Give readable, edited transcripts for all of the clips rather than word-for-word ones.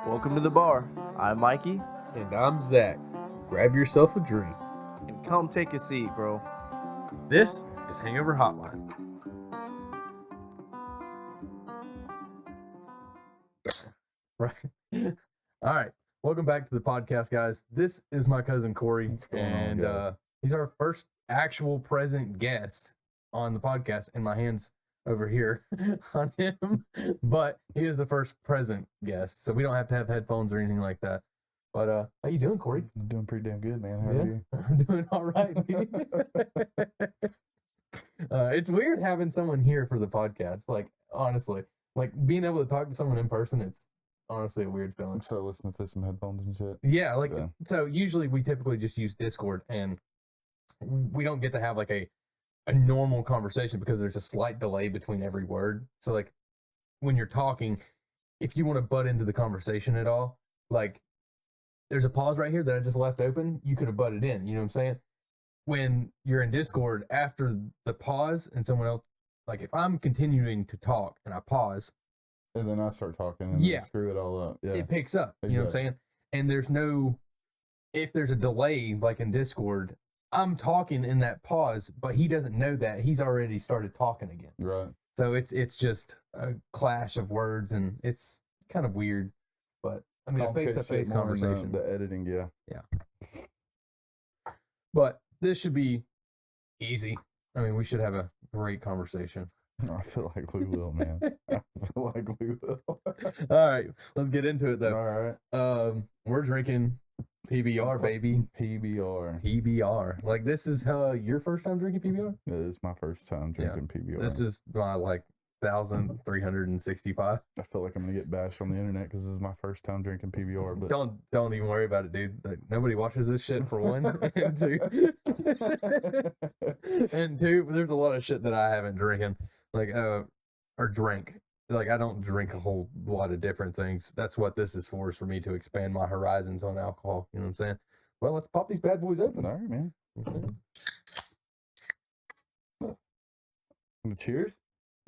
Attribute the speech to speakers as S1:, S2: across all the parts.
S1: Welcome to the bar. I'm Mikey,
S2: And I'm Zach. Grab yourself a drink.
S1: and come take a seat, bro.
S2: This is Hangover Hotline. Right. All right. Welcome back to the podcast, guys. This is my cousin Corey, and he's our first actual present guest on the podcast. And my hand's over here on him, but he is the first present guest, so we don't have to have headphones or anything like that. But how you doing, Corey?
S3: I'm doing pretty damn good, man. How are you?
S2: I'm doing all right. It's weird having someone here for the podcast. Like, honestly, like being able to talk to someone in person, it's honestly a weird feeling.
S3: I'm so listening to some headphones and shit.
S2: Yeah, like,
S3: Yeah.
S2: so usually we typically just use Discord, and we don't get to have like a normal conversation because there's a slight delay between every word. So like when you're talking, if you want to butt into the conversation at all, like there's a pause right here that I just left open. You could have butted in, you know what I'm saying? When you're in Discord, after the pause and someone else, like if I'm continuing to talk and I pause,
S3: And then I start talking and
S2: Yeah.
S3: screw it all up. Yeah.
S2: it picks up, you know what I'm saying? And there's no, if there's a delay, like in Discord, I'm talking in that pause, but he doesn't know that. He's already started talking again.
S3: Right.
S2: So it's just a clash of words, and it's kind of weird. But I mean, a face-to-face conversation.
S3: The editing, yeah.
S2: But this should be easy. I mean, we should have a great conversation.
S3: I feel like we will, man. I feel like we will.
S2: All right, let's get into it though.
S3: All right.
S2: We're drinking PBR, baby.
S3: PBR.
S2: PBR. Like, this is your first time drinking PBR?
S3: It is my first time drinking PBR.
S2: This is my like 1,365.
S3: I feel like I'm gonna get bashed on the internet because this is my first time drinking PBR. But
S2: Don't even worry about it, dude. Like, nobody watches this shit, for one. And two, there's a lot of shit that I haven't drinking, like or drank. Like, I don't drink a whole lot of different things. That's what this is for me to expand my horizons on alcohol. You know what I'm saying? Well, let's pop these bad boys open.
S3: all right, man.
S2: Okay.
S3: Cheers.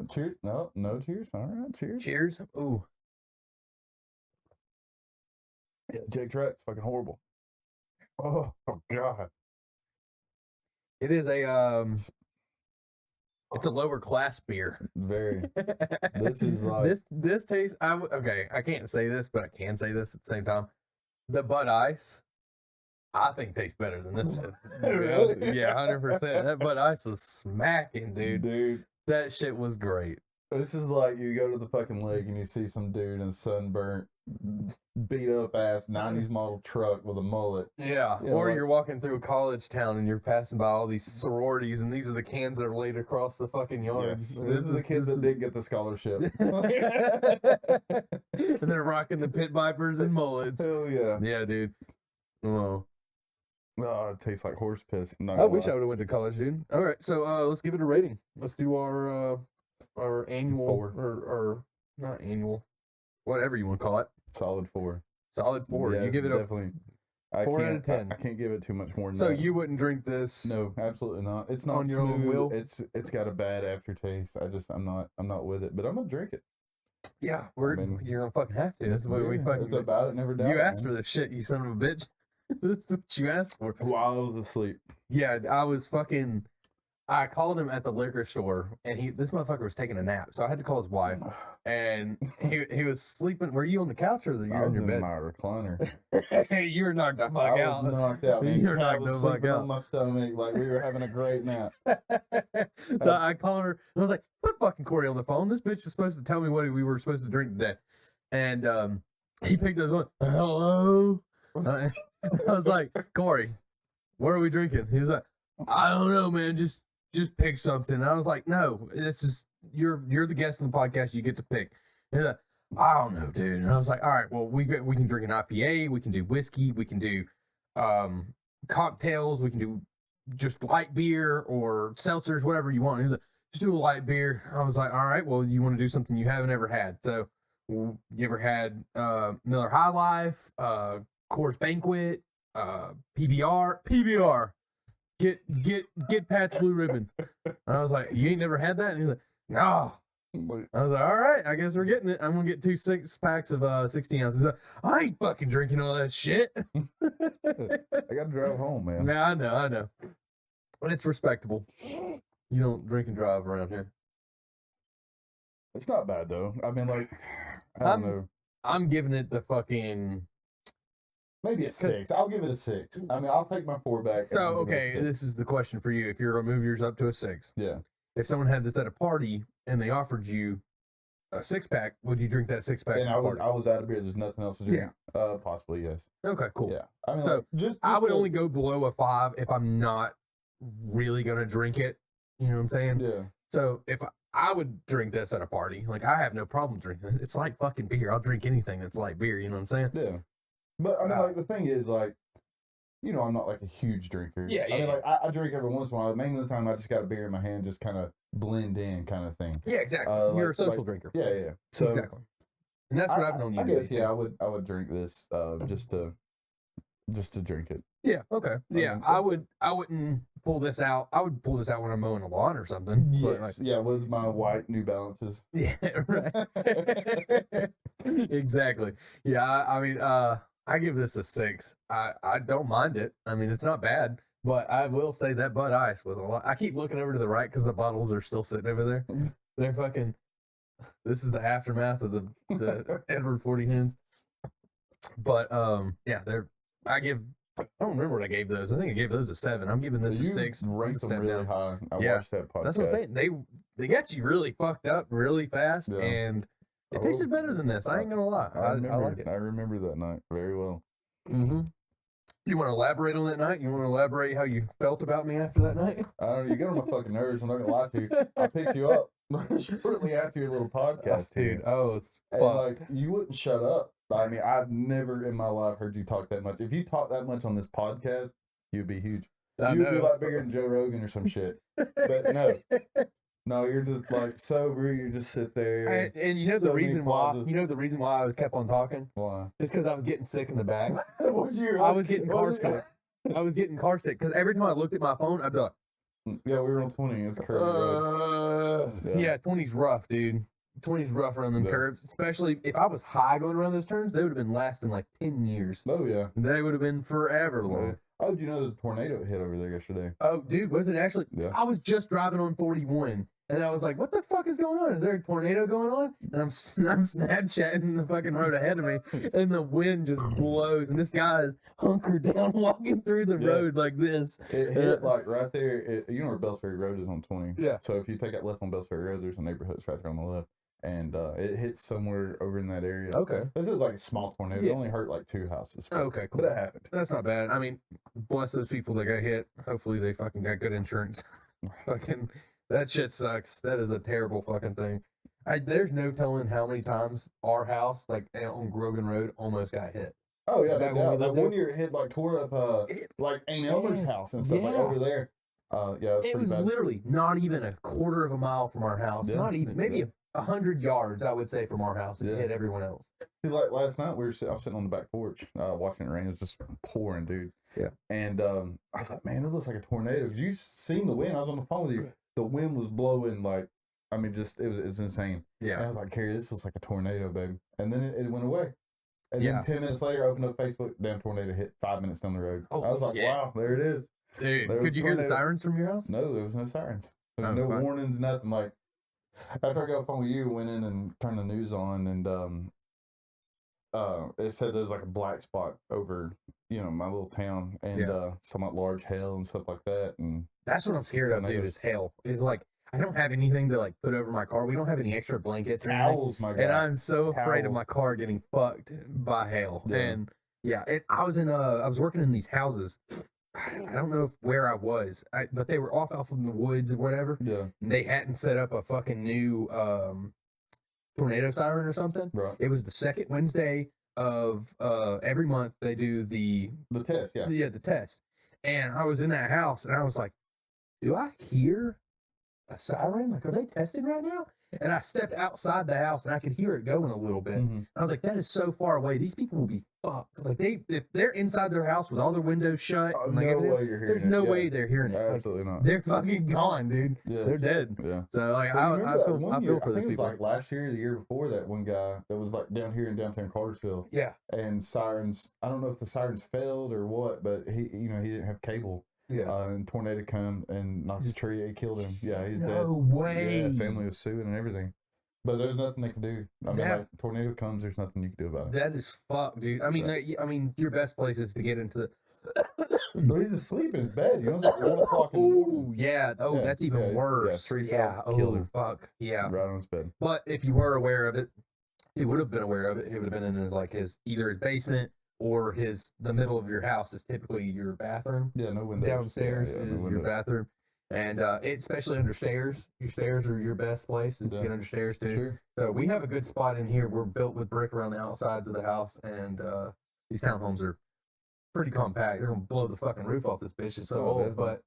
S3: Cheers. No cheers. All right. Cheers.
S2: Cheers. Ooh.
S3: Yeah, Jake's right. It's fucking horrible. Oh God.
S2: It is a it's a lower class beer.
S3: Very. This is like
S2: this tastes. Okay. I can't say this, but I can say this at the same time. The Bud Ice, I think, tastes better than this.
S3: Really?
S2: Yeah, 100%. That Bud Ice was smacking, dude.
S3: Dude,
S2: That shit was great.
S3: this is like you go to the fucking lake and you see some dude in a sunburnt, beat up ass 90s model truck with a mullet.
S2: Yeah.
S3: Yeah,
S2: Or
S3: like-
S2: you're walking through a college town and you're passing by all these sororities, and these are the cans that are laid across the fucking yard.
S3: Yes. This is the kids that did get the scholarship.
S2: And they're rocking the pit vipers and mullets.
S3: Hell yeah.
S2: Yeah, dude. Oh,
S3: Oh, it tastes like horse piss.
S2: I wish I would have went to college, dude. All right, so let's give it a rating. Let's do our annual
S3: 4.
S2: or not annual, whatever you want to call it.
S3: Solid 4.
S2: Solid 4.
S3: Yeah,
S2: You
S3: it's
S2: give it a
S3: definitely. I
S2: 4 out
S3: can't,
S2: of 10.
S3: I can't give it too much more than
S2: so
S3: that.
S2: you wouldn't drink this?
S3: No, absolutely not. It's not
S2: On your own
S3: smooth.
S2: will?
S3: It's got a bad aftertaste. I'm not with it, but I'm gonna drink it.
S2: Yeah,
S3: I mean,
S2: you're gonna fucking have to. That's what we fucking.
S3: It's about it, never doubt.
S2: You asked for this shit, you son of a bitch. This is what you asked for.
S3: While I was asleep.
S2: Yeah, I called him at the liquor store, and this motherfucker was taking a nap, so I had to call his wife, and he was sleeping. Were you on the couch or were you
S3: I
S2: on
S3: was
S2: your
S3: in
S2: bed?
S3: my recliner.
S2: You were knocked the fuck
S3: I
S2: out.
S3: was knocked out, man.
S2: You were
S3: I
S2: knocked
S3: was
S2: the fuck
S3: sleeping
S2: out.
S3: on my stomach like we were having a great nap.
S2: So I called her, and I was like, put fucking Corey on the phone. This bitch was supposed to tell me what we were supposed to drink today. And he picked up the phone. Hello? I was like, Corey, what are we drinking? He was like, I don't know, man. Just pick something. And I was like, no, this is you're the guest on the podcast. You get to pick. And he's like, I don't know, dude. And I was like, all right, well, we can drink an IPA. We can do whiskey. We can do cocktails. We can do just light beer or seltzers, whatever you want. He was like, just do a light beer. I was like, all right, well, you want to do something you haven't ever had. So you ever had Miller High Life, Coors Banquet, PBR. Get Pabst Blue Ribbon. And I was like, you ain't never had that? And he's like, no. I was like, all right, I guess we're getting it. I'm gonna get 2 6-packs of 16 ounces. I ain't fucking drinking all that shit.
S3: I gotta drive home, man.
S2: Yeah, I know. But it's respectable. You don't drink and drive around here.
S3: It's not bad though. I mean, like, I don't know.
S2: I'm giving it the fucking
S3: Maybe a 6. I'll give it a 6. I mean, I'll take my 4 back.
S2: So okay, this is the question for you. If you're gonna move yours up to a 6,
S3: Yeah.
S2: if someone had this at a party and they offered you a 6-pack, would you drink that 6-pack?
S3: And I was out of beer. There's nothing else to drink. Yeah. Possibly yes.
S2: Okay, cool.
S3: Yeah. I mean,
S2: So,
S3: like, just
S2: I would only go below a 5 if I'm not really gonna drink it. You know what I'm saying?
S3: Yeah.
S2: So if I would drink this at a party, like I have no problem drinking it. It's like fucking beer. I'll drink anything that's like beer. You know what I'm saying?
S3: Yeah. But I mean, like, the thing is, like, you know, I'm not like a huge drinker.
S2: Yeah,
S3: I mean, like, I drink every once in a while. Mainly the time I just got a beer in my hand, just kind of blend in, kind of thing.
S2: Yeah, exactly. You're a social drinker.
S3: Yeah, yeah. So
S2: exactly. And that's what I've known you.
S3: I
S2: to
S3: guess
S2: be,
S3: yeah, I would drink this just to drink it.
S2: Yeah. Okay. Yeah, I wouldn't pull this out. I would pull this out when I'm mowing the lawn or something.
S3: Yes. Yeah, with my white New Balances.
S2: Yeah. Right. Exactly. Yeah. I mean, I give this a 6. I don't mind it. I mean, it's not bad, but I will say that Bud Ice was a lot. I keep looking over to the right because the bottles are still sitting over there. They're fucking. This is the aftermath of the Edward 40 hens. But yeah, I don't remember what I gave those. I think I gave those a 7. I'm giving this a 6.
S3: Ranked them really high. I watched that podcast.
S2: That's what I'm saying. They got you really fucked up really fast, and it tasted better than this. I ain't gonna lie. I like it.
S3: I remember that night very well.
S2: Mm-hmm. You want to elaborate on that night? You want to elaborate how you felt about me after that night?
S3: I don't know. You get on my fucking nerves. I'm not gonna lie to you. I picked you up shortly after your little podcast,
S2: dude. Oh, it's
S3: and, like, you wouldn't shut up. I mean, I've never in my life heard you talk that much. If you talk that much on this podcast, you'd be huge. You'd be like bigger than Joe Rogan or some shit. But no, you're just like sober. You just sit there.
S2: And you know the reason why? You know the reason why I was kept on talking?
S3: Why?
S2: It's because I was getting sick in the back.
S3: I
S2: was getting car sick. I was getting car sick because every time I looked at my phone, I'd be like,
S3: "Yeah, we were on 20. It's curvy."
S2: Yeah, 20's rough, dude. 20's rough around them curves, especially if I was high going around those turns. They would have been lasting like 10 years.
S3: Oh yeah,
S2: they would have been forever long.
S3: Oh, did you know there's a tornado hit over there yesterday?
S2: Oh, dude, was it actually?
S3: Yeah.
S2: I was just driving on 41, and I was like, "What the fuck is going on? Is there a tornado going on?" And I'm Snapchatting the fucking road ahead of me, and the wind just blows, and this guy is hunkered down walking through the road like this.
S3: It hit like right there. You know where Bells Ferry Road is on 20.
S2: Yeah.
S3: So if you take that left on Bells Ferry Road, there's a neighborhood right there on the left. And it hits somewhere over in that area.
S2: Okay.
S3: It was like a small tornado.
S2: Yeah.
S3: It only hurt like 2 houses.
S2: Okay, cool.
S3: But it happened.
S2: That's not bad. I mean, bless those people that got hit. Hopefully they fucking got good insurance. Fucking, that shit sucks. That is a terrible fucking thing. There's no telling how many times our house, like on Grogan Road, almost got hit.
S3: Oh yeah,
S2: Back when we
S3: like
S2: lived
S3: one
S2: there?
S3: year it hit like tore up like Aunt Elmer's house and stuff like over there. Yeah,
S2: it was
S3: bad.
S2: literally not even a quarter of a mile from our house.
S3: Yeah.
S2: Not even, maybe 100 yards, I would say, from our house. It hit everyone else.
S3: See, like last night, I was sitting on the back porch watching it rain. It was just pouring, dude.
S2: Yeah.
S3: And I was like, man, it looks like a tornado. You seen the wind? I was on the phone with you. The wind was blowing like, I mean, just it's insane.
S2: Yeah.
S3: And I was like, Carrie, this looks like a tornado, baby. And then it went away. And then 10 minutes later, I opened up Facebook. Damn tornado hit 5 minutes down the road. I was like, wow, there it is.
S2: Dude, could you hear the sirens from your house?
S3: No, there was no sirens. There was no warnings, nothing. Like, after I got off the phone with you, went in and turned the news on, and it said there was like a black spot over, my little town, and somewhat large hail and stuff like that. And
S2: that's what I'm scared of, dude. Is hail. It's like I don't have anything to like put over my car. We don't have any extra blankets or
S3: towels, my God.
S2: And I'm so afraid of my car getting fucked by hail. Yeah. And I was working in these houses. I don't know where I was, but they were off in the woods or whatever.
S3: Yeah.
S2: And they hadn't set up a fucking new tornado siren or something.
S3: Right.
S2: It was the second Wednesday of every month they do the
S3: test. Yeah.
S2: Yeah, the test. And I was in that house and I was like, do I hear a siren? Like, are they testing right now? And I stepped outside the house and I could hear it going a little bit.
S3: Mm-hmm.
S2: I was like, that is so far away. These people will be fucked. Like if they're inside their house with all their windows shut, and like
S3: no way you're hearing
S2: there's
S3: it.
S2: no way they're hearing it.
S3: Absolutely
S2: like,
S3: not.
S2: They're fucking gone, dude.
S3: Yes.
S2: They're dead.
S3: Yeah.
S2: So like
S3: Well,
S2: I feel for
S3: I
S2: those
S3: think it was
S2: people.
S3: like last year, the year before, that one guy that was like down here in downtown Cartersville.
S2: Yeah.
S3: And sirens. I don't know if the sirens failed or what, but he didn't have cable.
S2: Yeah.
S3: And tornado come and knocked his tree. It killed him. Yeah, he's dead.
S2: No way.
S3: Yeah, family was suing and everything. But there's nothing they can do. I mean,
S2: Yeah.
S3: like, tornado comes, there's nothing you can do about it.
S2: That is fucked, dude. I mean, I mean, your best place is to get into the.
S3: But he's asleep in his bed. You know, it's like 1 o'clock in the morning.
S2: Oh yeah. Oh,
S3: Yeah,
S2: that's even
S3: yeah,
S2: worse.
S3: yeah, 3
S2: Yeah.
S3: killed
S2: Oh
S3: him.
S2: fuck. Yeah.
S3: Right on his bed.
S2: But if you were aware of it, he would have been aware of it. It would have been in his either his basement or the middle of your house is typically your bathroom.
S3: Yeah, no windows.
S2: Downstairs
S3: Yeah,
S2: is
S3: no
S2: your
S3: windows.
S2: bathroom. And especially under stairs. Your stairs are your best place to get under stairs too.
S3: Sure.
S2: So we have a good spot in here. We're built with brick around the outsides of the house, and these townhomes are pretty compact. They're gonna blow the fucking roof off this bitch. It's so old, but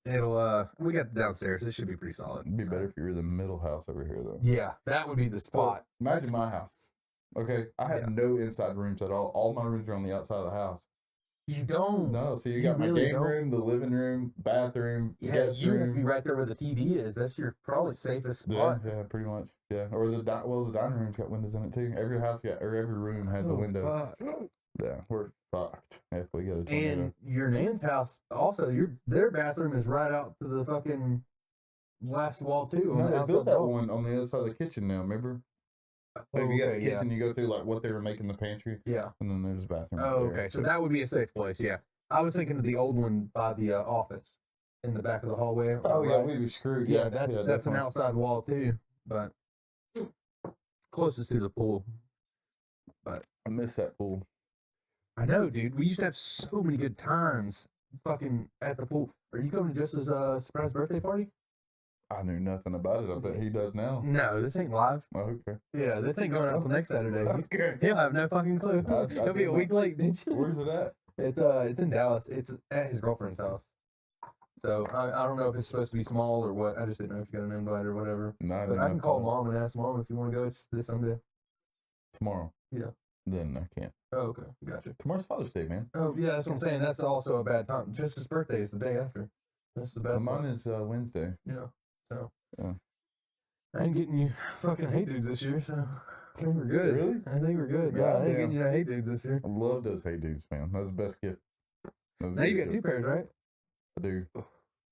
S2: it'll we got the downstairs. It should be pretty solid.
S3: It'd be better if you were the middle house over here, though.
S2: Yeah, that would be the spot.
S3: Imagine my house. Okay, I have no inside rooms at all. All my rooms are on the outside of the house.
S2: You don't.
S3: No, so you
S2: You
S3: got my
S2: really
S3: game
S2: don't.
S3: room, the living room, bathroom,
S2: Yeah,
S3: guest
S2: you have to
S3: room.
S2: be right there where the TV is. That's your probably safest spot.
S3: Yeah, pretty much. Yeah, or the dining room's got windows in it too. Every room has a window.
S2: Fuck.
S3: Yeah, we're fucked if we get a tornado.
S2: And your nan's house also, their bathroom is right out to the fucking last wall too.
S3: No,
S2: On the
S3: they
S2: outside
S3: built that
S2: wall.
S3: one on the other side of the kitchen now. Remember?
S2: Oh,
S3: If you got
S2: okay,
S3: the kitchen, you go through like what they were making the pantry,
S2: yeah.
S3: and then there's a bathroom.
S2: Oh,
S3: right there.
S2: okay. So that would be a safe place. Yeah. I was thinking of the old one by the office in the back of the hallway.
S3: Oh yeah,
S2: right.
S3: we'd be screwed.
S2: Yeah, that's an
S3: definitely.
S2: outside wall too, but closest to the pool. But
S3: I miss that pool.
S2: I know, dude. We used to have so many good times fucking at the pool. Are you coming to Just's surprise birthday party?
S3: I knew nothing about it. I bet he does now.
S2: No, this ain't live.
S3: Oh, okay.
S2: Yeah, this ain't going out till next Saturday.
S3: Okay.
S2: He'll have no fucking clue. He'll be a week late, bitch.
S3: Where's it at?
S2: It's in Dallas. It's at his girlfriend's house. So I don't know if it's supposed to be small or what. I just didn't know if you got an invite or whatever.
S3: No,
S2: But I can call mom and ask mom if you want to go. It's this Sunday.
S3: tomorrow.
S2: Yeah.
S3: Then I can't.
S2: Oh, okay. Gotcha.
S3: Tomorrow's Father's Day, man.
S2: Oh, yeah, that's what I'm saying. That's also a bad time. Just his birthday is the day after. That's the bad
S3: Mine
S2: part.
S3: is Wednesday.
S2: Yeah. So.
S3: Yeah.
S2: I ain't getting you fucking hate dudes this year, so I think we're good.
S3: Really?
S2: I think we're good. Yeah, I ain't getting you no hate dudes this year.
S3: I love those Hey Dudes, man. That was the best gift. That was a
S2: Now you
S3: good
S2: got
S3: gift.
S2: 2 pairs, right?
S3: I do.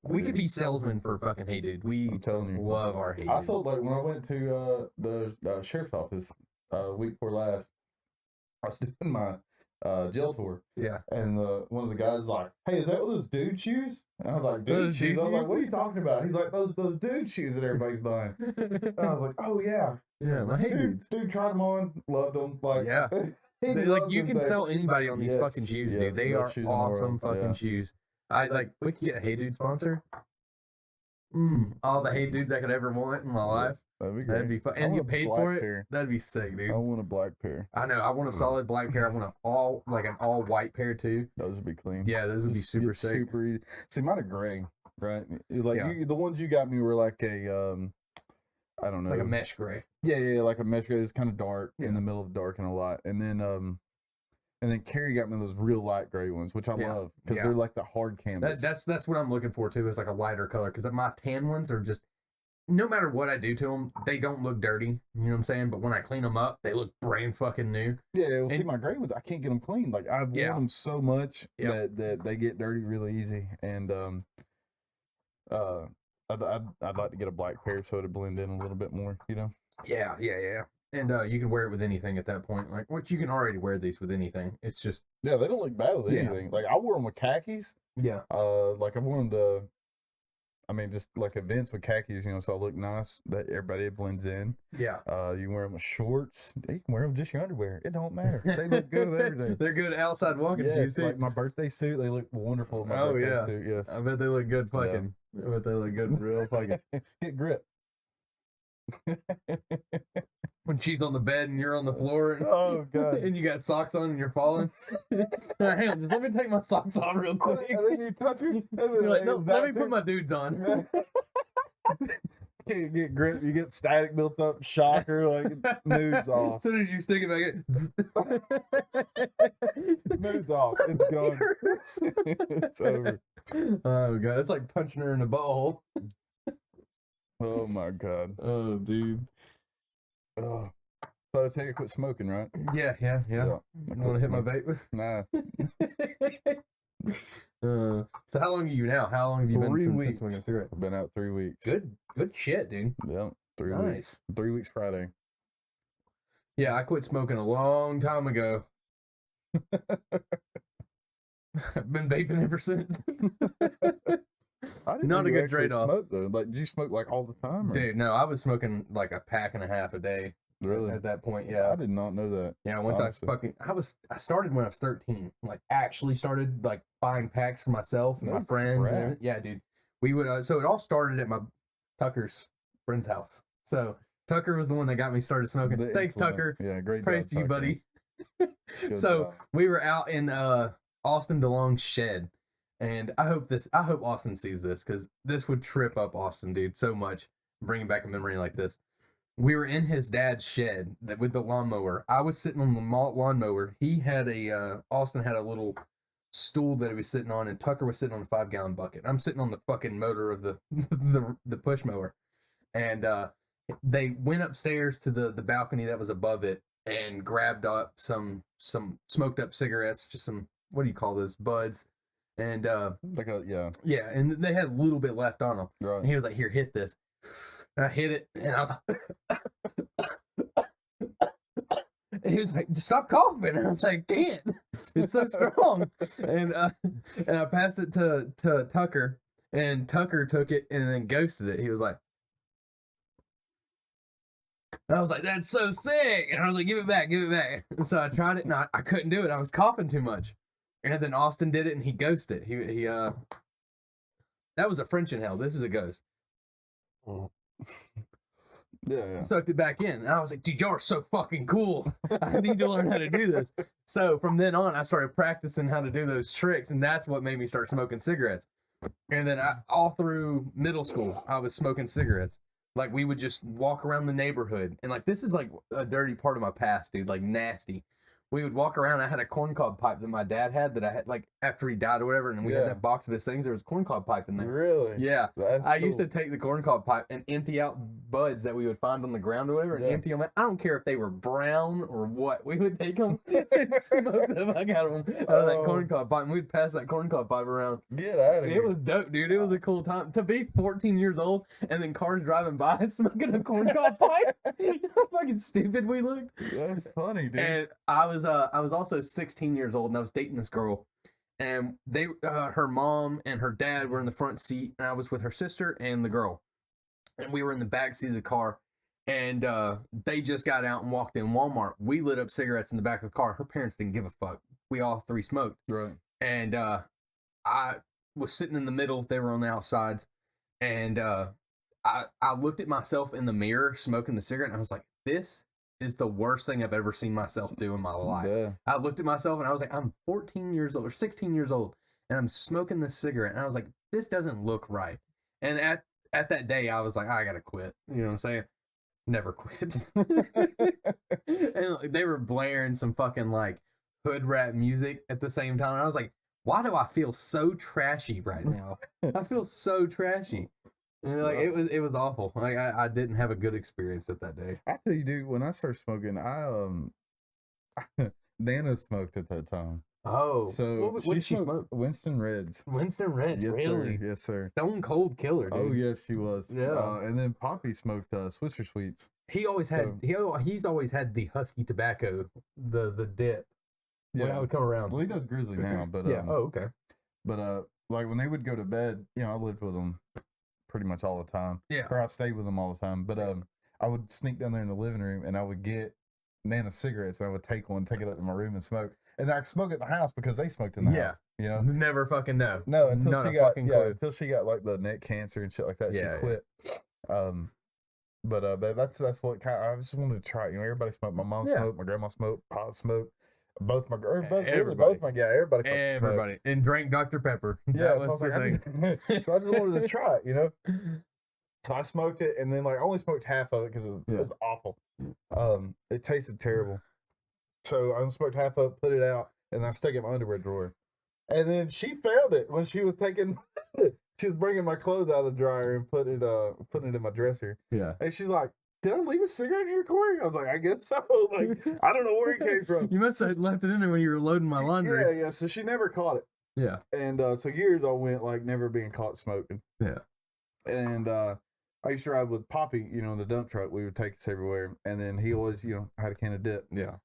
S2: We could be salesmen for fucking Hey Dude. We
S3: I'm telling you.
S2: love our Hey
S3: I
S2: Dudes.
S3: sold, like, when I went to the sheriff's office week before last, I was doing my jail tour,
S2: Yeah.
S3: and one of the guys was like, "Hey, is that what those dude shoes?" And I was like, "Dude
S2: Those
S3: shoes?"
S2: dude
S3: I was like,
S2: shoes?
S3: "What are you talking about?" He's like, "Those dude shoes that everybody's buying." And I was like, "Oh yeah,
S2: Yeah, my Hey Dudes.
S3: dude tried them on, loved them." Like,
S2: Yeah.
S3: he
S2: Like
S3: loved
S2: you
S3: them,
S2: can
S3: babe.
S2: sell anybody on these
S3: Yes,
S2: fucking shoes,
S3: yes,
S2: dude. They
S3: best
S2: are
S3: shoes in the
S2: awesome
S3: world,
S2: fucking
S3: yeah.
S2: shoes. We could get a Hey Dude sponsor. All the Hey Dudes I could ever want in my life.
S3: That'd be great.
S2: That'd be fun.
S3: I
S2: And
S3: want
S2: get
S3: a
S2: paid
S3: black
S2: for it.
S3: pair.
S2: That'd be sick, dude.
S3: I want a black pair.
S2: I know. I want a solid black pair. I want an all white pair too.
S3: Those would be clean.
S2: Yeah, those would be
S3: Just
S2: super
S3: get
S2: sick.
S3: Super easy. See, mine are gray, right? Like
S2: Yeah.
S3: the ones you got me were like a I don't know,
S2: Like a mesh gray.
S3: yeah, like a mesh gray. It's kind of dark
S2: Yeah.
S3: in the middle of dark and a lot, and then Carrie got me those real light gray ones, which I
S2: Yeah.
S3: love because
S2: Yeah.
S3: they're like the hard canvas.
S2: That's what I'm looking for too. Is like a lighter color because my tan ones are just. No matter what I do to them, they don't look dirty. You know what I'm saying? But when I clean them up, they look brand fucking new.
S3: Yeah, well, see,
S2: And-
S3: my gray ones, I can't get them clean. Like I've
S2: Yeah.
S3: worn them so much
S2: Yeah.
S3: that they get dirty really easy, and I'd like to get a black pair so it'd blend in a little bit more, you know.
S2: Yeah. And you can wear it with anything at that point. Like, which you can already wear these with anything. It's just
S3: Yeah, they don't look bad with
S2: Yeah.
S3: anything. Like I wore them with khakis.
S2: yeah.
S3: Like I've worn them just like events with khakis, you know, so I look nice. That everybody blends in.
S2: Yeah.
S3: You can wear them with shorts. You can wear them with just your underwear. It don't matter. They look good with everything.
S2: They're good outside walking shoes
S3: Yes,
S2: too.
S3: like my birthday suit. They look wonderful. In my
S2: Oh,
S3: birthday
S2: yeah.
S3: suit. Yes.
S2: I bet they look good fucking. I bet they look good real fucking.
S3: Get grip.
S2: When she's on the bed and you're on the floor and,
S3: Oh god.
S2: and you got socks on and you're falling. Hang on, just let me take my socks off real quick.
S3: And then you touch her.
S2: You're like, no, let me put my dudes on.
S3: can't get grip. You get static built up, shocker, like mood's off.
S2: As soon as you stick it back in,
S3: Mood's off. It's gone. It's over.
S2: Oh god, it's like punching her in the butthole.
S3: Oh my god.
S2: Oh dude.
S3: Oh. So I take a quit smoking, right?
S2: Yeah. You want to hit my vape?
S3: Nah.
S2: So how long are you now? How long have you
S3: 3
S2: been
S3: weeks.
S2: smoking a cigarette?
S3: I've been out 3 weeks.
S2: Good shit, dude.
S3: Yep. 3
S2: Nice.
S3: weeks. 3 weeks Friday.
S2: Yeah, I quit smoking a long time ago. I've been vaping ever since.
S3: I didn't
S2: Not
S3: know
S2: a
S3: you
S2: good
S3: actually
S2: trade-off.
S3: smoked, though. Like, did you smoke like all the time? Or?
S2: Dude, no, I was smoking like a pack and a half a day.
S3: Really?
S2: At that point, yeah.
S3: I did not know that.
S2: Yeah, once I started when I was 13. Like, actually started like buying packs for myself and my friends. And everything. Yeah, dude. We would. So it all started at my Tucker's friend's house. So Tucker was the one that got me started smoking. Thanks, Tucker.
S3: Yeah, great.
S2: Praise
S3: job,
S2: to you,
S3: Tucker.
S2: buddy.
S3: So
S2: job. We were out in Austin DeLong's shed, and I hope Austin sees this because this would trip up Austin, dude, so much. Bringing back a memory like this. We were in his dad's shed with the lawnmower. I was sitting on the lawnmower. He had Austin had a little stool that he was sitting on, and Tucker was sitting on a 5-gallon bucket. I'm sitting on the fucking motor of the the push mower, and they went upstairs to the balcony that was above it and grabbed up some smoked up cigarettes, just some, what do you call those, buds, and
S3: like a
S2: yeah, and they had a little bit left on them.
S3: Right.
S2: And he was like, "Here, hit this." And I hit it, and I was like, and he was like, "Stop coughing." And I was like, "Can't. It's so strong." And I passed it to Tucker, and Tucker took it and then ghosted it. He was like, and I was like, "That's so sick." And I was like, "Give it back, give it back." And so I tried it, and I couldn't do it. I was coughing too much. And then Austin did it, and he ghosted. He that was a French inhale. This is a ghost.
S3: Yeah.
S2: Sucked it back in, and I was like, "Dude, y'all are so fucking cool. I need to learn how to do this." So from then on, I started practicing how to do those tricks, and that's what made me start smoking cigarettes. And then all through middle school, I was smoking cigarettes. Like, we would just walk around the neighborhood, and like, this is like a dirty part of my past, dude, like nasty. We would walk around. I had a corncob pipe that my dad had that I had, like, after he died or whatever, and we had that box of his things. There was a corncob pipe in there.
S3: Really?
S2: Yeah.
S3: That's
S2: I
S3: cool.
S2: used to take the corncob pipe and empty out buds that we would find on the ground or whatever, and empty them out. I don't care if they were brown or what. We would take them and smoke the fuck out of them out of that corncob pipe, and we'd pass that corncock pipe around.
S3: Get out of here.
S2: It was dope, dude. It was a cool time. To be 14 years old and then cars driving by smoking a corncob pipe. How fucking stupid we looked.
S3: That's funny, dude.
S2: And I was also 16 years old, and I was dating this girl, and her mom and her dad were in the front seat, and I was with her sister and the girl, and we were in the back seat of the car, and they just got out and walked in Walmart. We lit up cigarettes in the back of the car. Her parents didn't give a fuck. We all three smoked.
S3: Right.
S2: And I was sitting in the middle. They were on the outsides, and I looked at myself in the mirror smoking the cigarette, and I was like, "This is the worst thing I've ever seen myself do in my life."
S3: Yeah.
S2: I looked at myself and I was like, I'm 14 years old or 16 years old, and I'm smoking this cigarette, and I was like, this doesn't look right. And at that day, I was like, I gotta quit. You know what I'm saying? Never quit. And like, they were blaring some fucking like hood rap music at the same time. And I was like, why do I feel so trashy right now? I feel so trashy. And like, it was awful. Like, I didn't have a good experience at that day.
S3: I tell you, dude, when I started smoking, Nana smoked at that time.
S2: Oh,
S3: So
S2: what did she smoke?
S3: Winston Reds.
S2: Winston Reds,
S3: Yes,
S2: really?
S3: sir. Yes, sir.
S2: Stone cold killer, dude.
S3: Oh yes, she was.
S2: Yeah.
S3: And then Poppy smoked Swisher Sweets.
S2: He always had he's always had the husky tobacco, the dip. When I would come around.
S3: Well, he does Grizzly now, but
S2: yeah. Oh, okay.
S3: But like when they would go to bed, you know, I lived with them pretty much all the time.
S2: Yeah.
S3: Or I stayed with them all the time. But I would sneak down there in the living room and I would get Nana cigarettes and I would take one, take it up to my room and smoke. And I smoke at the house because they smoked in the house. You know?
S2: Never fucking know.
S3: No, until
S2: Not
S3: she
S2: a
S3: got
S2: fucking clue.
S3: until she got like the neck cancer and shit like that.
S2: Yeah,
S3: she quit. But that's what kind I just wanted to try. You know, everybody smoked. My mom smoked, my grandma smoked, Pop smoked. Both my everybody.
S2: Everybody. And drank Dr. Pepper.
S3: Yeah,
S2: That
S3: so I was
S2: the
S3: like,
S2: thing.
S3: so I just wanted to try it, you know. So I smoked it, and then like I only smoked half of it because it was awful. It tasted terrible. So I smoked half of it, put it out, and I stuck it in my underwear drawer. And then she found it when she was taking. She was bringing my clothes out of the dryer and putting it in my dresser.
S2: Yeah.
S3: And she's like, "Did I leave a cigarette here, Corey?" I was like, "I guess so." Like, I don't know where it came from.
S2: You must have left it in there when you were loading my laundry.
S3: Yeah. So she never caught it.
S2: Yeah.
S3: And so years I went like never being caught smoking.
S2: Yeah.
S3: And I used to ride with Poppy, in the dump truck. We would take us everywhere. And then he always, had a can of dip.
S2: Yeah.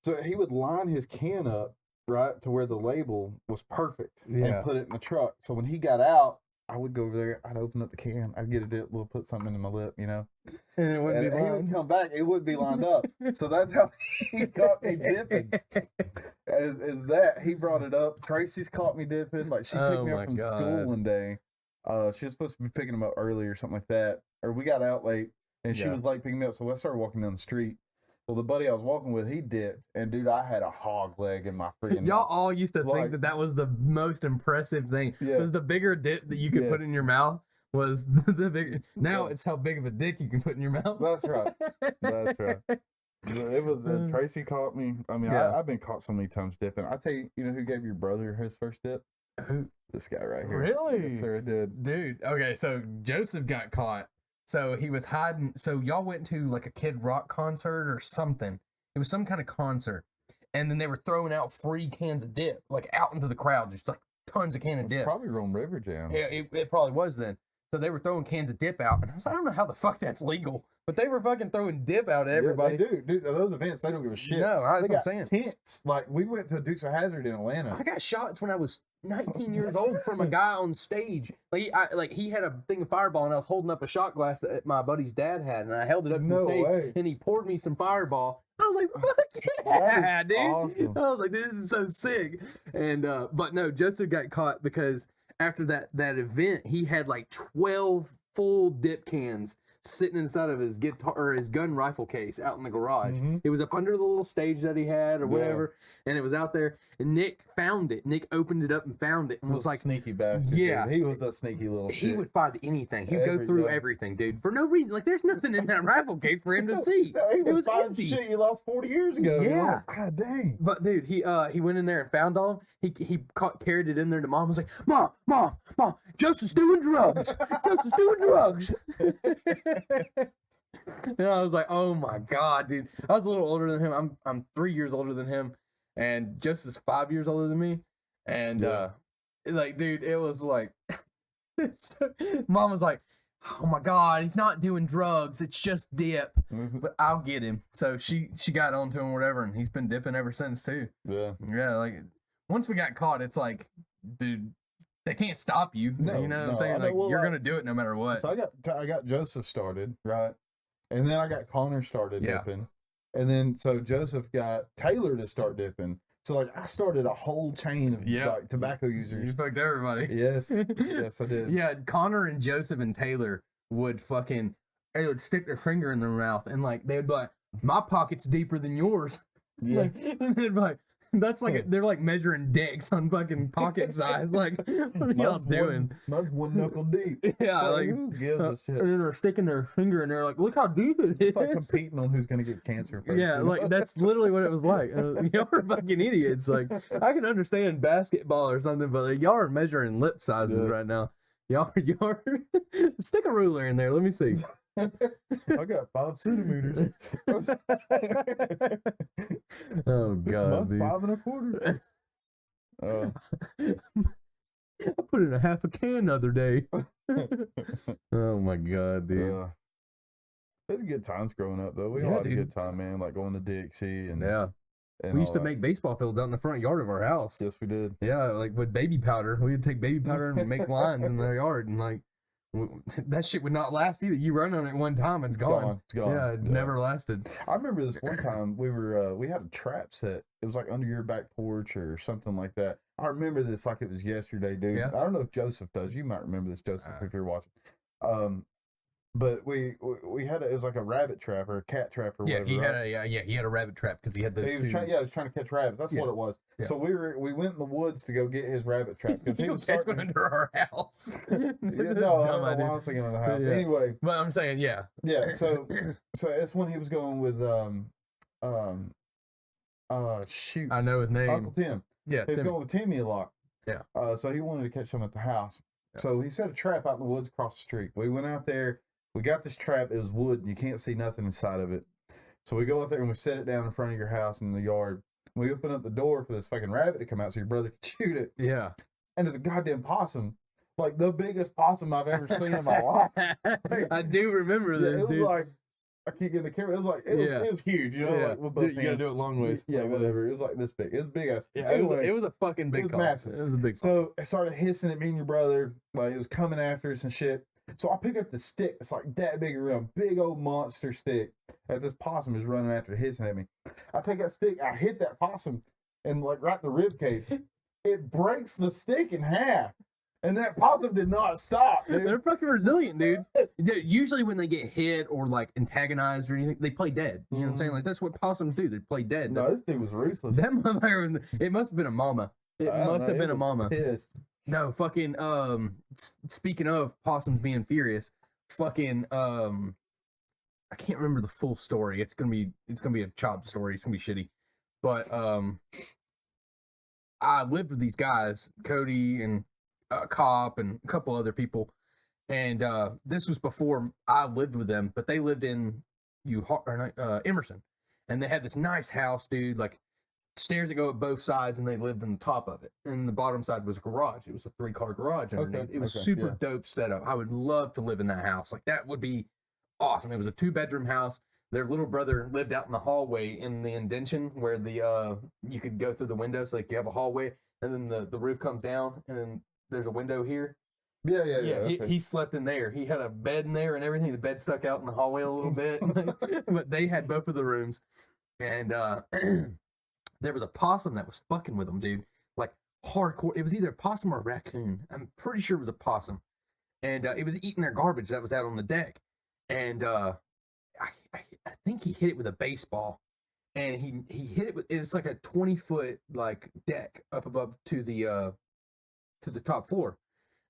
S3: So he would line his can up right to where the label was perfect and put it in the truck. So when he got out, I would go over there, I'd open up the can, I'd get a dip, we'll put something in my lip, And
S2: it wouldn't be
S3: he would come back, it wouldn't be lined up. So that's how he caught me dipping. Is that he brought it up. Tracy's caught me dipping. Like she picked me up from school one day. She was supposed to be picking him up early or something like that. Or we got out late and she was late picking me up. So I started walking down the street. Well, the buddy I was walking with, he dipped, and dude, I had a hog leg in my freaking.
S2: Y'all all used to think that was the most impressive thing. Yes. Was the bigger dip that you could put in your mouth was the bigger. Now it's how big of a dick you can put in your mouth.
S3: That's right. That's right. It was Tracy caught me. I mean, I've been caught so many times dipping. I tell you, who gave your brother his first dip?
S2: Who?
S3: This guy right here.
S2: Really?
S3: Yes, sir, I did.
S2: Dude. Okay, so Joseph got caught. So he was hiding. So y'all went to like a Kid Rock concert or something. It was some kind of concert. And then they were throwing out free cans of dip, like out into the crowd, just like tons of cans of dip.
S3: Probably Rome River Jam.
S2: Yeah, it probably was then. So they were throwing cans of dip out. And I was like, I don't know how the fuck that's legal. But they were fucking throwing dip out at everybody.
S3: Yeah, they do. Dude, those events, they don't give a shit.
S2: No, that's what I'm saying.
S3: Tents. Like, we went to Dukes of Hazzard in Atlanta.
S2: I got shots when I was 19 years old from a guy on stage. Like he had a thing of Fireball, and I was holding up a shot glass that my buddy's dad had, and I held it up to the stage, and he poured me some Fireball. I was like, fuck yeah, dude. Awesome. I was like, this is so sick. And, but no, Joseph got caught because after that event, he had like 12 full dip cans sitting inside of his guitar or his gun rifle case out in the garage. Mm-hmm. It was up under the little stage that he had or whatever, and it was out there. And Nick found it. Nick opened it up and found it and was like,
S3: sneaky bastard.
S2: Yeah,
S3: dude. He was a sneaky little shit.
S2: He would find anything. He'd go through everything, dude, for no reason. Like there's nothing in that rifle case for him to see.
S3: It was empty. Shit you lost 40 years ago.
S2: Yeah,
S3: like, God dang.
S2: But dude, he went in there and found all. He carried it in there to mom. Was like, mom, Joseph's doing drugs. Joseph's doing drugs. And I was like, oh my God, dude. I was a little older than him. I'm 3 years older than him, and Joseph's 5 years older than me. And like, dude, it was like, mom was like, oh my God, he's not doing drugs. It's just dip. Mm-hmm. But I'll get him. So she got onto him or whatever, and he's been dipping ever since too.
S3: Yeah.
S2: Yeah, like once we got caught, it's like, dude, they can't stop you. No, you know what I'm saying? Like you're gonna do it no matter what.
S3: So I got Joseph started, right? And then I got Connor started dipping. And then so Joseph got Taylor to start dipping. So like I started a whole chain of like tobacco users.
S2: You fucked everybody.
S3: Yes. Yes, I did.
S2: Yeah, Connor and Joseph and Taylor would they would stick their finger in their mouth and like they'd be like, my pocket's deeper than yours.
S3: Yeah.
S2: And they'd be like, that's like they're like measuring dicks on fucking pocket size. Like, what are y'all doing?
S3: Mine's one knuckle deep.
S2: Yeah, like
S3: who gives a shit?
S2: And then they're sticking their finger in there, like, look how deep it is.
S3: It's like competing on who's gonna get cancer first.
S2: Yeah, like that's literally what it was like. Y'all are fucking idiots. Like, I can understand basketball or something, but like, y'all are measuring lip sizes right now. Y'all are stick a ruler in there. Let me see.
S3: I got 5 centimeters.
S2: Oh God, dude.
S3: 5 1/4.
S2: I put in a half a can the other day. Oh my God, dude.
S3: It's good times growing up though. We all had a good time, man. Like going to Dixie and
S2: we used to make baseball fields out in the front yard of our house.
S3: Yes, we did.
S2: Yeah, like with baby powder. We would take baby powder and make lines in the yard, and like that shit would not last either. You run on it one time, it's gone.
S3: It's gone.
S2: Yeah, it never lasted.
S3: I remember this one time we had a trap set. It was like under your back porch or something like that. I remember this like it was yesterday, dude.
S2: Yeah.
S3: I don't know if Joseph does. You might remember this, Joseph, if you're watching. But we had it was like a rabbit trap or a cat trap or whatever.
S2: He had
S3: right?
S2: he had a rabbit trap because he had those two.
S3: He was trying to catch rabbits. That's what it was.
S2: Yeah.
S3: So we went in the woods to go get his rabbit trap because he was starting
S2: under our house.
S3: No, I don't know why I was thinking of the house.
S2: Yeah.
S3: Anyway,
S2: but I'm saying yeah.
S3: So it's when he was going with shoot.
S2: I know his name.
S3: Uncle Tim.
S2: Yeah,
S3: he was going with Timmy a lot.
S2: Yeah.
S3: So he wanted to catch some at the house.
S2: Yeah.
S3: So he set a trap out in the woods across the street. We went out there. We got this trap. It was wood, and you can't see nothing inside of it. So we go out there and we set it down in front of your house in the yard. We open up the door for this fucking rabbit to come out so your brother could shoot it.
S2: Yeah.
S3: And it's a goddamn possum. Like the biggest possum I've ever seen in my life.
S2: I do remember this,
S3: it was
S2: dude.
S3: like, I can't get in the camera. It was like, it was huge, you know?
S2: Yeah.
S3: Like, with both
S2: Dude, you gotta do it long ways.
S3: Yeah, whatever. It was like this big. It was big ass.
S2: Yeah,
S3: anyway,
S2: it was a fucking big
S3: it was
S2: call.
S3: massive.
S2: It was a big call.
S3: So it started hissing at me and your brother. Like it was coming after us and shit. So I pick up the stick. It's like that big around, big old monster stick. That this possum is running after, hissing at me. I take that stick. I hit that possum, and like right in the rib cage. It breaks the stick in half, and that possum did not stop, dude.
S2: They're fucking resilient, dude. Usually when they get hit or like antagonized or anything, they play dead. You know what I'm saying? Like that's what possums do. They play dead.
S3: No, this dude was ruthless.
S2: That motherfucker, it must have been a mama. It must have been a mama.
S3: Pissed.
S2: No, fucking, speaking of possums being furious, fucking, I can't remember the full story. It's gonna be a chopped story. It's gonna be shitty. But, I lived with these guys, Cody and Cop and a couple other people. And, this was before I lived with them, but they lived in Emerson. And they had this nice house, dude, like, stairs that go at both sides, and they lived on the top of it. And the bottom side was a garage. It was a 3-car garage underneath. It was super dope setup. I would love to live in that house. Like that would be awesome. It was a 2-bedroom house. Their little brother lived out in the hallway in the indention where the you could go through the windows. So like you have a hallway, and then the roof comes down, and then there's a window here.
S3: Yeah.
S2: Okay. He slept in there. He had a bed in there and everything. The bed stuck out in the hallway a little bit, but they had both of the rooms, and there was a possum that was fucking with them, dude. Like hardcore. It was either a possum or a raccoon. I'm pretty sure it was a possum. And it was eating their garbage that was out on the deck. And I think he hit it with a baseball. And he hit it with, it's like a 20-foot like deck up above to the top floor.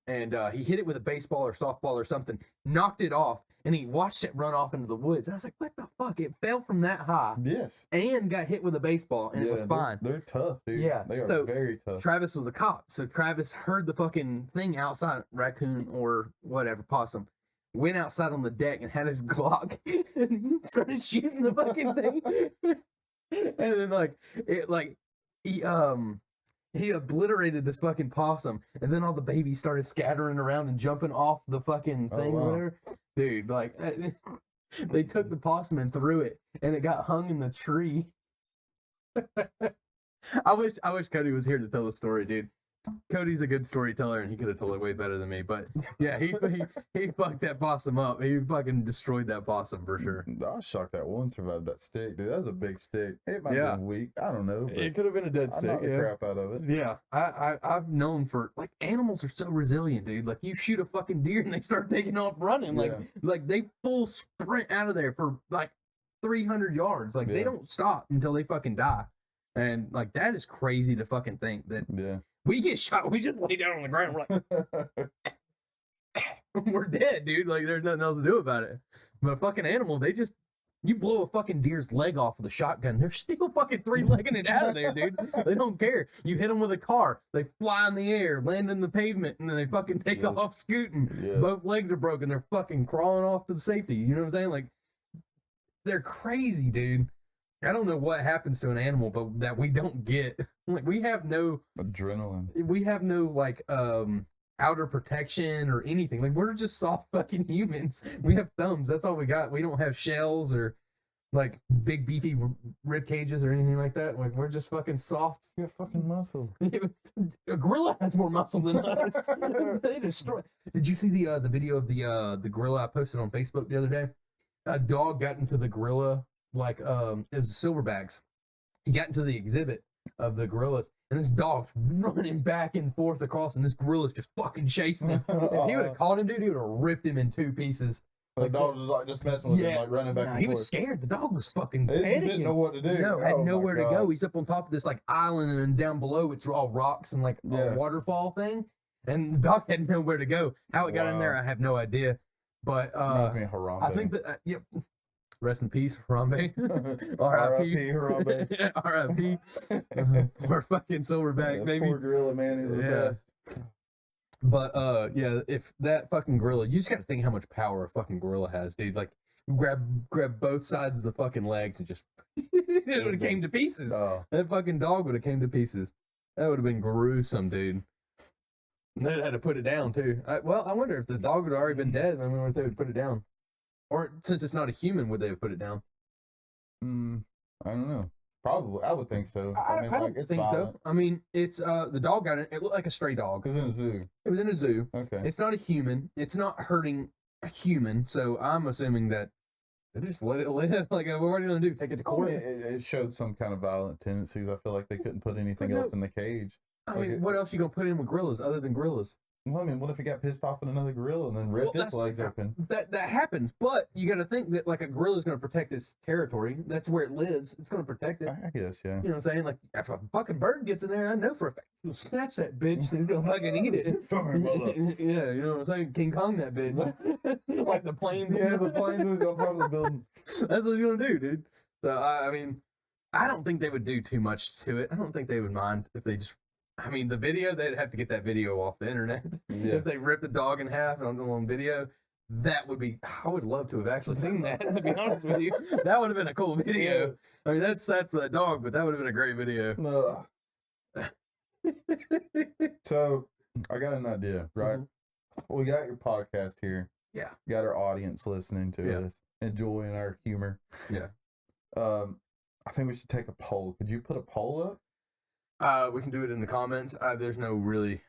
S2: And he hit it with a baseball or softball or something, knocked it off, and he watched it run off into the woods. I was like, what the fuck? It fell from that high.
S3: Yes.
S2: And got hit with a baseball, and it was fine.
S3: They're tough, dude.
S2: Yeah.
S3: They are very tough.
S2: Travis was a cop, so Travis heard the fucking thing outside, raccoon or whatever, possum, went outside on the deck and had his Glock and started shooting the fucking thing. And then he obliterated this fucking possum, and then all the babies started scattering around and jumping off the fucking thing, or whatever. Dude, like, they took the possum and threw it, and it got hung in the tree. I wish Cody was here to tell the story, dude. Cody's a good storyteller, and he could have told it way better than me. But yeah, he fucked that possum up. He fucking destroyed that possum for sure.
S3: I was shocked that one survived that stick, dude. That was a big stick. It might have been weak. I don't know.
S2: It could have been a dead stick.
S3: I knocked the crap out of it.
S2: Yeah, I've known for like animals are so resilient, dude. Like you shoot a fucking deer and they start taking off running. Like they full sprint out of there for like 300 yards. Like they don't stop until they fucking die. And like that is crazy to fucking think that.
S3: Yeah.
S2: We get shot. We just lay down on the ground. We're like, we're dead, dude. Like, there's nothing else to do about it. But a fucking animal, you blow a fucking deer's leg off with a shotgun, they're still fucking 3-legging it out of there, dude. They don't care. You hit them with a car, they fly in the air, land in the pavement, and then they fucking take off scooting. Yeah. Both legs are broken. They're fucking crawling off to the safety. You know what I'm saying? Like, they're crazy, dude. I don't know what happens to an animal, but that we don't get. Like we have no
S3: adrenaline.
S2: We have no like outer protection or anything. Like we're just soft fucking humans. We have thumbs. That's all we got. We don't have shells or like big beefy rib cages or anything like that. Like we're just fucking soft.
S3: You got fucking muscle.
S2: A gorilla has more muscle than us. They destroy. Did you see the video of the gorilla I posted on Facebook the other day? A dog got into the gorilla. Like it was silverbacks. He got into the exhibit of the gorillas, and this dog's running back and forth across, and this gorilla's just fucking chasing him. If he would have caught him, dude, he would have ripped him in 2 pieces.
S3: The dog was like just messing with him, like running back and
S2: he
S3: forth.
S2: was scared. The dog was fucking
S3: He
S2: panicking.
S3: didn't know what to do.
S2: No, had
S3: Oh,
S2: nowhere
S3: my
S2: to go.
S3: God.
S2: He's up on top of this like island, and then down below it's all rocks and like a waterfall thing. And the dog had nowhere to go. How it got in there, I have no idea. But I think that rest in peace, Harambe. R.I.P.
S3: Harambe.
S2: R.I.P. Poor fucking Silverback, baby.
S3: Poor gorilla, man. He's the best.
S2: But if that fucking gorilla, you just got to think how much power a fucking gorilla has, dude. Like, grab both sides of the fucking legs and just it would have came to pieces.
S3: Oh.
S2: That fucking dog would have came to pieces. That would have been gruesome, dude. And they'd had to put it down too. I wonder if the dog had already been dead. I wonder if they would put it down, or since it's not a human, would they have put it down?
S3: I don't know. Probably, I would think so.
S2: I don't think so. I mean, it's the dog got it. It looked like a stray dog.
S3: It was in a zoo.
S2: It was in a zoo.
S3: Okay.
S2: It's not a human. It's not hurting a human. So I'm assuming that they just let it live. Like, what are you gonna do? Take it to court?
S3: It showed some kind of violent tendencies. I feel like they couldn't put anything else in the cage.
S2: I mean, what else you gonna put in with gorillas other than gorillas?
S3: Well, I mean, what if he got pissed off at another gorilla and then ripped its legs open?
S2: That happens, but you got to think that like a gorilla is going to protect its territory. That's where it lives. It's going to protect it.
S3: I guess, yeah.
S2: You know what I'm saying? Like if a fucking bird gets in there, I know for a fact he'll snatch that bitch and he's going to fucking eat it. Yeah, you know what I'm saying? King Kong that bitch. Like the planes.
S3: Yeah, the planes on top of the building.
S2: That's what he's going to do, dude. So I mean, I don't think they would do too much to it. I don't think they would mind if they just. I mean, the video, they'd have to get that video off the internet. Yeah. If they ripped the dog in half on video, that would be, I would love to have actually seen that, to be honest with you. That would have been a cool video. I mean, that's sad for that dog, but that would have been a great video.
S3: No. So, I got an idea, right? Mm-hmm. We got your podcast here.
S2: Yeah.
S3: Got our audience listening to us, enjoying our humor.
S2: Yeah.
S3: I think we should take a poll. Could you put a poll up?
S2: We can do it in the comments. There's no really.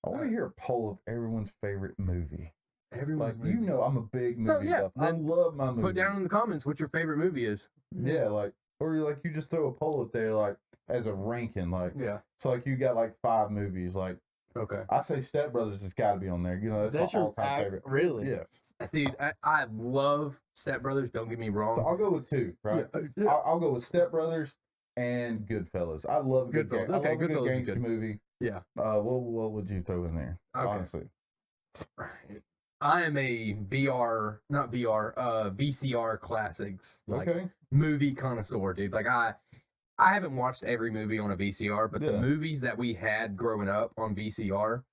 S3: I want to hear a poll of everyone's favorite movie.
S2: Everyone's
S3: movie. You know, I'm a big movie buff. I love my movie.
S2: Put down in the comments what your favorite movie is.
S3: Yeah, like, or like you just throw a poll up there, like as a ranking, like. Yeah. So like you got like 5 movies, like. Okay. I say Step Brothers has got to be on there. You know, that's my all-time favorite.
S2: Really?
S3: Yes.
S2: Dude, I love Step Brothers. Don't get me wrong.
S3: So I'll go with 2, right? Yeah. I'll go with Step Brothers. And Goodfellas. I love Goodfellas. I love a good gangster movie. Yeah. What would you throw in there? Okay. Honestly.
S2: I am a VCR classics movie connoisseur, dude. Like I haven't watched every movie on a VCR, but the movies that we had growing up on VCR,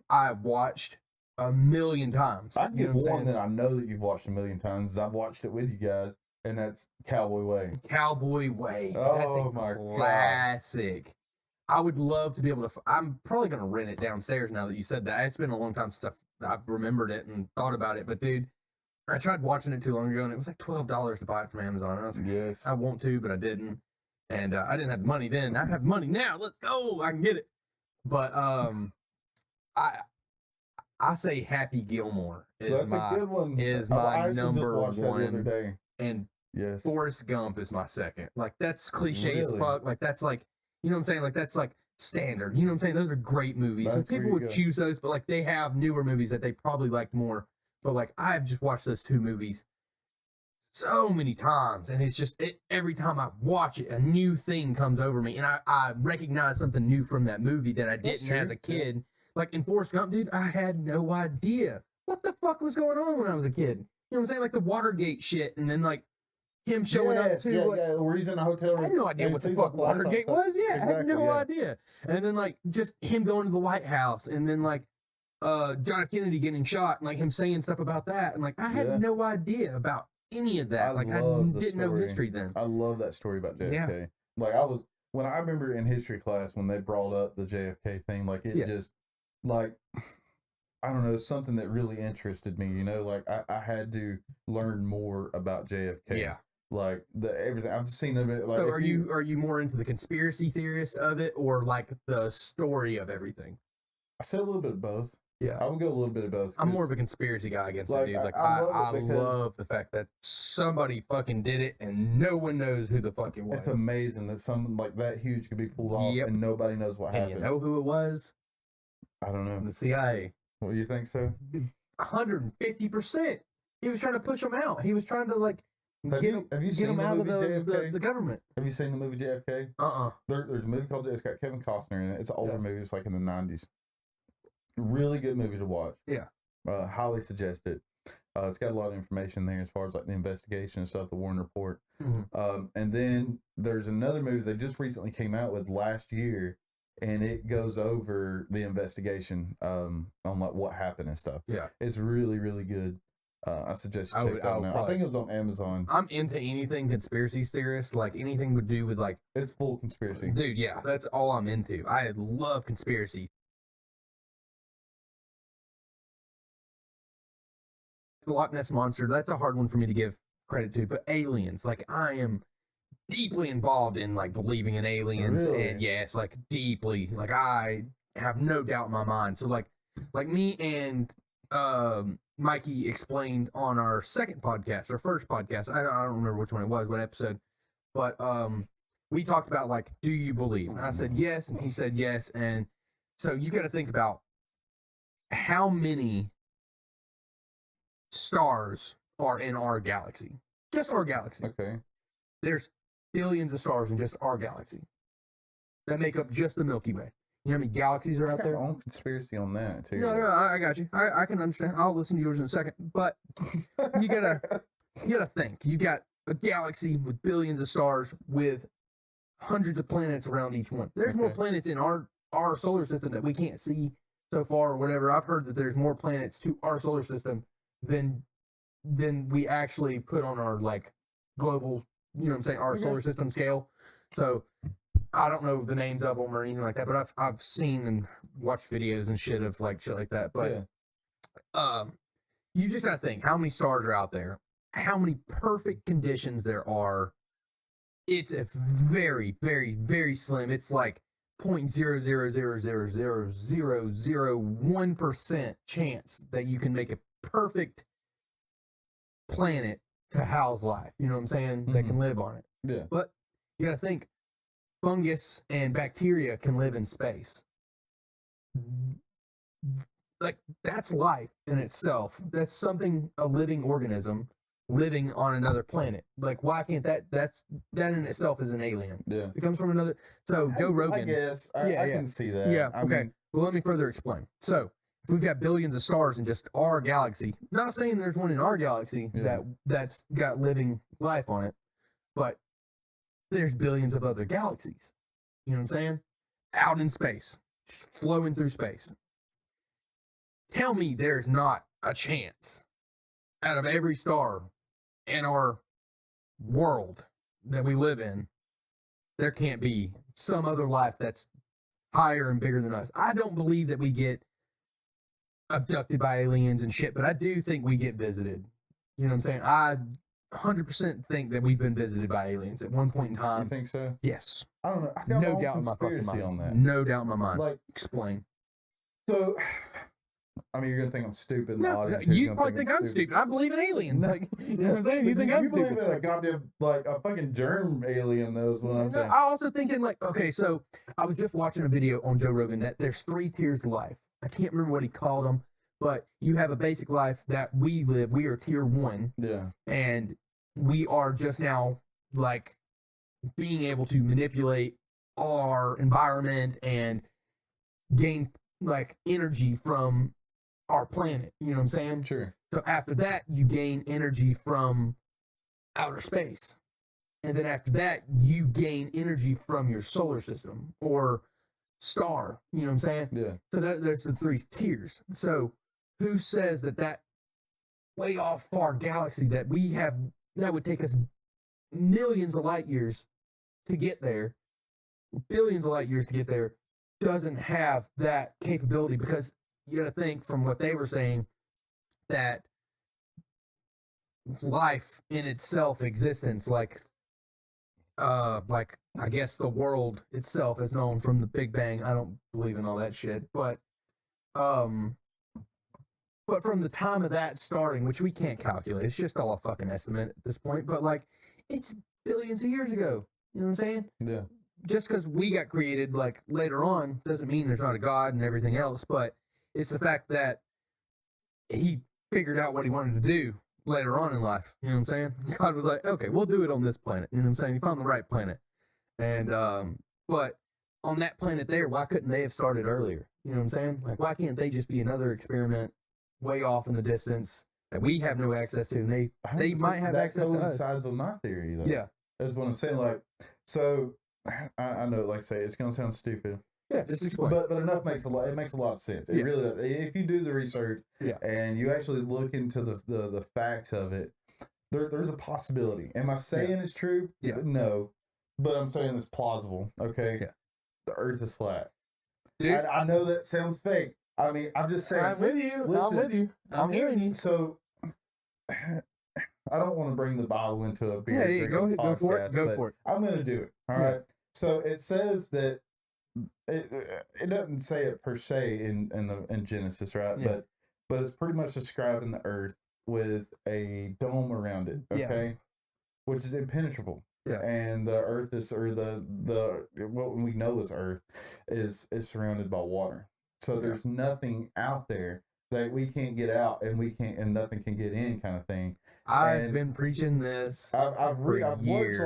S2: I watched a million times.
S3: I get one that I know that you've watched a million times. I've watched it with you guys. And that's Cowboy Way.
S2: Cowboy Way.
S3: Oh, my God.
S2: Classic. I would love to be able to. I'm probably going to rent it downstairs now that you said that. It's been a long time since I've remembered it and thought about it. But, dude, I tried watching it too long ago, and it was like $12 to buy it from Amazon. And I was like, yes. I want to, but I didn't. And I didn't have the money then. I have money now. Let's go. I can get it. But I say Happy Gilmore is my number one. And yes. Forrest Gump is my second. Like, that's cliche as fuck. Like, that's like, you know what I'm saying? Like, that's like standard. You know what I'm saying? Those are great movies. And people would choose those, but like, they have newer movies that they probably liked more. But like, I've just watched those 2 movies so many times. And it's just, every time I watch it, a new thing comes over me. And I recognize something new from that movie that I didn't as a kid. Like, in Forrest Gump, dude, I had no idea what the fuck was going on when I was a kid. You know what I'm saying? Like the Watergate shit, and then like him showing up to
S3: where he's in a hotel room.
S2: I had no idea what the fuck Watergate was. Yeah, I had no idea. And then like just him going to the White House, and then like John F. Kennedy getting shot, and like him saying stuff about that, and like I had no idea about any of that. Like I didn't know history then.
S3: I love that story about JFK. Yeah. Like when I remember in history class when they brought up the JFK thing, like it just like. I don't know, something that really interested me, you know, like I had to learn more about JFK. Yeah. Like everything I've seen of it. Like,
S2: so are you more into the conspiracy theorist of it or like the story of everything?
S3: I say a little bit of both. Yeah. I would go a little bit of both.
S2: I'm more of a conspiracy guy against it, dude. Like I love the fact that somebody fucking did it and no one knows who the fuck it was.
S3: It's amazing that something like that huge could be pulled off and nobody knows what happened.
S2: You know who it was?
S3: I don't know.
S2: The CIA.
S3: Well, you think so?
S2: 150%. He was trying to push them out. He was trying to like
S3: Have you
S2: get
S3: seen
S2: them
S3: the
S2: out of
S3: movie JFK?
S2: the government.
S3: Have you seen the movie JFK? There's a movie called, it's got Kevin Costner in it. It's an older movie. It's like in the 90s. Really good movie to watch.
S2: Yeah.
S3: Highly suggest it. It's got a lot of information there as far as like the investigation and stuff, the Warren Report.
S2: Mm-hmm.
S3: And then there's another movie they just recently came out with last year, and it goes over the investigation on like what happened and stuff.
S2: Yeah.
S3: It's really, really good. I suggest you check that out. I think it was on Amazon.
S2: I'm into anything conspiracy theorist, like anything to do with like...
S3: It's full conspiracy.
S2: Dude, yeah, that's all I'm into. I love conspiracy. The Loch Ness Monster, that's a hard one for me to give credit to, but aliens, like I am deeply involved in like believing in aliens.
S3: Really?
S2: And yes, like deeply, like I have no doubt in my mind. So like me and Mikey explained on our second podcast, our first podcast, I don't remember which one it was, what episode, but we talked about like, do you believe? And I said yes, and he said yes. And so you got to think about how many stars are in our galaxy. Just our galaxy.
S3: Okay.
S2: There's billions of stars in just our galaxy that make up just the Milky Way. You know how many galaxies are out there?
S3: Own conspiracy on that too.
S2: No, I got you. I can understand. I'll listen to yours in a second. But you gotta think. You got a galaxy with billions of stars with hundreds of planets around each one. There's more planets in our solar system that we can't see so far or whatever. I've heard that there's more planets to our solar system than we actually put on our like global, you know what I'm saying, our solar system scale. So I don't know the names of them or anything like that, but I've seen and watched videos and shit of like shit like that. But you just gotta think how many stars are out there, how many perfect conditions there are. It's a very, very, very slim. It's like 0.0000001% chance that you can make a perfect planet to house life. You know what I'm saying? That can live on it.
S3: Yeah.
S2: But you gotta think fungus and bacteria can live in space. Like that's life in itself. That's something, a living organism living on another planet. Like why can't that in itself is an alien.
S3: Yeah.
S2: It comes from another. So Joe Rogan.
S3: I guess I can see that.
S2: Yeah.
S3: I
S2: Okay.
S3: mean,
S2: Well, let me further explain. So if we've got billions of stars in just our galaxy, not saying there's one in our galaxy that's got living life on it, but there's billions of other galaxies. You know what I'm saying? Out in space, just flowing through space. Tell me there's not a chance out of every star in our world that we live in, there can't be some other life that's higher and bigger than us. I don't believe that we get abducted by aliens and shit, but I do think we get visited. You know what I'm saying? I 100% think that we've been visited by aliens at one point in time.
S3: you think so?
S2: Yes.
S3: I don't know. I got
S2: No
S3: my
S2: doubt
S3: own
S2: in my fucking
S3: conspiracy
S2: mind.
S3: on that.
S2: No doubt in my mind.
S3: Like,
S2: explain.
S3: so, I mean, you're gonna think I'm stupid in the
S2: No,
S3: audience.
S2: you probably think I'm stupid. I believe in aliens.
S3: No.
S2: Like, you know what I'm saying? You think I'm
S3: you believe
S2: stupid.
S3: in a goddamn like a fucking germ alien? Though is what I'm saying.
S2: I also thinking like, okay, so I was just watching a video on Joe Rogan that there's 3 tiers of life. I can't remember what he called them, but you have a basic life that we live. We are tier 1.
S3: Yeah.
S2: And we are just now like being able to manipulate our environment and gain like energy from our planet. You know what I'm saying?
S3: Sure.
S2: So after that, you gain energy from outer space. And then after that, you gain energy from your solar system or star. You know what I'm saying?
S3: Yeah.
S2: So there's the 3 tiers. So who says that way off far galaxy that we have, that would take us millions of light years to get there, billions of light years to get there, doesn't have that capability? Because you got to think from what they were saying that life in itself, existence, like I guess the world itself is known from the Big Bang. I don't believe in all that shit, but from the time of that starting, which we can't calculate, it's just all a fucking estimate at this point, but like it's billions of years ago. You know what I'm saying?
S3: Yeah.
S2: Just because we got created like later on doesn't mean there's not a God and everything else, but it's the fact that he figured out what he wanted to do later on in life. You know what I'm saying? God was like, okay, we'll do it on this planet. You know what I'm saying? He found the right planet. And, but on that planet there, why couldn't they have started earlier? You know what I'm saying? Like, why can't they just be another experiment way off in the distance that we have no access to, and they might have access to us?
S3: That coincides with my theory, though.
S2: Yeah.
S3: That's what I'm saying. Like, so, I know, like I say, it's going to sound stupid.
S2: Yeah, just explain.
S3: But enough makes a lot. It makes a lot of sense. It really does. If you do the research, and you actually look into the facts of it, there's a possibility. Am I saying it's true?
S2: Yeah.
S3: No, but I'm saying it's plausible. Okay.
S2: Yeah.
S3: The Earth is flat.
S2: Dude,
S3: I know that sounds fake. I mean, I'm just saying.
S2: I'm with you.
S3: Listen,
S2: I'm with you. I'm hearing you.
S3: So, I don't want to bring the Bible into a beer.
S2: Yeah, go ahead. Go for it. Go for it.
S3: I'm going to do it. All right. So it says that it doesn't say it per se in Genesis, right?
S2: Yeah.
S3: But it's pretty much describing the earth with a dome around it, okay? Which is impenetrable.
S2: Yeah.
S3: And the earth is, or the what we know as earth is surrounded by water. So there's nothing out there that we can't get out and nothing can get in, kind of thing.
S2: I've been preaching this.
S3: I've watched
S2: years.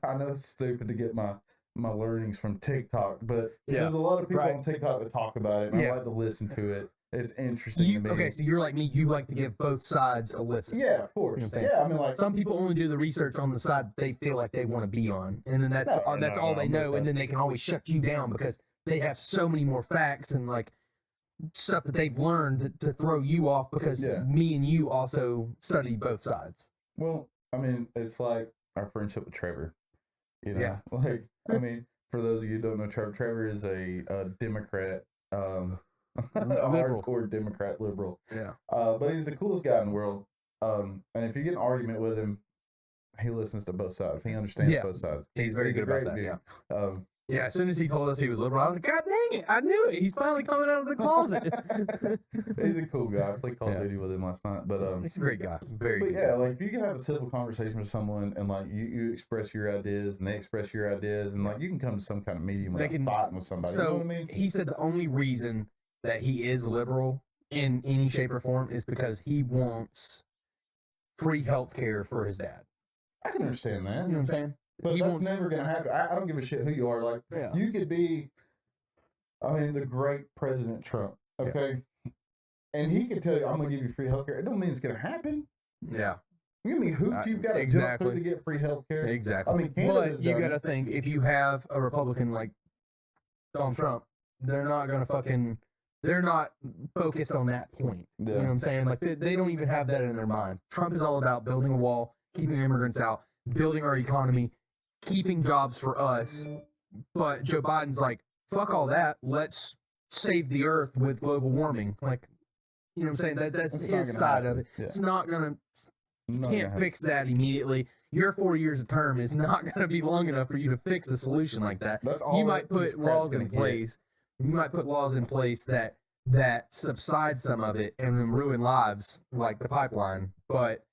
S3: I know it's stupid to get my learnings from TikTok, but
S2: Yeah.
S3: there's a lot of people
S2: Right.
S3: on TikTok that talk about it, and I like to listen to it. It's interesting to me.
S2: Okay, so you're like me. You like to give both sides a listen.
S3: Yeah, of course.
S2: You know what I'm
S3: Yeah, I mean, like,
S2: some people only do the research on the side they feel like they want to be on, and then that's all they know, and then they can always shut you down because they have so many more facts and like stuff that they've learned to throw you off because me and you also study both sides.
S3: Well, I mean, it's like our friendship with Trevor. You know,
S2: Yeah.
S3: like, I mean, for those of you who don't know, Trevor is a Democrat, a hardcore Democrat liberal.
S2: Yeah.
S3: But he's the coolest guy in the world. And if you get an argument with him, he listens to both sides. He understands both sides.
S2: He's very good about that.
S3: Dude.
S2: Yeah. Yeah, as soon as he told us he was liberal, I was like, God dang it, I knew it. He's finally coming out of the closet.
S3: He's a cool guy. I played Call of Duty with him last night. But
S2: he's a great guy. Very
S3: but
S2: good.
S3: yeah, like if you can have a civil conversation with someone and like you express your ideas and they express your ideas and like you can come to some kind of medium without fighting with somebody.
S2: So
S3: you know what I mean?
S2: He said the only reason that he is liberal in any shape or form is because he wants free health care for his dad.
S3: I can understand that.
S2: You know what I'm saying?
S3: But that's never going to happen. I don't give a shit who you are. Like, you could be, I mean, the great President Trump, okay? Yeah. And he could tell you, I'm going to give you free health care. It don't mean it's going to happen.
S2: Yeah.
S3: You mean hoops you've got to jump through to get free health care?
S2: Exactly.
S3: I mean,
S2: but you got to think, if you have a Republican like Donald Trump, they're not focused on that point. Yeah. You know what I'm saying? Like, they don't even have that in their mind. Trump is all about building a wall, keeping immigrants out, building our economy, keeping jobs for us. But Joe Biden's like, fuck all that. Let's save the earth with global warming. Like, you know what I'm saying? That's his side of it. Yeah. It's not going to, can't fix that immediately. Your 4 years of term is not going to be long enough for you to fix a solution like that. You might put laws in place. You might put laws in place that subside some of it and then ruin lives, like the pipeline. But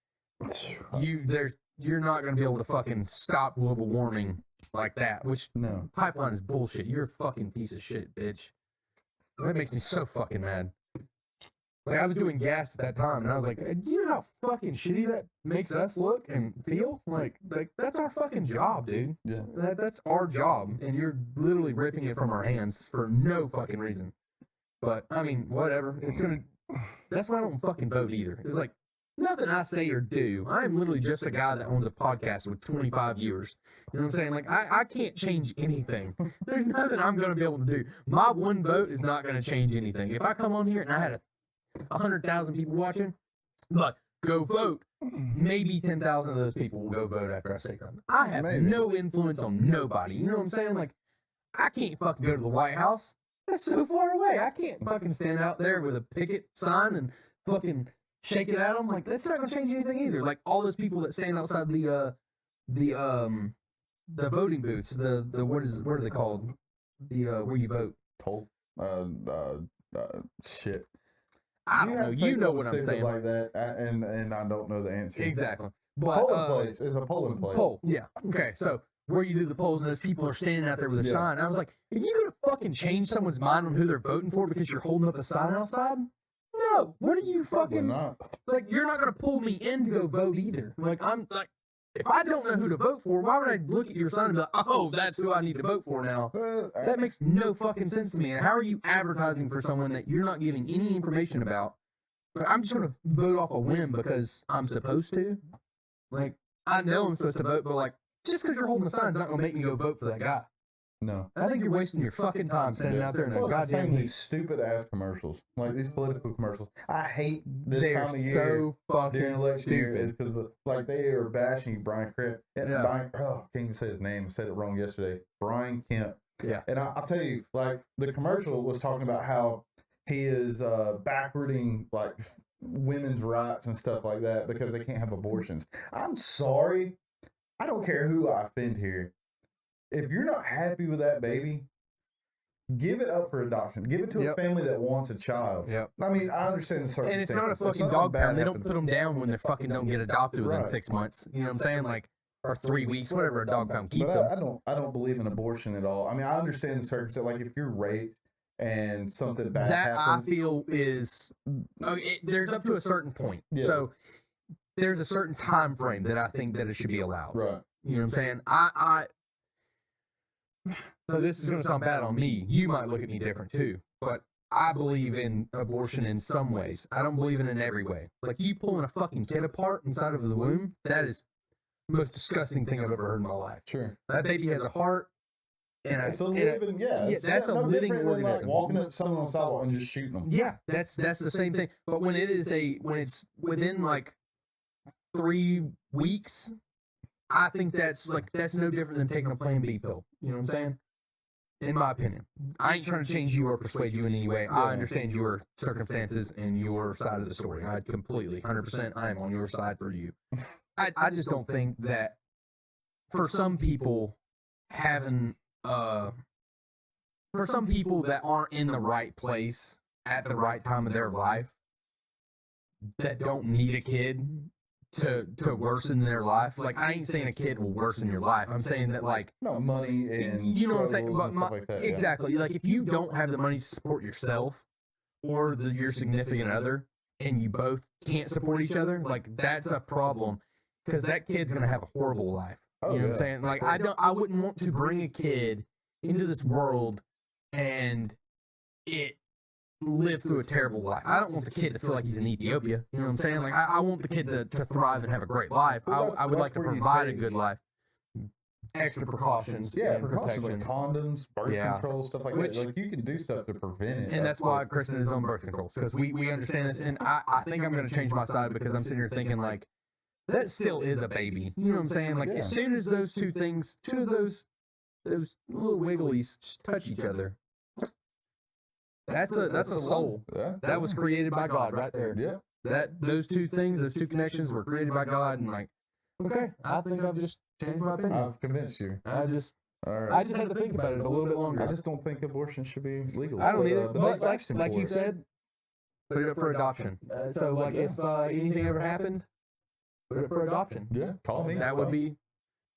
S2: you're not going to be able to fucking stop global warming like that, which pipeline is bullshit. You're a fucking piece of shit, bitch. That makes me so fucking mad. Like, I was doing gas at that time, and I was like, do you know how fucking shitty that makes us look and feel? Like that's our fucking job, dude.
S3: Yeah.
S2: That's our job, and you're literally ripping it from our hands for no fucking reason. But, I mean, whatever. That's why I don't fucking vote either. It's like, nothing I say or do. I'm literally just a guy that owns a podcast with 25 viewers. You know what I'm saying? Like, I can't change anything. There's nothing I'm going to be able to do. My one vote is not going to change anything. If I come on here and I had 100,000 people watching, like, go vote. Maybe 10,000 of those people will go vote after I say something. I have no influence on nobody. You know what I'm saying? Like, I can't fucking go to the White House. That's so far away. I can't fucking stand out there with a picket sign and fucking shake it at them. Like, that's not gonna change anything either. Like, all those people that stand outside the voting booths, the what are they called? The where you vote.
S3: Toll. Shit.
S2: I don't know. You know what I'm saying.
S3: Like that, and I don't know the answer.
S2: Exactly. But
S3: polling place is a polling place.
S2: Poll. Yeah. Okay. So where you do the polls and those people are standing out there with a sign. I was like, are you gonna fucking change someone's mind on who they're voting for because you're holding up a sign outside? no. What are you
S3: Probably
S2: fucking
S3: not.
S2: like? You're not gonna pull me in to go vote either. Like I'm like, if I don't know who to vote for, why would I look at your son and be like, oh, that's who I need to vote for now? That makes no fucking sense to me. How are you advertising for someone that you're not giving any information about? Like, I'm just gonna vote off a whim because I'm supposed to. Like I know I'm supposed to vote, but like just because you're holding a sign is not gonna make me go vote for that guy.
S3: No.
S2: I think you're wasting your fucking time standing out there in a goddamn heat.
S3: These stupid ass commercials, like these political commercials. I hate this time of year
S2: so fucking
S3: during election year
S2: stupid.
S3: because like they are bashing Brian Kemp.
S2: Yeah.
S3: Brian, oh, can't even say his name. I said it wrong yesterday. Brian Kemp.
S2: Yeah.
S3: And I'll tell you, like the commercial was talking about how he is backwarding like women's rights and stuff like that because they can't have abortions. I'm sorry. I don't care who I offend here. If you're not happy with that baby, give it up for adoption. Give it to a family that wants a child.
S2: Yep.
S3: I mean, I understand the circumstances.
S2: And it's not a fucking dog pound. They don't put them down when they fucking don't get adopted within 6 months. You know what I'm saying? Like, or 3 weeks, whatever a dog pound keeps them.
S3: I don't believe in abortion at all. I mean, I understand the circumstances. Like, if you're raped and something bad happens.
S2: I feel is, there's up to a certain point. Yeah. So there's a certain time frame that I think that it should be allowed.
S3: Right.
S2: You know what I'm saying? So this is going to sound bad on me. You might look at me different too, but I believe in abortion in some ways. I don't believe in it in every way. Like you pulling a fucking kid apart inside of the womb, that is the most disgusting thing I've ever heard in my life.
S3: Sure.
S2: That baby has a heart. And
S3: it's a living,
S2: that's a living organism.
S3: Like walking up to someone on the sidewalk and just shooting them.
S2: Yeah, that's the same thing. But when it's within like 3 weeks, I think that's no different than taking a Plan B pill. You know what I'm saying? In my opinion, I ain't trying to change you or persuade you in any way. I understand your circumstances and your side of the story. I completely, 100%, I am on your side for you. I just don't think that for some people having for some people that aren't in the right place at the right time of their life, that don't need a kid to worsen their life. Like I ain't saying a kid will worsen your life. I'm saying that like
S3: no money and
S2: you know what I'm saying. But
S3: like that,
S2: exactly. Like if you don't have the money to support yourself or your significant other, and you both can't support each other, like that's a problem because that kid's gonna have a horrible life. You know what I'm saying? Like I wouldn't want to bring a kid into this world and it live through a terrible life. I don't want the kid to feel like he's in Ethiopia. You know what I'm saying? Like I want the kid to thrive and have a great life. I would like to provide a good life. Extra precautions, and
S3: precautions
S2: protection,
S3: like condoms, birth control, stuff like that. Like you can do stuff to prevent it.
S2: And that's why Kristen is on birth control because we understand this. And I think I'm going to change my side because I'm sitting here thinking like that still is a baby. You know what I'm saying? Like as soon as those two of those little wigglies touch each other. That's a soul.
S3: Yeah.
S2: That was created by God right there.
S3: Yeah.
S2: Those two connections were created by God, and like, okay, I think I've just changed my opinion.
S3: I've convinced you.
S2: I just
S3: had
S2: to think about it a little bit longer.
S3: I just don't think abortion should be legal.
S2: I don't either. But like you said, put it up for adoption. So like if anything ever happened, put it up for adoption.
S3: Yeah, call me.
S2: That would be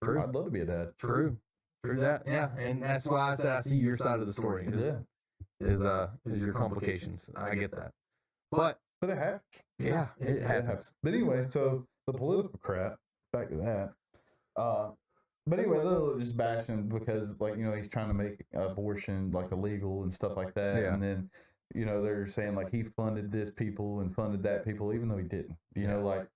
S2: true.
S3: I'd love to be a dad.
S2: True that. Yeah, and that's why I said I see your side of the story. Is your complications. I get that. But
S3: it happens.
S2: Yeah, it happens.
S3: But anyway, so the political crap, back to that. But anyway, they're just bashing because like, you know, he's trying to make abortion like illegal and stuff like that. Yeah. And then, you know, they're saying like he funded this people and funded that people, even though he didn't. You know, like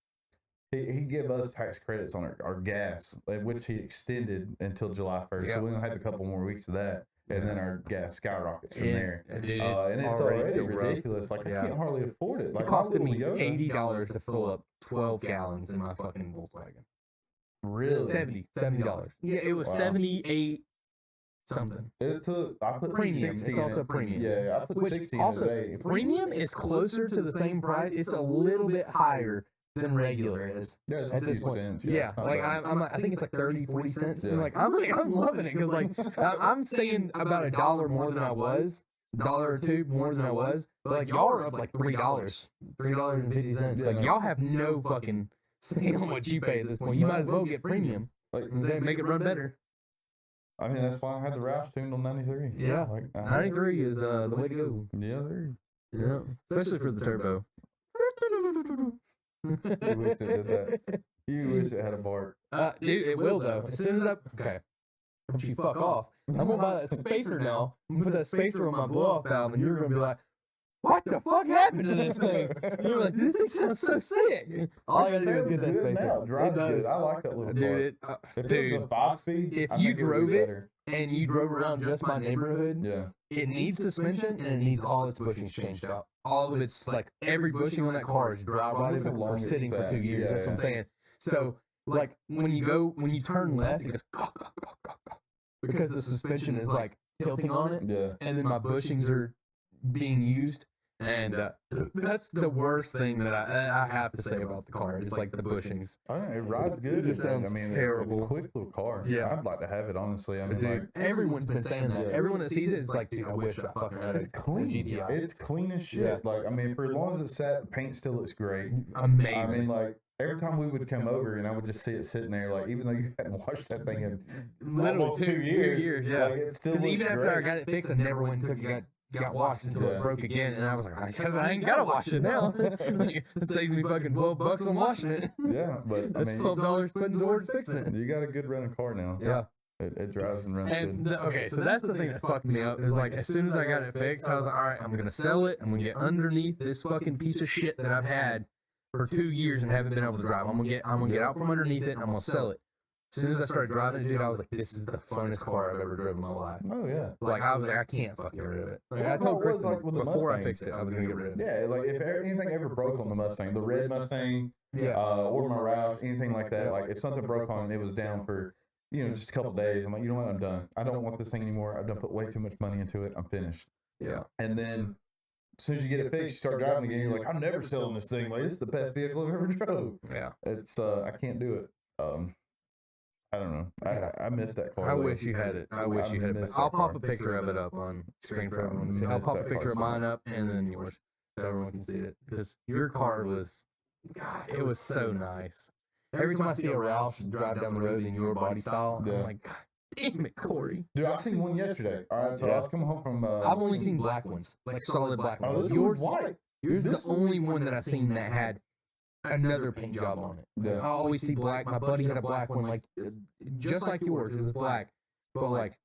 S3: he gave us tax credits on our gas, which he extended until July 1st. Yeah. So we only have a couple more weeks of that. And then our gas skyrockets from there. And it's already ridiculous. Like, I can't hardly afford it. Like,
S2: it costed me $80 to fill up 12 gallons in my fucking Volkswagen.
S3: Really?
S2: $70. Yeah, it was 78 something.
S3: It took, I put
S2: premium.
S3: 60
S2: it's also premium.
S3: Yeah, I put 60 in
S2: also,
S3: today.
S2: Premium is closer to the same price. It's a little bit higher than regular is.
S3: Yeah, it's at this point. Cents.
S2: Yeah, like I think it's like 30, 40 cents. Yeah. I'm loving it because like I'm saying about $1 more than I was, $1 or $2 more than I was, but like y'all are up like $3.50. Like y'all have no fucking say on what you pay at this point. You might as well get premium.
S3: Like
S2: make it run better.
S3: I mean, that's why I had the Roush tuned on 93.
S2: Yeah, like 93 is the way to go.
S3: Yeah,
S2: Yeah, especially for the turbo.
S3: You wish it did that. You wish it had a bark.
S2: Dude, it will though. As soon as okay, don't you fuck off. I'm gonna buy that spacer now. I'm gonna put that spacer on my blow off valve, and you're gonna be like, "What the fuck happened to this thing?" You're like, "This thing sounds so sick." All I gotta do is get that spacer.
S3: Drive good. I like that little
S2: Dude,
S3: car. If it was a 5-speed,
S2: if
S3: I
S2: you
S3: think it would
S2: drove
S3: be
S2: it
S3: better.
S2: and you drove around just my neighborhood,
S3: Yeah.
S2: it needs suspension and it needs all its bushings changed out. All of its, like, every bushing on that car is dry rotted for sitting for 2 years. That's what I'm saying. So, like, when you turn left, it goes because the suspension is, like, tilting on it.
S3: Yeah.
S2: And then my bushings are being used. And that's the worst thing that I have to say about the car. It's like the bushings.
S3: It rides good.
S2: It just sounds terrible.
S3: It's a quick little car.
S2: Yeah.
S3: I'd like to have it, honestly. I mean,
S2: Dude,
S3: like,
S2: everyone's been saying that.
S3: Yeah.
S2: Everyone that sees it is like, dude, I wish I fucking had
S3: it's
S2: a
S3: clean.
S2: GTI.
S3: It's clean as shit.
S2: Yeah.
S3: Like, I mean, for as long as it's sat, the paint still looks great.
S2: Amazing.
S3: I mean, like, every time we would come over and I would just see it sitting there, like, even though you hadn't washed that thing in
S2: Literally
S3: almost
S2: 2 years, yeah.
S3: like, it still
S2: Because
S3: looks
S2: even after
S3: great.
S2: I got it fixed, I never went and took it, got washed until
S3: Yeah.
S2: it broke again, and I was like, I ain't gotta wash it now. It saved me fucking $12 on washing it.
S3: Yeah, but I
S2: That's
S3: mean,
S2: $12 put towards fixing it.
S3: you got a good running car now.
S2: Yeah.
S3: It drives and runs
S2: And
S3: good.
S2: okay, so that's the thing that fucked me up. Is like as soon as I got it fixed, I was like, all right, I'm gonna sell it. I'm gonna get underneath this fucking piece of shit that I've had for 2 years and haven't been able to drive. I'm gonna get out from underneath it and I'm gonna sell it. As soon as I started driving it, dude, I was like, this is the funnest car I've ever driven in my life.
S3: Oh yeah.
S2: Like I was like, I can't fucking get rid of it. Like, I
S3: Well,
S2: told
S3: it was
S2: Kristen
S3: like with the
S2: before I
S3: Mustangs.
S2: fixed it, I was gonna get rid of it.
S3: Yeah, like if anything ever broke on the Mustang, the red Mustang,
S2: Yeah.
S3: or my Roush, anything like that, like if something broke on it, it was down for, just a couple days. I'm like, you know what, I'm done. I don't want this thing anymore. I've done put way too much money into it. I'm finished.
S2: Yeah.
S3: And then as soon as you get it fixed, you start driving again. You're like, I'm never selling this thing. Like, it's the best vehicle I've ever drove.
S2: Yeah.
S3: It's I can't do it. I don't know. I miss that car.
S2: I
S3: though.
S2: wish you had it. I wish you had it.
S3: miss
S2: I'll
S3: that
S2: pop
S3: car.
S2: a picture of it up on screen for everyone to see.
S3: I
S2: I'll
S3: miss
S2: pop a
S3: that
S2: picture
S3: car
S2: of
S3: so
S2: mine
S3: much.
S2: up and then yours so everyone can see it. Because your car was, God, it was so nice. Every time I see a Roush drive down the road in your body style,
S3: Yeah.
S2: I'm like, God damn it, Corey.
S3: Dude, I seen one yesterday. All right, so I was coming home from.
S2: I've only seen black ones, like solid black
S3: Oh,
S2: ones.
S3: this
S2: Yours,
S3: one's white.
S2: yours is
S3: this
S2: the only one that I've seen that had another paint job on it.
S3: Yeah.
S2: I always see black. My buddy had a black one, like just like yours. It was black, but like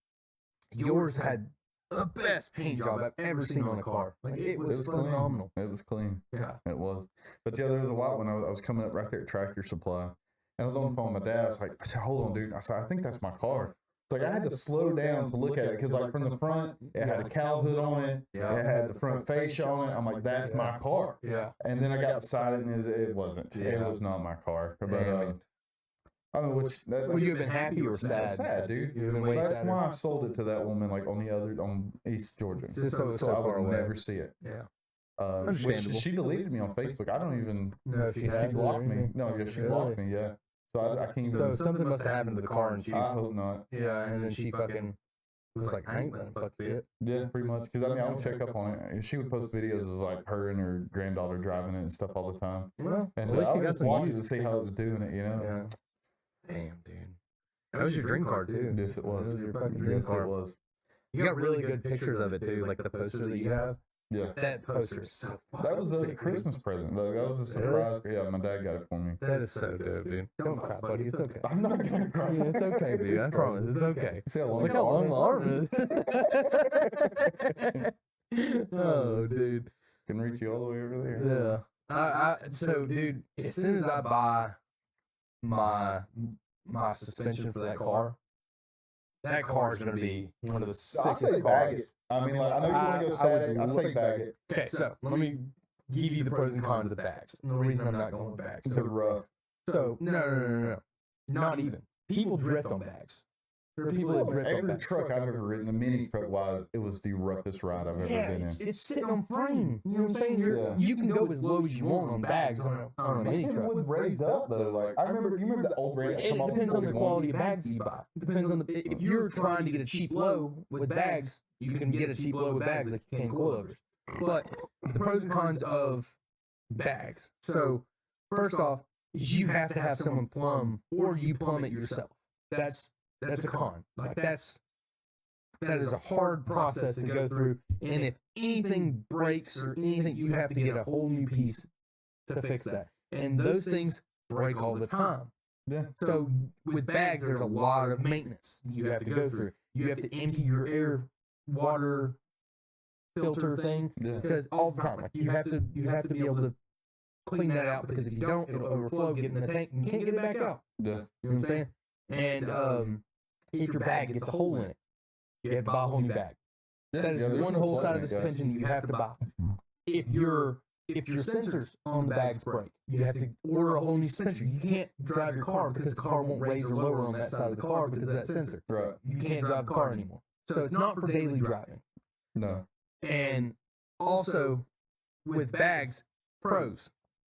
S2: yours had the best paint job I've ever seen on a car. Like it was phenomenal.
S3: Clean. It was clean.
S2: Yeah.
S3: It was. But yeah, there was a white one. I was coming up right there at Tractor Supply. And I was on the phone with my dad. I said, hold on, dude. I said, I think that's my car. It's like I had to slow down to look at it because, like, from the front, it had a cowl hood on it.
S2: Yeah.
S3: It had the front fascia on it. I'm like, that's my car.
S2: Yeah.
S3: And then I got beside it, and it wasn't. It
S2: Yeah.
S3: was not my car. But
S2: Damn it.
S3: I mean,
S2: Would you have been happy or sad?
S3: Sad, dude.
S2: You'd have been way
S3: That's
S2: sadder.
S3: why I sold it to that woman, like on East Georgia.
S2: Just so it's so
S3: I
S2: far
S3: would
S2: away.
S3: never see it.
S2: Yeah.
S3: Which
S2: Understandable.
S3: she deleted me on Facebook. I don't even.
S2: No,
S3: She blocked me. No, yeah, she blocked me. Yeah. So I can't even.
S2: So something must have happened to the car, and she.
S3: I hope not.
S2: Yeah, and then she fucking was like, I ain't letting fuck it.
S3: Yeah, pretty much. Because I would check up on it. And she would post videos of like her and her granddaughter driving it and stuff all the time.
S2: Well,
S3: And
S2: at least
S3: I
S2: you
S3: would
S2: got
S3: just
S2: some
S3: watch it
S2: use.
S3: to see how it was doing it.
S2: Yeah. Damn, dude. That was your dream car too.
S3: Yes, it was.
S2: That was your fucking dream
S3: Yes,
S2: car.
S3: it was.
S2: You got really good pictures of it too, like the poster that you have.
S3: Yeah.
S2: That poster is so.
S3: That was a
S2: fucking
S3: Christmas present. Like, that was a surprise. Yeah, my dad got it for me.
S2: That is so dope, dude. Don't cry, buddy. It's okay.
S3: I'm not gonna cry.
S2: Yeah, it's okay, dude. I promise. It's okay.
S3: See how long
S2: Look
S3: the
S2: how long
S3: arm
S2: the arm is. Oh, dude.
S3: Can reach you all the way over there.
S2: Yeah. So, dude, as soon as I buy my suspension for that car is gonna be one of the
S3: I
S2: sickest
S3: say bag it.
S2: cars.
S3: I mean, like, I know you want to go
S2: I would
S3: static. I say
S2: look-
S3: bag it.
S2: Okay, so let me give you the pros and cons of bags. And the reason I'm not going with bags.
S3: They're rough.
S2: So no. Not even. People drift on bags. There are people that drift on
S3: Every
S2: bags.
S3: truck I've ever ridden, the mini truck wise, it was the roughest ride I've ever
S2: Yeah,
S3: been in.
S2: it's sitting on frame. You know what I'm saying?
S3: Yeah.
S2: You can go as low as you want on bags on a mini
S3: Even
S2: truck.
S3: with raised up though, like I remember, you remember the old raised?
S2: It depends on the quality of bags that you buy. It depends on if you're trying to get a cheap low with bags, you can get a cheap low with bags like you can coilovers. But the pros and cons of bags. So first off, is you have to have someone plumb or you plumb it yourself. That's a con. Like that's that is a hard process to go through. And if anything breaks or anything, you have to get a whole new piece to fix that. And those things break all the time.
S3: Yeah.
S2: So with bags, there's a lot of maintenance you have to go through. You have to empty your air water filter thing because all the time, like you have to be able to clean that out, because if you don't, it'll overflow, get in the tank, and you can't get it back out.
S3: Yeah.
S2: You know what I'm saying? And if your bag gets a hole in it, you have to buy a whole new bag. That is one whole side of the suspension that you have to buy. If your sensors on the bags break, you have to order a whole new suspension. You can't drive your car because the car won't raise or lower on that side of the car because of that sensor.
S3: Right.
S2: You can't drive the car anymore. So it's not for daily driving.
S3: No.
S2: And also with bags, pros.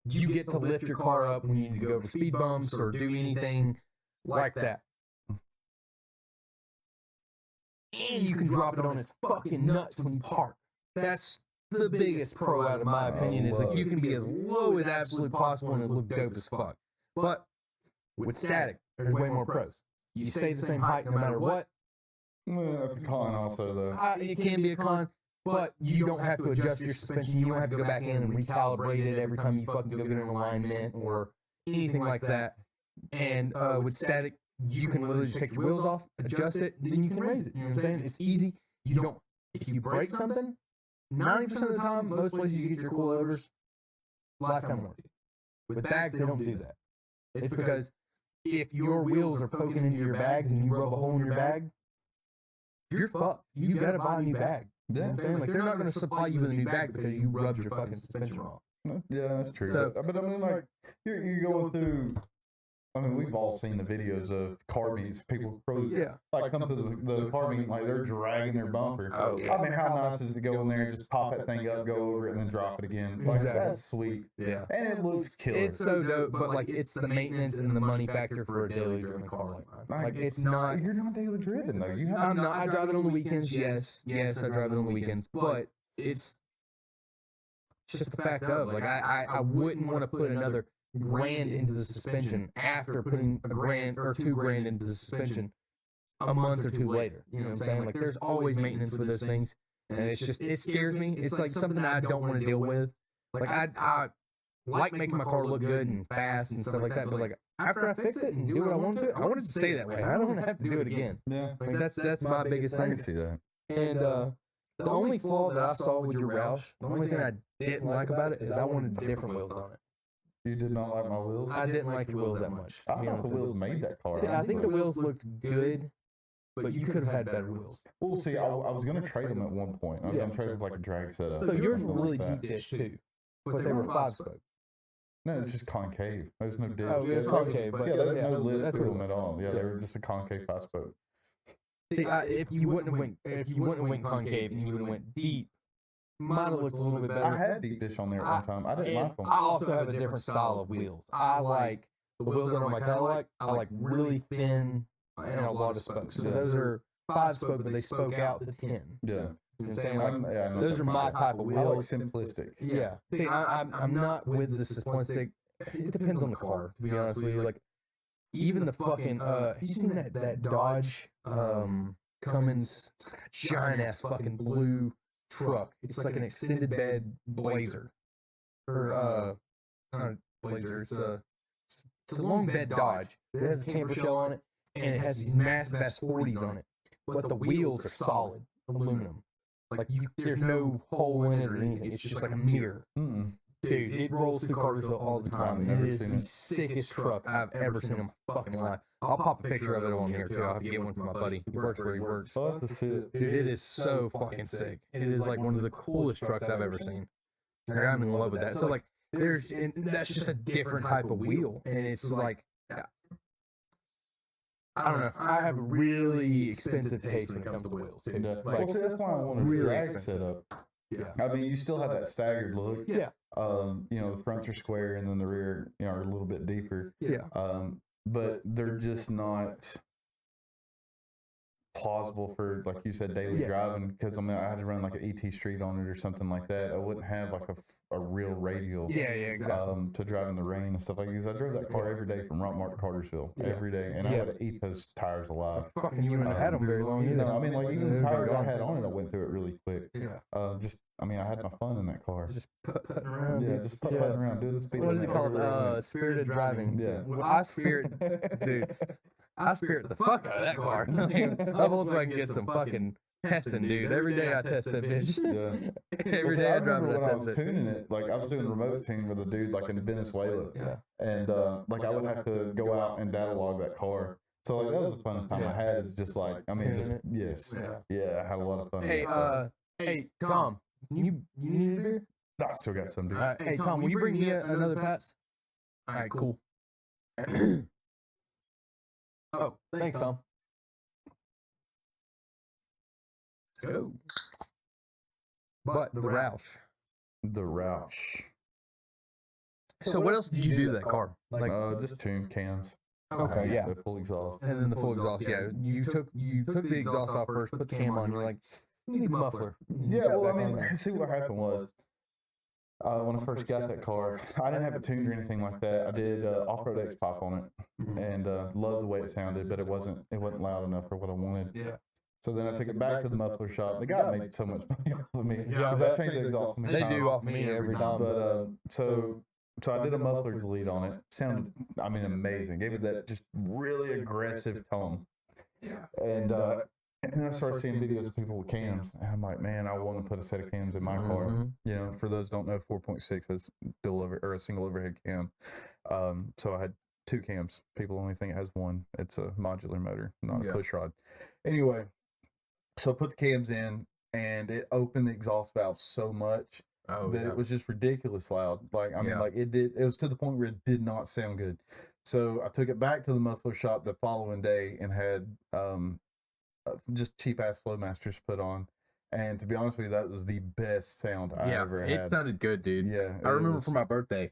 S2: You get to lift your car up when you need to go over speed bumps or do anything like that. And you can drop it on its fucking nuts when you park. That's the biggest pro out of my opinion, is like you can be as low as absolutely possible and it look dope as fuck. But with static, there's way more pros. You stay the same height no matter what.
S3: Well, that's a con also, though.
S2: It can be a con, but you don't have to adjust your suspension. You don't have to go back in and recalibrate it every time you fucking go get an alignment or anything like that. And with static, you can literally just take your wheels off, adjust it, then you can raise it. You know what I'm saying? It's easy. You don't, if you break something, 90% of the time, most places you get your coilovers, lifetime warranty. With bags, they don't do that. It's because if your wheels are poking into your bags and you rub a hole in your bag, you're fucked. You gotta buy a new bag. You know what I'm saying? Like, they're not gonna supply you with a new bag because you rubbed your fucking suspension wrong.
S3: Yeah, that's true.
S2: So,
S3: but I mean, like, you're going through. I mean, we've all seen the videos of car meets. People like come to the car meet, like they're dragging their bumper.
S2: Oh, yeah.
S3: I mean, how nice is it to go in there and just pop that thing up, go over it, and then drop it again? Like,
S2: Exactly.
S3: that's sweet.
S2: Yeah.
S3: And it looks killer.
S2: It's so dope, but like it's the maintenance and the money factor for a daily driven car like mine. Like it's not.
S3: You're not daily driven though. You have.
S2: I'm not. I drive it on the weekends. Yes, I drive it on the weekends, but it's just the fact of like I wouldn't want to put another grand into the suspension after putting a grand or $2,000 into the suspension a month or two later. You know what I'm saying? Like there's always maintenance with those things, and it's just, it scares me. It's like something I don't want to deal with. Like I like making my car look good and fast and stuff like that, but like after I fix it and do what I want to, I want it to stay that way. I don't want to have to do it again.
S3: Yeah,
S2: like that's my biggest thing.
S3: I can see that.
S2: And the only flaw that I saw with your Roush, the only thing I didn't like about it is I wanted different wheels on it.
S3: You did not like my wheels?
S2: I didn't like the wheels that much.
S3: I thought the wheels made that car.
S2: See, I think the wheels looked good, but you could have had better wheels.
S3: Well, see, I was going to trade them at one point. I was going to trade them like a drag setup.
S2: So yours were really deep dish too, but they were 5-spoke.
S3: No, it's just concave. There's no dish.
S2: Oh, it's concave, but
S3: yeah, there's no lid
S2: that's
S3: to
S2: what
S3: them at all. Yeah, they were just a concave 5-spoke.
S2: See, if you wouldn't have went concave and you would have went deep, mine looked a little bit better.
S3: I had deep dish on there at one time. I didn't like them.
S2: I also have a different style of wheels. I like the wheels that are on my Cadillac. I like really thin and a lot of spokes. So those are 5-spoke, but they spoke out to 10.
S3: Yeah.
S2: You know what I'm saying? Like,
S3: yeah,
S2: those are my type of
S3: I like
S2: wheels.
S3: simplistic.
S2: Yeah. See, I'm not with the simplistic. It depends on the car, to be honest with you. Like, even the fucking, have you seen that Dodge Cummins? It's like a giant ass fucking blue truck. It's like an extended bed Blazer. Or, not a Blazer, it's a long bed Dodge. It has a camper shell on it, and it has these massive ass 40s on it. But the wheels are solid aluminum. Like, there's no hole in it or anything. It's just like a mirror.
S3: Mm-mm.
S2: Dude, it rolls through Cartersville all the time. It is the sickest truck I've ever seen in my fucking life. I'll pop a picture of it on here too. I'll have to get one from my buddy. He works where he works.
S3: I'll have to see it.
S2: Dude, it is so fucking sick. It is like one of the coolest trucks I've ever seen. Like, I'm in love with that. So like, that's just a different type of wheel, and it's like, I don't know. I have a really expensive taste when it comes to wheels. Too.
S3: Well, see, that's why I wanted a
S2: really
S3: drag
S2: expensive.
S3: setup.
S2: Yeah.
S3: I mean, you still have that staggered look.
S2: Yeah.
S3: You know, the fronts are square and then the rear, you know, are a little bit deeper.
S2: Yeah.
S3: But they're just not plausible for, like you said, daily driving, because I mean I had to run like an ET Street on it or something like that. I wouldn't have like a real radial
S2: exactly.
S3: to drive in the rain and stuff like that, because I drove that car every day from Rockmart to Cartersville every day, and I would eat those tires alive.
S2: Fucking you wouldn't have had them very long either.
S3: No, I mean, like, even the tires I had on it, I went through it really quick. I mean, I had my fun in that car.
S2: Just putting around.
S3: Yeah, just putting around, doing the speed.
S2: What is it called? Spirited driving.
S3: Yeah.
S2: Well, I spirit the fuck out of that car. I hope I can get some fucking testing, dude. Every day I test that bitch.
S3: Yeah.
S2: Every day I drive it, I
S3: when I
S2: test
S3: was
S2: it.
S3: tuning it, like I was doing remote tuning with a dude like in Venezuela. And like I would have to go out and data log that car. So like that was the funnest time I had. Is just like, I mean, just I had a lot of fun.
S2: Hey, Tom, you need a beer?
S3: I still got some, dude.
S2: Hey, Tom, will you bring me another Pabst? All right, cool. Oh, thanks, Tom. Let's go. But the Roush.
S3: The Roush.
S2: So what else did you do to that car?
S3: Like just tune cams.
S2: Okay, yeah.
S3: The full exhaust.
S2: And then the full exhaust, You took the exhaust off first, put the cam on, you're like, you need the muffler.
S3: Yeah, well, I mean, see what happened was, when I first got that car, I didn't have it tuned or anything like that. I did off-road X pop on it, and loved the way it sounded, but it wasn't loud enough for what I wanted.
S2: Yeah.
S3: So then I took it back to the muffler shop. The guy made so much money off of me.
S2: Yeah,
S3: I changed the exhaust so many
S2: they
S3: times.
S2: do off me every time.
S3: But so I did a muffler delete on it. Sounded, I mean, amazing. Gave it that just really aggressive tone.
S2: Yeah.
S3: And then I started seeing videos of people with cams, and I'm like, man, I want to put a set of cams in my car. You know, for those who don't know, 4.6 is a single overhead cam. So I had 2 cams. People only think it has 1. It's a modular motor, not a push rod. Anyway, so I put the cams in, and it opened the exhaust valve so much that it was just ridiculous loud. Like, I mean, like it was to the point where it did not sound good. So I took it back to the muffler shop the following day and had just cheap ass Flowmasters put on, and to be honest with you, that was the best sound I ever had.
S2: It sounded good, dude.
S3: Yeah,
S2: I remember for my birthday,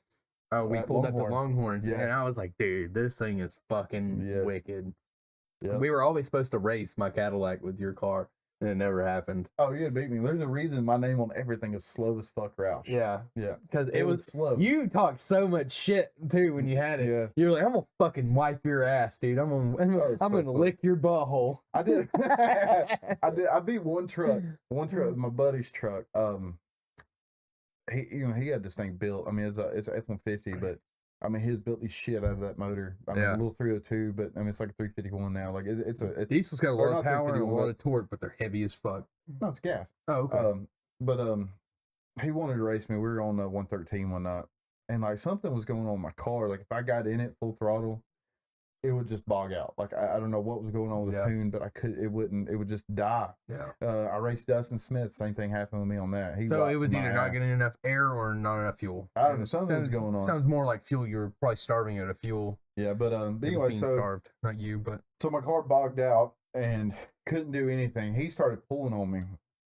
S2: we pulled up the Longhorns,
S3: and
S2: I was like, dude, this thing is fucking wicked.
S3: Yep.
S2: We were always supposed to race my Cadillac with your car, and it never happened.
S3: Oh, you beat me. There's a reason my name on everything is Slow as Fuck Roush.
S2: Yeah, because it was
S3: slow.
S2: You talked so much shit too when you had it.
S3: Yeah,
S2: you were like, I'm gonna fucking wipe your ass, dude. I'm gonna lick your butthole.
S3: I did. I beat one truck. One truck was my buddy's truck. He had this thing built. I mean, it's an F-150, but I mean, he's built the shit out of that motor. I mean, a little 302, but I mean, it's like a 351 now. Like it's
S2: Diesel's got a lot of power and a lot of torque, but they're heavy as fuck.
S3: No, it's gas.
S2: Oh, okay.
S3: But he wanted to race me. We were on 113 one night, and like something was going on in my car. Like if I got in it full throttle, it would just bog out. Like I don't know what was going on with the tune, but it would just die.
S2: Yeah.
S3: I raced Dustin Smith. Same thing happened with me on that.
S2: So it was either not getting enough air or not enough fuel.
S3: I don't know. Something was going on.
S2: Sounds more like fuel. You were probably starving at a fuel.
S3: Yeah, but anyway,
S2: starved. Not you, but
S3: so my car bogged out and couldn't do anything. He started pulling on me.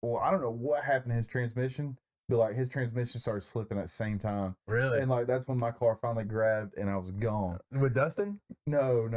S3: Well, I don't know what happened to his transmission, but like his transmission started slipping at the same time.
S2: Really?
S3: And like that's when my car finally grabbed and I was gone.
S2: With Dustin?
S3: No.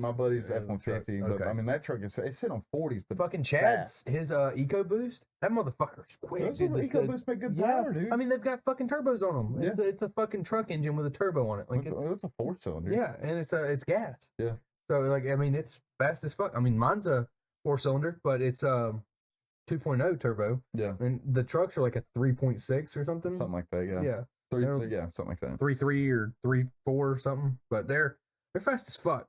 S3: My buddy's F-150, but I mean that truck it's sitting on 40s. But
S2: fucking Chad's his EcoBoost. That motherfucker's quick.
S3: Those EcoBoost make good power, dude.
S2: I mean they've got fucking turbos on them. It's a fucking truck engine with a turbo on it. Like
S3: it's a 4-cylinder.
S2: Yeah, and it's gas.
S3: Yeah.
S2: So like I mean it's fast as fuck. I mean mine's a 4-cylinder, but it's 2.0 turbo.
S3: Yeah.
S2: And the trucks are like a 3.6 or something.
S3: Something like that, yeah.
S2: Yeah.
S3: Something like that.
S2: 3.3 or 3.4 or something. But they're fast as fuck.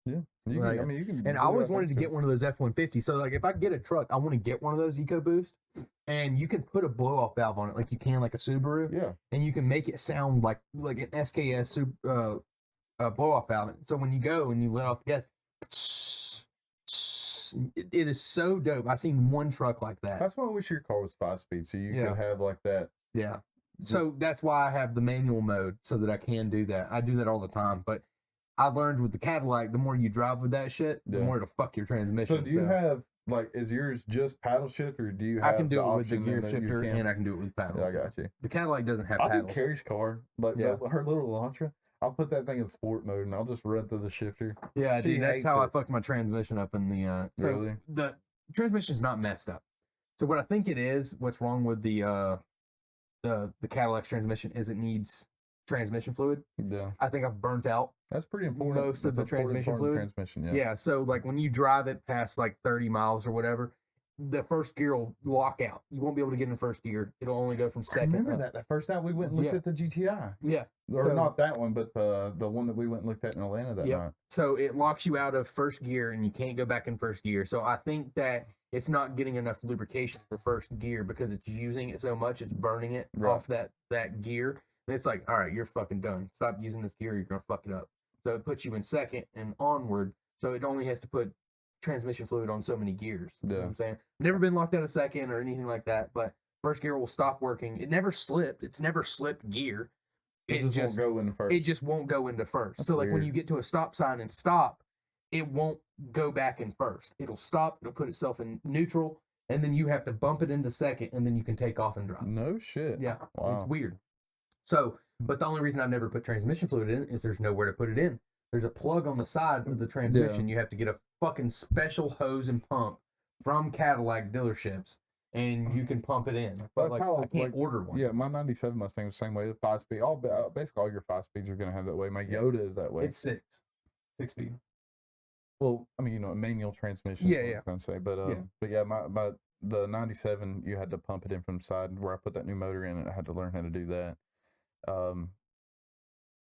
S3: Yeah. You can.
S2: And I always wanted to get one of those F-150. So like if I get a truck, I want to get one of those EcoBoost. And you can put a blow-off valve on it like you can like a Subaru.
S3: Yeah. And
S2: you can make it sound like an SKS blow-off valve. So when you go and you let off the gas, it is so dope. I've seen one truck like that.
S3: That's why I wish your car was 5-speed, so you could have like that.
S2: Yeah. So that's why I have the manual mode so that I can do that. I do that all the time, but I learned with the Cadillac, the more you drive with that shit, the more it'll fuck your transmission.
S3: So do you have like is yours just paddle shift or do you have
S2: I can do it with the gear shifter and I can do it with paddle.
S3: Yeah, I got you.
S2: The Cadillac doesn't have
S3: paddles.
S2: paddles.
S3: I do Carrie's car, like her little Elantra. I'll put that thing in sport mode and I'll just run through the shifter.
S2: Yeah,
S3: She
S2: dude, that's
S3: hates
S2: how I
S3: it.
S2: fucked my transmission up in the.
S3: Really?
S2: The transmission's not messed up. So what I think it is, what's wrong with the Cadillac's transmission is it needs transmission fluid.
S3: Yeah.
S2: I think I've burnt out
S3: That's pretty important.
S2: most of the transmission fluid.
S3: Transmission, yeah.
S2: Yeah, so like when you drive it past like 30 miles or whatever, the first gear will lock out. You won't be able to get in first gear. It'll only go from second.
S3: I remember that the first time we went and looked at the GTI.
S2: Yeah.
S3: Or not that one, but the one that we went and looked at in Atlanta that night.
S2: So it locks you out of first gear and you can't go back in first gear. So I think that it's not getting enough lubrication for first gear because it's using it so much, it's burning it off that gear. And it's like, all right, you're fucking done. Stop using this gear, you're gonna fuck it up. So it puts you in second and onward. So it only has to put transmission fluid on so many gears. You know what I'm saying? Never been locked out of second or anything like that, but first gear will stop working. It never slipped. It's never slipped gear.
S3: It just won't go into first.
S2: It just won't go into first. That's so like when you get to a stop sign and stop, it won't go back in first. It'll stop, it'll put itself in neutral, and then you have to bump it into second, and then you can take off and drive.
S3: No shit.
S2: Yeah.
S3: Wow.
S2: It's weird. So, but the only reason I've never put transmission fluid in is there's nowhere to put it in. There's a plug on the side of the transmission. You have to get a fucking special hose and pump from Cadillac dealerships, and you can pump it in. But like, I can't order one.
S3: Yeah, my 97 Mustang was the same way. The 5-speed. Basically all your 5-speeds are going to have that way. My Yoda is that way.
S2: It's 6 speed.
S3: Well, I mean, a manual transmission.
S2: Yeah.
S3: I was going to say. But yeah, the 97, you had to pump it in from the side where I put that new motor in, and I had to learn how to do that.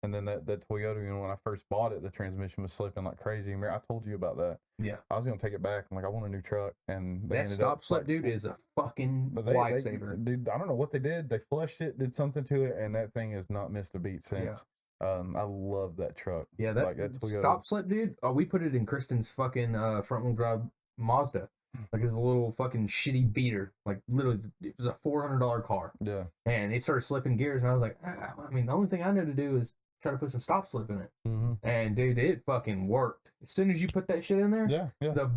S3: And then that Toyota, when I first bought it, the transmission was slipping like crazy. I told you about that.
S2: Yeah.
S3: I was going to take it back. I'm like, I want a new truck. And
S2: that stop slip, dude, is a fucking lifesaver.
S3: Dude, I don't know what they did. They flushed it, did something to it, and that thing has not missed a beat since. Yeah. I love that truck.
S2: Yeah, that Toyota. Stop slip, dude. Oh, we put it in Kristen's fucking front-wheel drive Mazda. Like it's a little fucking shitty beater. Like literally, it was a $400 car. Yeah. And it started slipping gears, and I was like, I mean, the only thing I know to do is try to put some stop slip in it. Mm-hmm. And dude, it fucking worked. As soon as you put that shit in there, the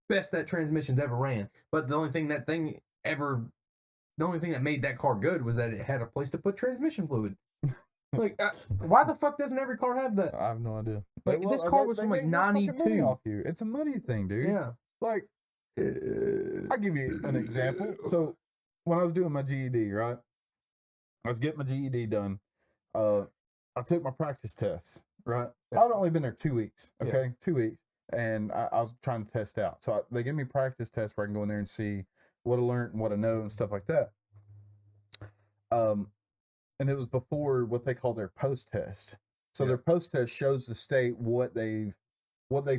S2: best that transmission's ever ran. But the only thing that made that car good was that it had a place to put transmission fluid. Like, why the fuck doesn't every car have that?
S3: I have no idea.
S2: Like, this car was from like 92.
S3: Off you. It's a money thing, dude.
S2: Yeah.
S3: Like, I'll give you an example. So, when I was doing my GED, right? I was getting my GED done. I took my practice tests, right? Yeah. I'd only been there 2 weeks, okay? Yeah. 2 weeks. And I was trying to test out. So they gave me practice tests where I can go in there and see what I learned and what I know and stuff like that. And it was before what they call their post test. So their post test shows the state what they've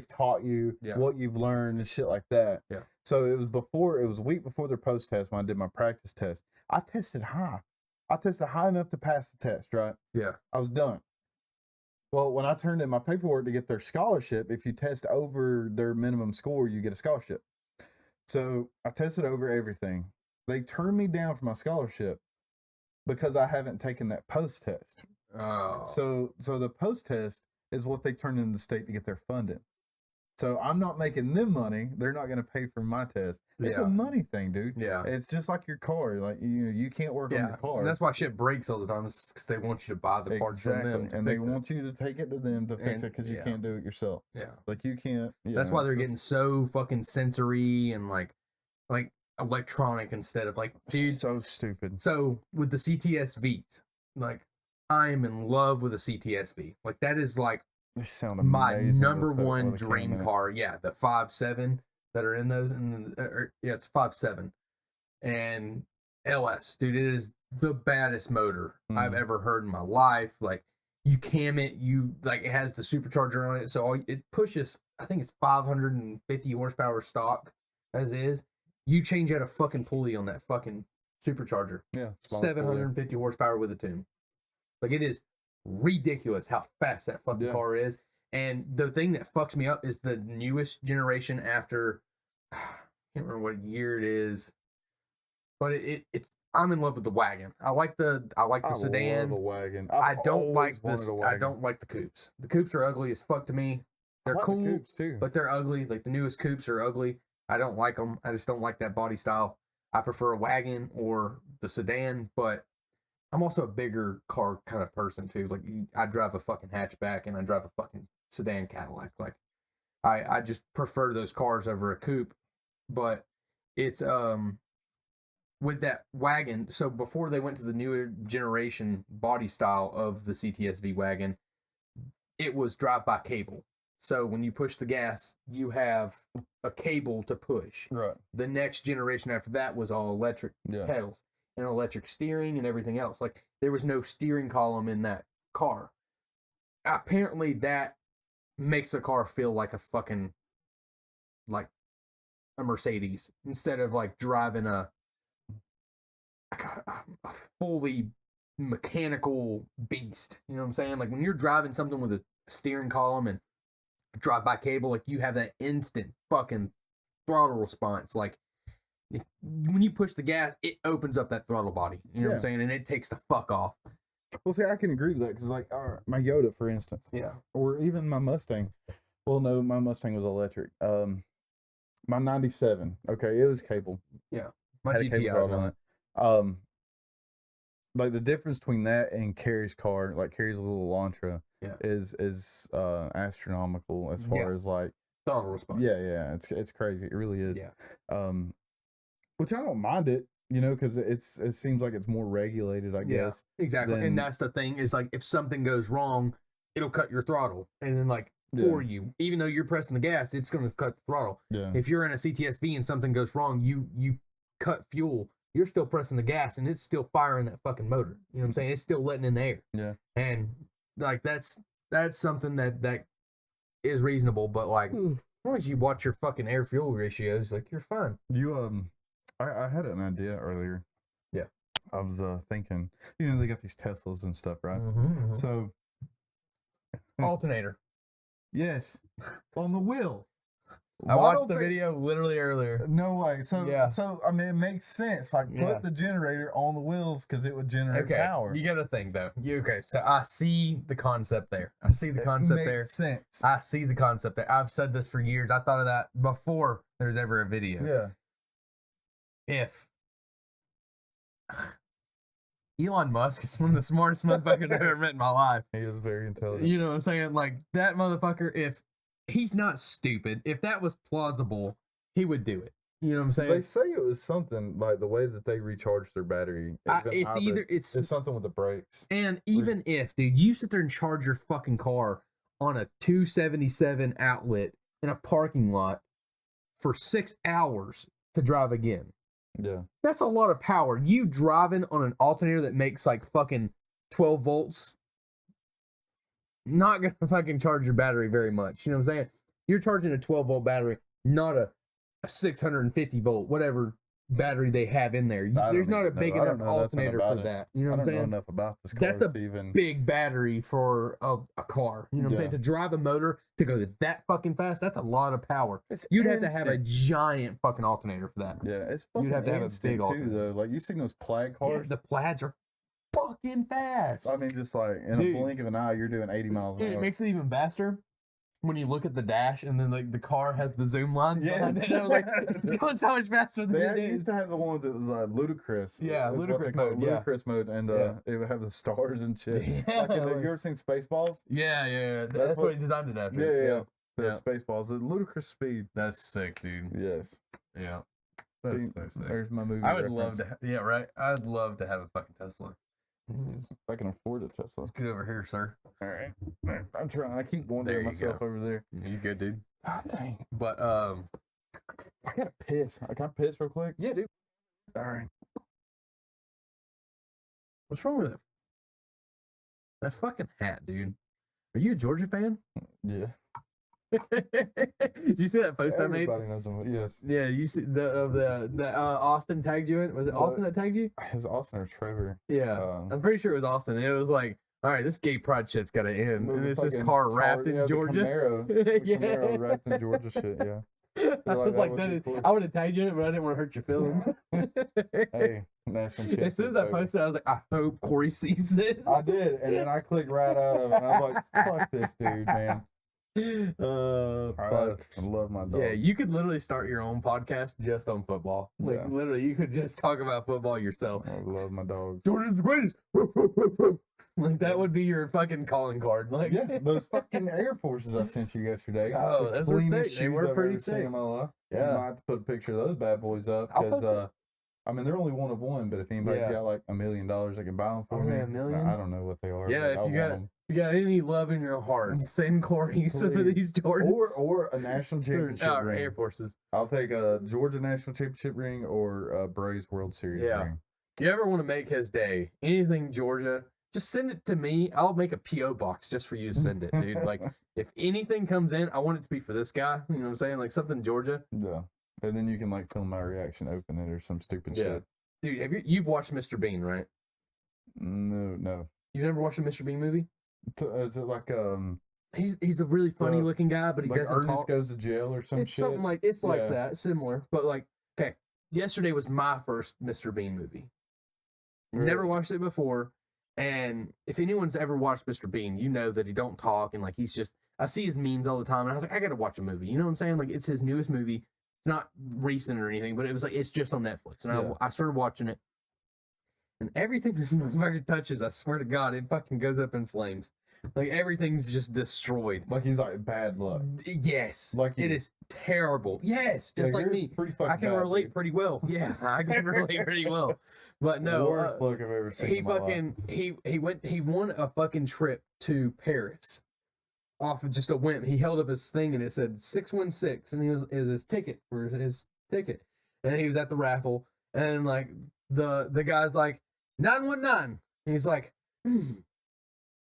S3: taught you, what you've learned and shit like that. Yeah. So it was a week before their post test when I did my practice test. I tested high. I tested high enough to pass the test, right? Yeah. I was done. Well, when I turned in my paperwork to get their scholarship, if you test over their minimum score, you get a scholarship. So I tested over everything. They turned me down for my scholarship because I haven't taken that post test. Oh. So the post test is what they turn in the state to get their funding. So I'm not making them money. They're not going to pay for my test. It's a money thing, dude. Yeah. It's just like your car. Like, you can't work on your car.
S2: And that's why shit breaks all the time. It's because they want you to buy the parts from them.
S3: And they want you to take it to them to fix it because you can't do it yourself. Yeah. Like, you can't.
S2: That's why they're getting so fucking sensory and like electronic instead of like, dude.
S3: So stupid.
S2: So with the CTS-Vs, like, I am in love with a CTS-V. Like, that is like, my number one dream car. Yeah, the 5.7 that are in those, and it's 5.7 and LS, dude. It is the baddest motor I've ever heard in my life. Like, you cam it, it has the supercharger on it, so it pushes. I think it's 550 horsepower stock as is. You change out a fucking pulley on that fucking supercharger. Yeah, 750 horsepower with a tune. Like, it is ridiculous how fast that fucking car is. And the thing that fucks me up is the newest generation after, I can't remember what year it is, but it's I'm in love with the wagon. I like the sedan.
S3: Love a wagon.
S2: I don't like this. I don't like the coupes. The coupes are ugly as fuck to me. They're cool, the coupes too, but they're ugly. Like, the newest coupes are ugly. I don't like them. I just don't like that body style. I prefer a wagon or the sedan, but I'm also a bigger car kind of person too. Like I drive a fucking hatchback and I drive a fucking sedan Cadillac. Like I just prefer those cars over a coupe. But it's with that wagon. So before they went to the newer generation body style of the CTSV wagon, it was drive by cable. So when you push the gas, you have a cable to push.
S3: Right.
S2: The next generation after that was all electric pedals and electric steering and everything else. Like there was no steering column in that car. Apparently that makes the car feel like a fucking like a Mercedes instead of like driving a fully mechanical beast. You know what I'm saying? Like when you're driving something with a steering column and drive by cable, like you have that instant fucking throttle response. Like when you push the gas, it opens up that throttle body. You know what I'm saying? And it takes the fuck off.
S3: Well, see, I can agree with that because, like, my Yoda, for instance, or even my Mustang. Well, no, my Mustang was electric. My '97, okay, it was cable.
S2: Yeah, my GTI on it.
S3: Like the difference between that and Carrie's car, like Carrie's little Elantra, is astronomical as far as like
S2: throttle response.
S3: Yeah, it's crazy. It really is.
S2: Yeah.
S3: Which I don't mind it, you know, because it seems like it's more regulated, I guess.
S2: Exactly. And that's the thing is like if something goes wrong, it'll cut your throttle, and then like for you, even though you're pressing the gas, it's going to cut the throttle.
S3: Yeah.
S2: If you're in a CTSV and something goes wrong, you cut fuel. You're still pressing the gas and it's still firing that fucking motor. You know what I'm saying? It's still letting in the air.
S3: Yeah.
S2: And like that's something that is reasonable, but like as long as you watch your fucking air fuel ratios, like you're fine.
S3: You I had an idea earlier.
S2: Yeah.
S3: I was thinking, you know, they got these Teslas and stuff, right? So
S2: alternator.
S3: Yes. On the wheel.
S2: I watched the video literally earlier.
S3: No way. So I mean, it makes sense. Like put the generator on the wheels because it would generate power.
S2: You got to think though. So I see the concept there. I see the concept there.
S3: Makes sense.
S2: I see the concept there. I've said this for years. I thought of that before there's ever a video.
S3: Yeah.
S2: If Elon Musk is one of the smartest motherfuckers I've ever met in my life.
S3: He is very intelligent.
S2: You know what I'm saying? Like that motherfucker, if he's not stupid, if that was plausible, he would do it. You know what I'm saying?
S3: They say it was something like the way that they recharge their battery. It's something with the brakes.
S2: And even if, dude, you sit there and charge your fucking car on a 277 outlet in a parking lot for 6 hours to drive again.
S3: Yeah.
S2: That's a lot of power. You driving on an alternator that makes like fucking 12 volts, not going to fucking charge your battery very much. You know what I'm saying? You're charging a 12 volt battery, not a 650 volt, whatever battery they have in there. There's not a big enough alternator for that. You know what I'm saying?
S3: I don't know enough about this car.
S2: That's a big battery for a car. You know what I'm saying? To drive a motor to go that fucking fast, that's a lot of power. You'd have to have a giant fucking alternator for that.
S3: Yeah, it's fucking
S2: You'd have to have a big alternator.
S3: Though. Like you seen those plaid cars?
S2: Yeah, the plaids are fucking fast.
S3: I mean, just like in a blink of an eye, you're doing 80 miles an hour.
S2: It makes it even faster when you look at the dash and then like the car has the zoom lines behind it. I was like, it's going so much faster than it is.
S3: They used to have the ones that was ludicrous.
S2: Yeah, ludicrous mode.
S3: Ludicrous mode, and it would have the stars and shit.
S2: Yeah,
S3: like, have you ever seen Spaceballs?
S2: Yeah. That's what he designed it after.
S3: Yeah. The Spaceballs, the ludicrous speed.
S2: That's sick, dude.
S3: Yes.
S2: Yeah. That's so sick.
S3: There's my movie.
S2: I would love to. Yeah, right. I'd love to have a fucking Tesla.
S3: If I can afford a Tesla.
S2: Let's get over here, sir.
S3: All right. I'm trying. I keep wondering myself over there.
S2: You good, dude?
S3: God dang.
S2: But
S3: I gotta piss. Can I piss real quick?
S2: Yeah, dude.
S3: All right.
S2: What's wrong with it? That fucking hat, dude. Are you a Georgia fan?
S3: Yeah.
S2: Did you see that post I made?
S3: Everybody knows him. Yes.
S2: Yeah, you see the Austin tagged you in? Was it Austin that tagged you?
S3: It was Austin or Trevor.
S2: Yeah, I'm pretty sure it was Austin. And it was like, all right, this gay pride shit's gotta end. And it's this car wrapped in Georgia.
S3: Camaro wrapped in Georgia shit. Yeah.
S2: I was like, I would have tagged you in it, but I didn't want to hurt your feelings.
S3: Hey, that's some shit.
S2: As soon as I posted, I was like, I hope Corey sees this.
S3: I did, and then I clicked right out of it, and I was like, fuck this dude, man.
S2: Fuck.
S3: I love my dog.
S2: Yeah, you could literally start your own podcast just on football. Like,
S3: Yeah.
S2: literally, you could just talk about football yourself.
S3: I love my dog.
S2: Georgia's the greatest. Like, that would be your fucking calling card. Like,
S3: Yeah, those fucking Air Forces I sent you yesterday.
S2: Oh, those were
S3: Cleanest
S2: sick. They
S3: shoes
S2: were
S3: I've
S2: pretty
S3: ever seen
S2: sick.
S3: in my life.
S2: Yeah.
S3: I might have to put a picture of those bad boys up
S2: I'll post
S3: because I mean they're only one of one, but if anybody's
S2: Yeah.
S3: got like $1 million, they can buy them for me.
S2: man, $1 million?
S3: I don't know what they are.
S2: Yeah,
S3: but
S2: if
S3: I
S2: you got-
S3: want 'em.
S2: you got any love in your heart, send Corey some of
S3: Please.
S2: these Jordans.
S3: Or a national championship ring.
S2: Air Forces.
S3: I'll take a Georgia national championship ring or a Braves World Series
S2: Yeah.
S3: ring.
S2: If you ever want to make his day, anything Georgia, just send it to me. I'll make a P.O. box just for you to send it, dude. Like, if anything comes in, I want it to be for this guy. You know what I'm saying? Like, something Georgia.
S3: Yeah. And then you can like film my reaction, open it or some stupid shit.
S2: Dude, you've watched Mr. Bean, right?
S3: No.
S2: You've never watched a Mr. Bean movie?
S3: Is it like
S2: He's a really funny looking guy, but he
S3: like
S2: doesn't
S3: Ernest
S2: talk.
S3: goes to jail or some
S2: It's
S3: shit?
S2: something like it's like
S3: Yeah.
S2: that, similar. But like, okay, yesterday was my first Mr. Bean movie. Never watched it before, and if anyone's ever watched Mr. Bean, you know that he don't talk and like he's just. I see his memes all the time, and I was like, I gotta watch a movie. You know what I'm saying? Like, it's his newest movie. It's not recent or anything, but it was like it's just on Netflix, and
S3: Yeah.
S2: I started watching it, and everything this motherfucker touches, I swear to God, it fucking goes up in flames. Like, everything's just destroyed.
S3: Like he's like bad luck.
S2: Yes,
S3: Like
S2: it
S3: you.
S2: is terrible. Yes, just
S3: Yeah,
S2: like
S3: you're
S2: me.
S3: Pretty fucking
S2: I can
S3: bad,
S2: relate
S3: dude.
S2: pretty well. Yeah, I can relate pretty well. But no,
S3: Worst luck I've ever seen.
S2: he
S3: in my life.
S2: fucking he won a fucking trip to Paris off of just a whim. He held up his thing and it said 616, and he was his ticket for his ticket, and he was at the raffle, and like the guy's like 919, and he's like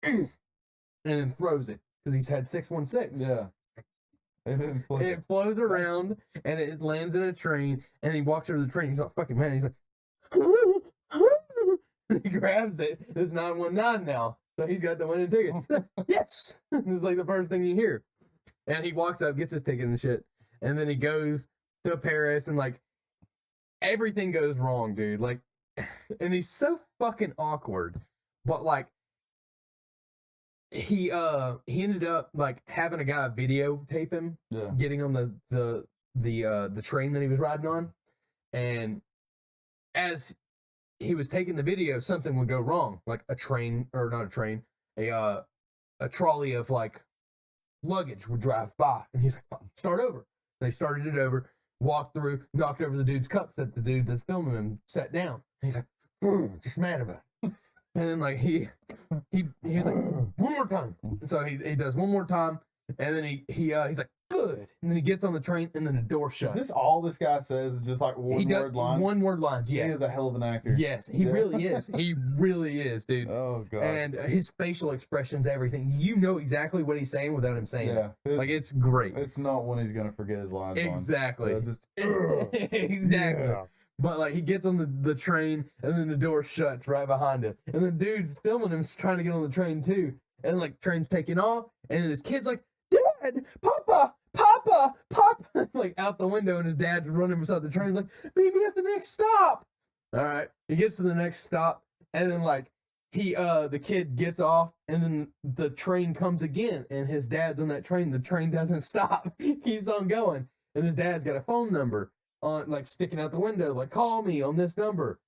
S2: and then throws it because he's had 616.
S3: Yeah. It didn't flip.
S2: It flows around and it lands in a train, and he walks over to the train. He's like, fucking man. He's like, he grabs it. It's 919 now. So he's got the winning ticket. Yes! It's like the first thing you hear. And he walks up, gets his ticket and shit. And then he goes to Paris, and like everything goes wrong, dude. Like, and he's so fucking awkward. But like, he ended up like having a guy videotape him
S3: Yeah.
S2: getting on the train that he was riding on, and as he was taking the video, something would go wrong, like a train, or not a train, a trolley of like luggage would drive by, and he's like, "Fuck, start over." And they started it over, walked through, knocked over the dude's cups that the dude that's filming him set down. And he's like, just mad about it. And then like he's like, one more time. So he does one more time, and then he's like, good. And then he gets on the train, and then the door
S3: Is
S2: shuts.
S3: this all this guy says? Is just like
S2: He does
S3: word lines?
S2: one word lines.
S3: He
S2: Yes,
S3: is a hell of an actor.
S2: yes, he
S3: Yeah.
S2: really is. He really is, dude.
S3: Oh god.
S2: And his facial expressions, everything. You know exactly what he's saying without him saying it.
S3: yeah.
S2: Like, it's great.
S3: It's not when he's gonna forget his lines.
S2: Exactly.
S3: On. Just
S2: Exactly.
S3: Yeah.
S2: But like, he gets on the train, and then the door shuts right behind him, and the dude's filming him trying to get on the train too, and like train's taking off, and then his kid's like, "Dad, Papa, Papa, Papa," like out the window, and his dad's running beside the train like, "Baby, at the next stop." All right, he gets to the next stop, and then like the kid gets off, and then the train comes again, and his dad's on that train. The train doesn't stop, keeps on going, and his dad's got a phone number on, like, sticking out the window, like, call me on this number.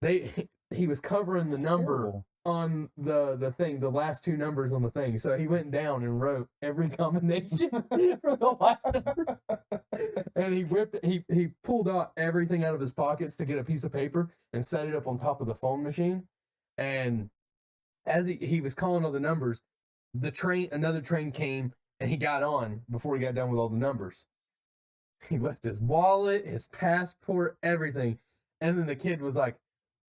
S2: He was covering the number on the thing, the last two numbers on the thing. So he went down and wrote every combination for the last number. And he pulled out everything out of his pockets to get a piece of paper and set it up on top of the phone machine. And as he was calling all the numbers, another train came, and he got on before he got done with all the numbers. He left his wallet, his passport, everything. And then the kid was like,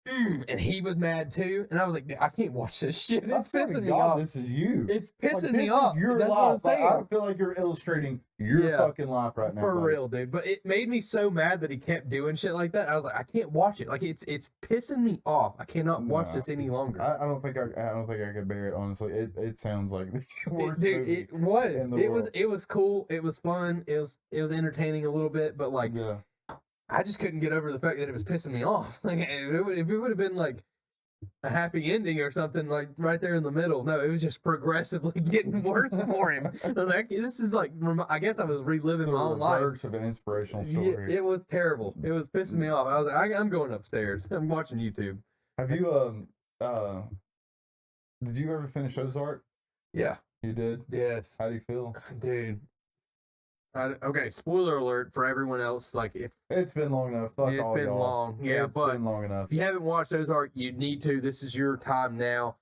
S2: and he was mad too. And I was like, I can't watch this shit. It's pissing me off.
S3: This is you.
S2: It's
S3: Like,
S2: pissing
S3: this
S2: me
S3: is
S2: off.
S3: Your
S2: That's
S3: life.
S2: what I'm
S3: Like,
S2: saying.
S3: I feel like you're illustrating your
S2: Yeah.
S3: fucking life right now.
S2: For
S3: buddy.
S2: real, dude. But it made me so mad that he kept doing shit like that. I was like, I can't watch it. Like, it's pissing me off. I cannot watch
S3: No,
S2: this any longer.
S3: I don't think I could bear it. Honestly, it sounds like the worst
S2: Dude,
S3: movie
S2: it was.
S3: in the
S2: It was.
S3: world.
S2: It was cool. It was fun. It was entertaining a little bit. But like,
S3: Yeah.
S2: I just couldn't get over the fact that it was pissing me off. Like, if it would have been like a happy ending or something like right there in the middle. No, it was just progressively getting worse for him. I was like, this is like, I guess I was reliving my own life.
S3: Of an inspirational story.
S2: It was terrible. It was pissing me off. I was like, I'm going upstairs. I'm watching YouTube.
S3: Have you did you ever finish Ozark?
S2: Yeah.
S3: You did?
S2: Yes.
S3: How do you feel?
S2: Dude. Okay, spoiler alert for everyone else. Like, if
S3: it's been long enough, fuck
S2: it's
S3: all
S2: been
S3: y'all.
S2: long, yeah,
S3: it's
S2: but
S3: been long enough.
S2: if you haven't watched Ozark, you need to. This is your time now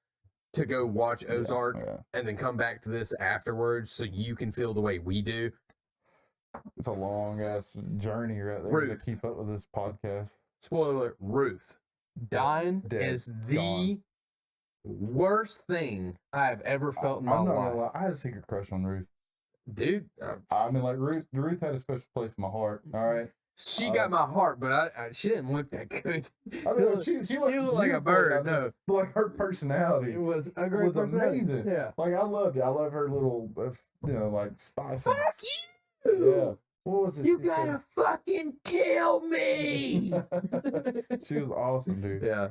S2: to go watch Ozark and then come back to this afterwards, so you can feel the way we do.
S3: It's a long ass journey right there to keep up with this podcast.
S2: Spoiler alert: Ruth dying is the worst thing I have ever felt in my life.
S3: Gonna lie, I had a secret crush on Ruth.
S2: Dude,
S3: I mean, like Ruth had a special place in my heart. All right,
S2: she got my heart, but she didn't look that good.
S3: I mean, she looked
S2: like a bird. No,
S3: but like her personality,
S2: it was a great personality.
S3: Amazing.
S2: Yeah,
S3: like I loved it. I love her little, like spice.
S2: Fuck
S3: you!
S2: Yeah.
S3: What was it?
S2: You gotta fucking kill me.
S3: She was awesome, dude.
S2: Yeah.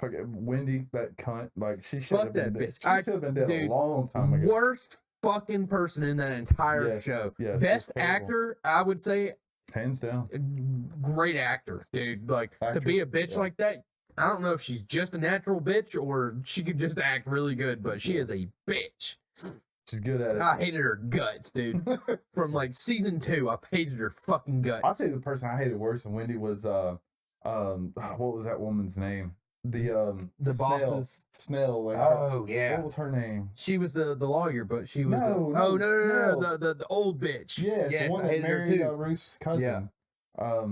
S3: Wendy, that cunt. Like she should have been dead.
S2: Bitch.
S3: She should have been dead a long time ago.
S2: Worst fucking person in that entire show.
S3: Yes,
S2: best actor, I would say.
S3: Hands down.
S2: Great actor, dude. Like, to be a bitch like that, I don't know if she's just a natural bitch or she could just act really good, but she is a bitch.
S3: She's good at it.
S2: I hated her guts, dude. From like season 2, I've hated her fucking guts.
S3: I'll say the person I hated worse than Wendy was what was that woman's name? The
S2: boss's
S3: Snell. Like
S2: yeah.
S3: What was her name?
S2: She was the lawyer, but she was no. The old bitch.
S3: Yes, the one that married Ruth's cousin.
S2: Yeah.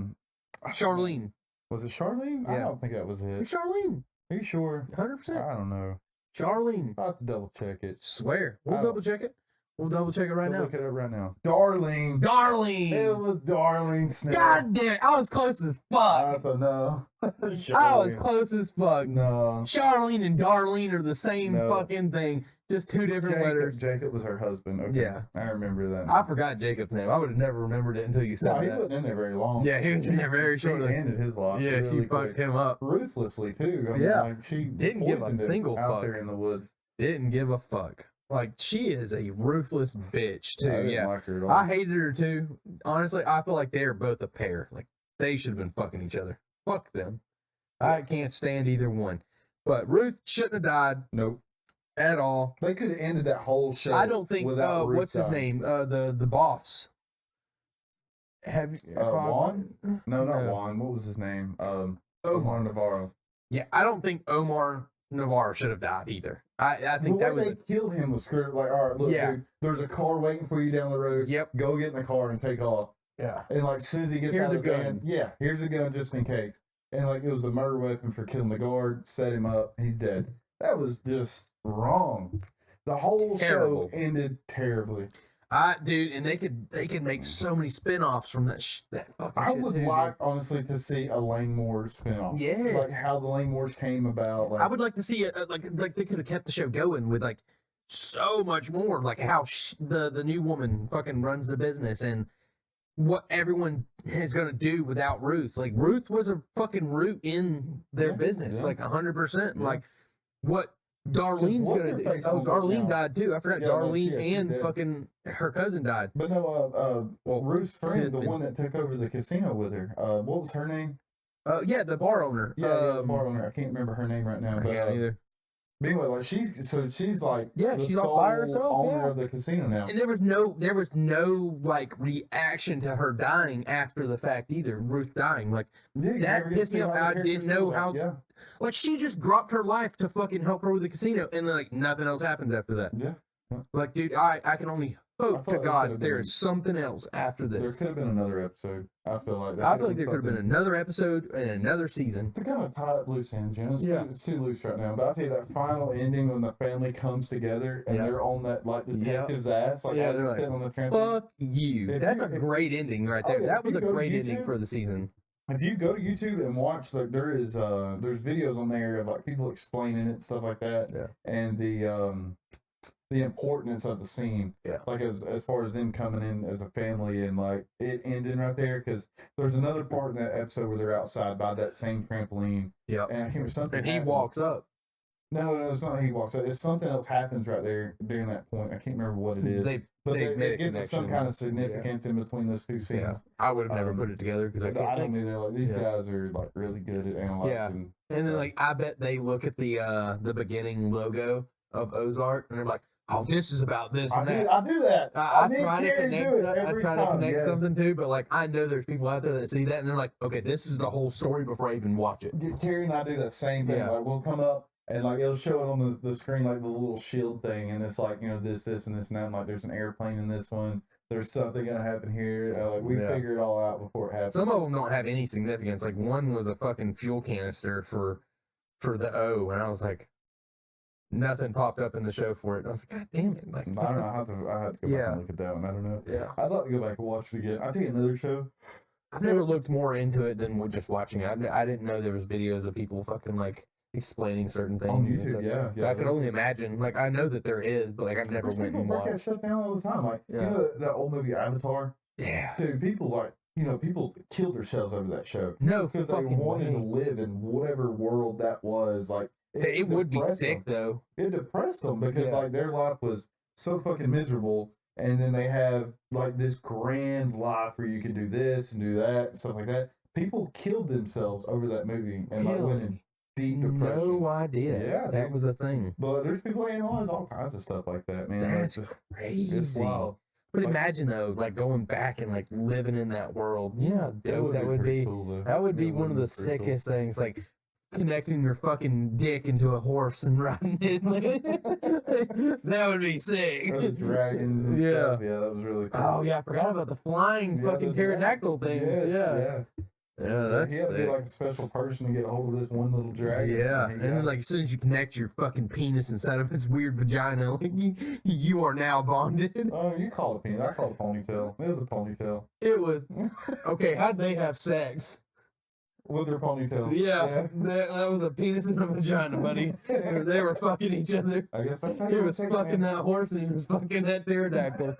S2: Charlene.
S3: Was it Charlene?
S2: Yeah.
S3: I don't think that was it.
S2: Charlene.
S3: Are you sure?
S2: 100%.
S3: I don't know.
S2: Charlene.
S3: I'll have to double check it.
S2: Swear. We'll double check it. We'll double check it right now.
S3: Look it up right now. Darlene.
S2: It
S3: was Darlene Snell.
S2: God damn, I was close as fuck.
S3: No.
S2: I was close as fuck.
S3: No.
S2: Charlene and Darlene are the same fucking thing. Just two different letters.
S3: Jacob was her husband. Okay.
S2: Yeah.
S3: I remember that.
S2: I forgot Jacob's name. I would have never remembered it until you said that.
S3: He wasn't in there very long.
S2: Yeah, he was in there very shortly.
S3: She ended his life.
S2: Yeah,
S3: really
S2: she fucked him up.
S3: Ruthlessly, too. I mean, she
S2: didn't give a single fuck.
S3: Out there in the woods.
S2: Didn't give a fuck. Like, she is a ruthless bitch, too.
S3: I didn't like her at all.
S2: I hated her, too. Honestly, I feel like they're both a pair. Like, they should have been fucking each other. Fuck them. I can't stand either one. But Ruth shouldn't have died.
S3: Nope.
S2: At all.
S3: They could have ended that whole show.
S2: I don't think, what's his
S3: dying.
S2: name? The boss. Have you...
S3: Juan? No, not Juan. What was his name? Omar Navarro.
S2: Yeah, I don't think Omar Navarro should have died either. I think that was...
S3: The way they killed him was screwed. Like, all right, look, dude, there's a car waiting for you down the road.
S2: Yep.
S3: Go get in the car and take off.
S2: Yeah.
S3: And, like, as soon as he gets out of the van, here's a gun just in case. And, like, it was the murder weapon for killing the guard, set him up, he's dead. That was just wrong. The whole show ended terribly.
S2: Dude, and they could make so many spin-offs from that fucking
S3: I
S2: shit.
S3: would like, honestly, to see a Lane Moore spin-off.
S2: Yes.
S3: Like how the Lane Moores came about. Like,
S2: I would like to see like they could have kept the show going with like so much more, like how the new woman fucking runs the business and what everyone is gonna do without Ruth. Like Ruth was a fucking root in their business, like 100%. Like what Darlene's gonna do. Oh, Darlene died too. I forgot Darlene and fucking her cousin died.
S3: But no, Ruth's friend, the one that took over the casino with her. What was her name?
S2: The bar owner.
S3: Yeah, the bar owner. I can't remember her name right now.
S2: I can't either.
S3: But anyway, like she's like
S2: she's all by herself.
S3: Owner of the casino now.
S2: And there was no like reaction to her dying after the fact either. Ruth dying, like that pissed me off. I didn't know how.
S3: Yeah.
S2: Like she just dropped her life to fucking help her with the casino, and then like nothing else happens after that.
S3: Yeah.
S2: Like, dude, I can only hope to God there is something else after this.
S3: There could have been another episode. I feel like
S2: there could have been another episode and another season.
S3: To kind of tie up loose ends, you know. It's too loose right now. But I'll tell you that final ending when the family comes together and they're on that like detective's ass, like
S2: they're like,
S3: on the
S2: fuck you. That's a great ending right there. That was a great ending for the season.
S3: If you go to YouTube and watch, like there's videos on there of like people explaining it and stuff like that.
S2: Yeah.
S3: And the the importance of the scene.
S2: Yeah.
S3: Like as far as them coming in as a family and like it ending right there, because there's another part in that episode where they're outside by that same trampoline.
S2: Yeah.
S3: And I can't remember something.
S2: And he
S3: happens.
S2: walks up.
S3: No, it's not he walks up. It's something else happens right there during that point. I can't remember what it is. It gives us some kind of significance in between those two scenes.
S2: Yeah. I would have never put it together because
S3: I don't either. Like these guys are like really good at analyzing.
S2: Yeah. And then like I bet they look at the beginning logo of Ozark and they're like, oh, this is about this and that.
S3: I do that.
S2: I try to connect something too, but like I know there's people out there that see that and they're like, okay, this is the whole story before I even watch it.
S3: Carrie and I do that same thing.
S2: Yeah.
S3: Like we'll come up and like it'll show it on the screen like the little shield thing, and it's like, you know, this and this and that. Like there's an airplane in this one. There's something gonna happen here. Like we figure it all out before it happens.
S2: Some of them don't have any significance. Like one was a fucking fuel canister for the O, and I was like, nothing popped up in the show for it. I was like, God damn it! Like
S3: I don't know. I have to go back and look at that one. I don't know.
S2: Yeah,
S3: I'd like to go back and watch it again. I think another show.
S2: I've never looked more into it than just watching it. I didn't know there was videos of people fucking like explaining certain things
S3: on YouTube. Yeah.
S2: I could only imagine. Like I know that there is, but like I've never went and watched.
S3: That stuff down all the time. Like you know that old movie Avatar.
S2: Yeah,
S3: dude. People people killed themselves over that show.
S2: No,
S3: because they wanted to live in whatever world that was. Like
S2: it would be sick though.
S3: It depressed them because like their life was so fucking miserable. And then they have like this grand life where you can do this and do that and stuff like that. People killed themselves over that movie and like went in deep depression.
S2: No idea. Yeah, that was a thing.
S3: But there's people that analyze all kinds of stuff like that, man.
S2: That's just crazy. It's wild. But like, imagine though, like going back and like living in that world. Yeah, dope. That would be cool, that would be one of the sickest things. Like connecting your fucking dick into a horse and riding it. That would be sick.
S3: Or the dragons and stuff. Yeah, that was really cool.
S2: Oh yeah, I forgot about the flying fucking pterodactyl thing. Yeah, that's
S3: he had to be like a special person to get a hold of this one little dragon.
S2: Yeah, and then like as soon as you connect your fucking penis inside of its weird vagina, like, you are now bonded.
S3: Oh, you call it a penis. I call it a ponytail. It was a ponytail.
S2: It was okay. How'd they have sex?
S3: With their ponytail.
S2: Yeah. That was a penis and a vagina, buddy. They were fucking each other.
S3: I guess that's how
S2: he was fucking that horse and he was fucking that pterodactyl.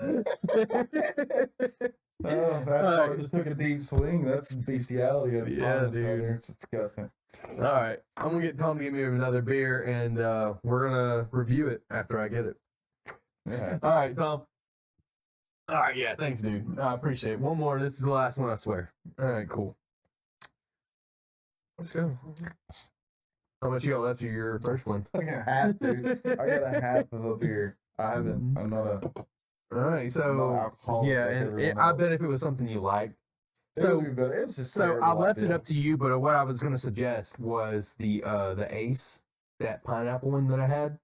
S3: Oh, that part just took a deep swing. That's bestiality. Dude. Right there. It's disgusting.
S2: All right. I'm going to get Tom to get me another beer and we're going to review it after I get it.
S3: Yeah.
S2: All right, Tom. All right, yeah, thanks, dude. I appreciate it. One more. This is the last one, I swear. All right, cool. Let's go. How much you got left of your first one?
S3: I got a half, dude. I got a half of a beer. I'm not a.
S2: All right, so yeah, and I bet if it was something you liked. So I left it up to you, but what I was going to suggest was the Ace, that pineapple one that I had.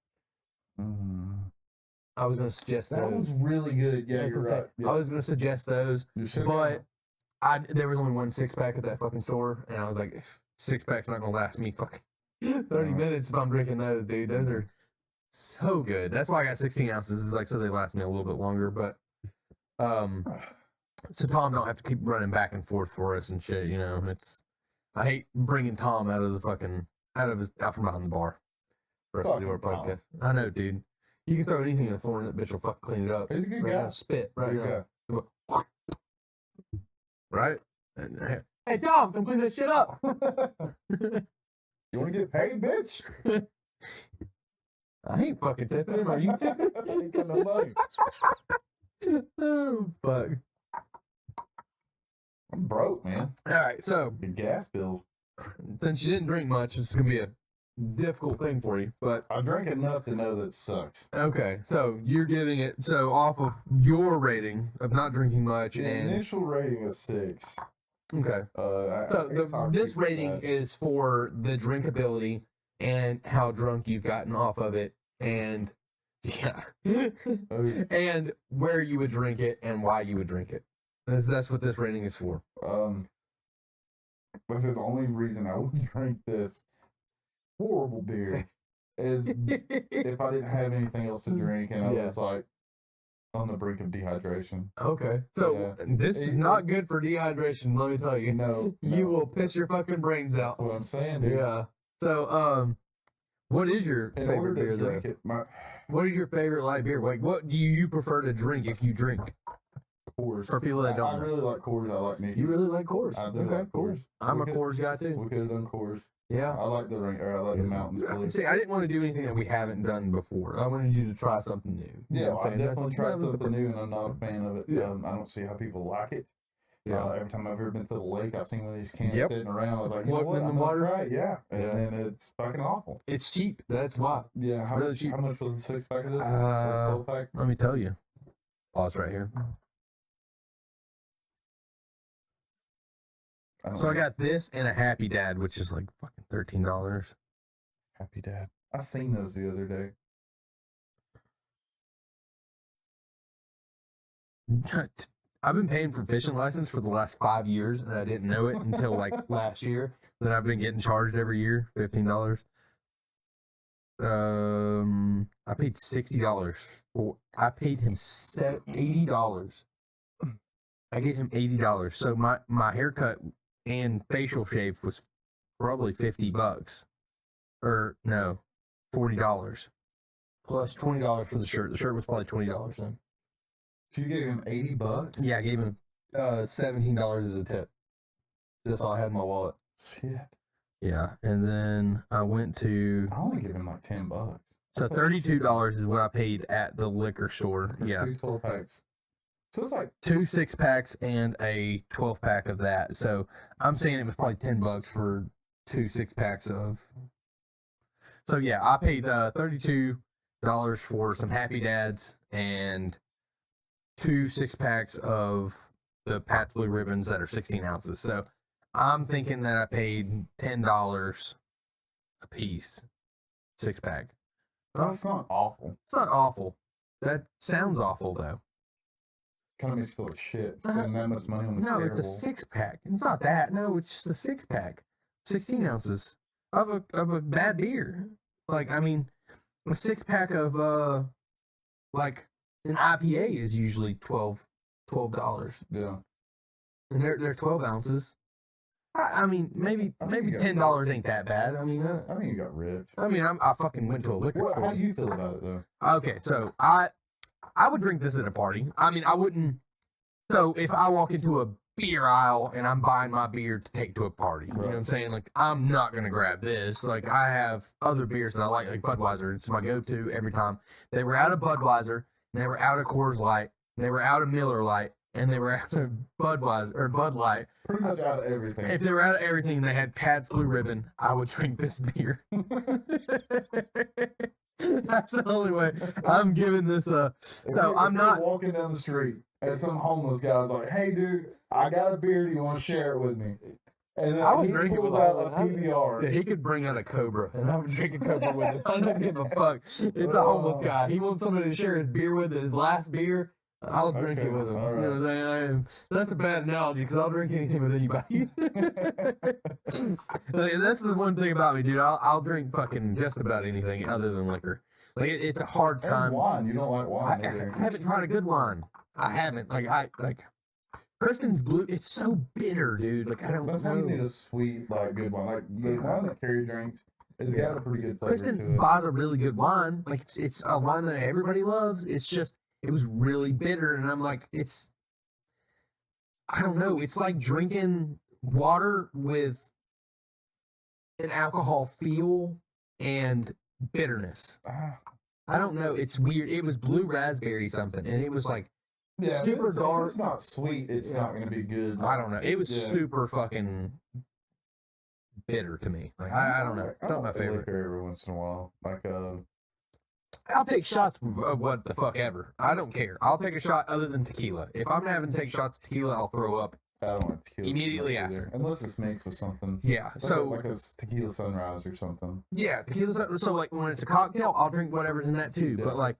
S2: I was going to suggest
S3: that
S2: those.
S3: was really good. Yeah, you're right. Yeah.
S2: I was going to suggest those, but there was only one 6-pack at that fucking store, and I was like, 6-pack's not going to last me fucking 30 minutes if I'm drinking those, dude. Those are so good. That's why I got 16 ounces, like so they last me a little bit longer. But so Tom don't have to keep running back and forth for us and shit. You know, I hate bringing Tom out from behind the bar for us to do our podcast. I know, dude. You can throw anything in the floor and that bitch will fucking clean it up.
S3: He's a good guy.
S2: Spit right now. Right? Hey, Tom, come clean this shit up.
S3: You want to get paid, bitch?
S2: I ain't fucking tipping him. Are you tipping?
S3: I ain't got no money.
S2: Oh, fuck.
S3: I'm broke, man.
S2: All right, so
S3: the gas bills.
S2: Since you didn't drink much, it's gonna be a difficult thing for you. But
S3: I drank enough to know that it sucks.
S2: Okay, so you're giving it off of your rating of not drinking much.
S3: The initial rating is 6.
S2: Okay. This rating is for the drinkability and how drunk you've gotten off of it, and and where you would drink it and why you would drink it. That's what this rating is for.
S3: This is the only reason I would drink this horrible beer is if I didn't have anything else to drink and I was like on the brink of dehydration.
S2: Okay. So this is not good for dehydration, let me tell you.
S3: No.
S2: You will piss your fucking brains out.
S3: That's what I'm saying, dude.
S2: Yeah. So what is your favorite beer though? What is your favorite light beer? Like, what do you prefer to drink if you drink?
S3: Coors.
S2: For people that don't
S3: I
S2: know.
S3: really like Coors. I like Mickey.
S2: You really like Coors?
S3: I do
S2: Okay,
S3: like
S2: cool.
S3: Coors.
S2: I'm a Coors guy too.
S3: We could have done Coors.
S2: Yeah.
S3: I like the mountains. Please.
S2: See, I didn't want to do anything that we haven't done before. I wanted you to try something new.
S3: Yeah,
S2: know what
S3: I
S2: I'm saying?
S3: definitely tried something new, and I'm not a fan of it.
S2: Yeah.
S3: I don't see how people like it.
S2: Yeah.
S3: Every time I've ever been to the lake, I've seen one of these cans
S2: Yep.
S3: sitting around. I was like, you know
S2: Floating
S3: what?
S2: in the
S3: I'm gonna
S2: water.
S3: try it. Yeah. And
S2: Yeah.
S3: then it's fucking awful.
S2: It's cheap. That's why.
S3: Yeah. How
S2: Really
S3: much?
S2: cheap.
S3: How much was the 6-pack of this? 12-pack?
S2: Let me tell you. Pause right here. So I got this and a Happy Dad, which is like fucking $13.
S3: Happy Dad. I seen those the other day.
S2: I've been paying for fishing license for the last 5 years, and I didn't know it until like last year. Then I've been getting charged every year, $15. I paid $60 for. I paid him $80. I gave him $80. So my haircut and facial shave was probably $50, or no, $40, plus $20 for the shirt. The shirt was probably $20 then.
S3: So you gave him $80?
S2: Yeah, I gave him $17 as a tip. That's all I had in my wallet.
S3: Shit.
S2: Yeah, and then I went to.
S3: I only give him like $10.
S2: So $32 is what I paid at the liquor store.
S3: For
S2: Yeah,
S3: 2 12-packs. So it's like
S2: 2 6-packs and a 12-pack of that. So I'm saying it was probably $10 for 2 6-packs of. So yeah, I paid $32 for some Happy Dads and 2 6-packs of the Pabst Blue Ribbons that are 16 ounces. So I'm thinking that I paid $10 a piece, 6-pack.
S3: that's not awful.
S2: It's not awful. That sounds awful though.
S3: Kind of makes you feel like shit. Spending that much money on this.
S2: No, it's a 6-pack. It's not that. No, it's just a 6-pack, 16 ounces of a bad beer. Like, I mean, a 6-pack of like an IPA is usually $12.
S3: Yeah.
S2: And they're 12 ounces. I mean, maybe $10 ain't that bad. I mean,
S3: I think you got rich.
S2: I mean, I fucking went to a liquor store.
S3: How do you feel about it though?
S2: Okay, so I would drink this at a party. I mean, I wouldn't. So if I walk into a beer aisle and I'm buying my beer to take to a party, you know what I'm saying? Like, I'm not gonna grab this. Like, I have other beers that I like Budweiser. It's my go-to every time. They were out of Budweiser, and they were out of Coors Light, and they were out of Miller Lite, and they were out of Budweiser or Bud Light.
S3: Pretty much out of everything.
S2: If they were out of everything and they had Pabst Blue Ribbon, I would drink this beer. That's the only way. I'm giving this a. So I'm not
S3: walking down the street and some homeless guy's like, "Hey, dude, I got a beer. Do you want to share it with me?" And then
S2: I would
S3: he
S2: drink it with
S3: pulls out
S2: all
S3: a PBR.
S2: Yeah, he could bring out a Cobra, and I would drink a Cobra with him. I don't give a fuck. It's a homeless guy. He wants somebody to share his beer with. His last beer, I'll drink it with him.
S3: All right.
S2: You know what I'm saying? That's a bad analogy because I'll drink anything with anybody. Like, that's the one thing about me, dude. I'll drink fucking just about anything other than liquor. Like, it's a hard time.
S3: And wine. You don't like wine.
S2: I haven't tried a good wine. I haven't. Like Kristen's Blue. It's so bitter, dude. Like, I don't
S3: That's
S2: know.
S3: why you need a sweet, like, good wine. Like, the wine that Carrie drinks, it's got a pretty good flavor to
S2: Kristen
S3: it.
S2: bought a really good wine. Like, it's a wine that everybody loves. It's just, it was really bitter. And I'm like, I don't know. It's like drinking water with an alcohol feel and bitterness. I don't know. It's weird. It was blue raspberry something. And it was like, super
S3: if
S2: dark.
S3: it's not sweet, it's not going to be good.
S2: I don't know. It was super fucking bitter to me. Like, I don't know. It's not my favorite.
S3: Liquor every once in a while. Like,
S2: I'll take shots of what the fuck ever. I don't care. I'll take a shot other than tequila. If I'm having to take shots of tequila, I'll throw up
S3: I don't like tequila.
S2: immediately
S3: either.
S2: after.
S3: Unless it's mixed with something.
S2: Yeah.
S3: Like a tequila sunrise or something.
S2: Yeah, tequila's so like when it's a cocktail, I'll drink whatever's in that too. But like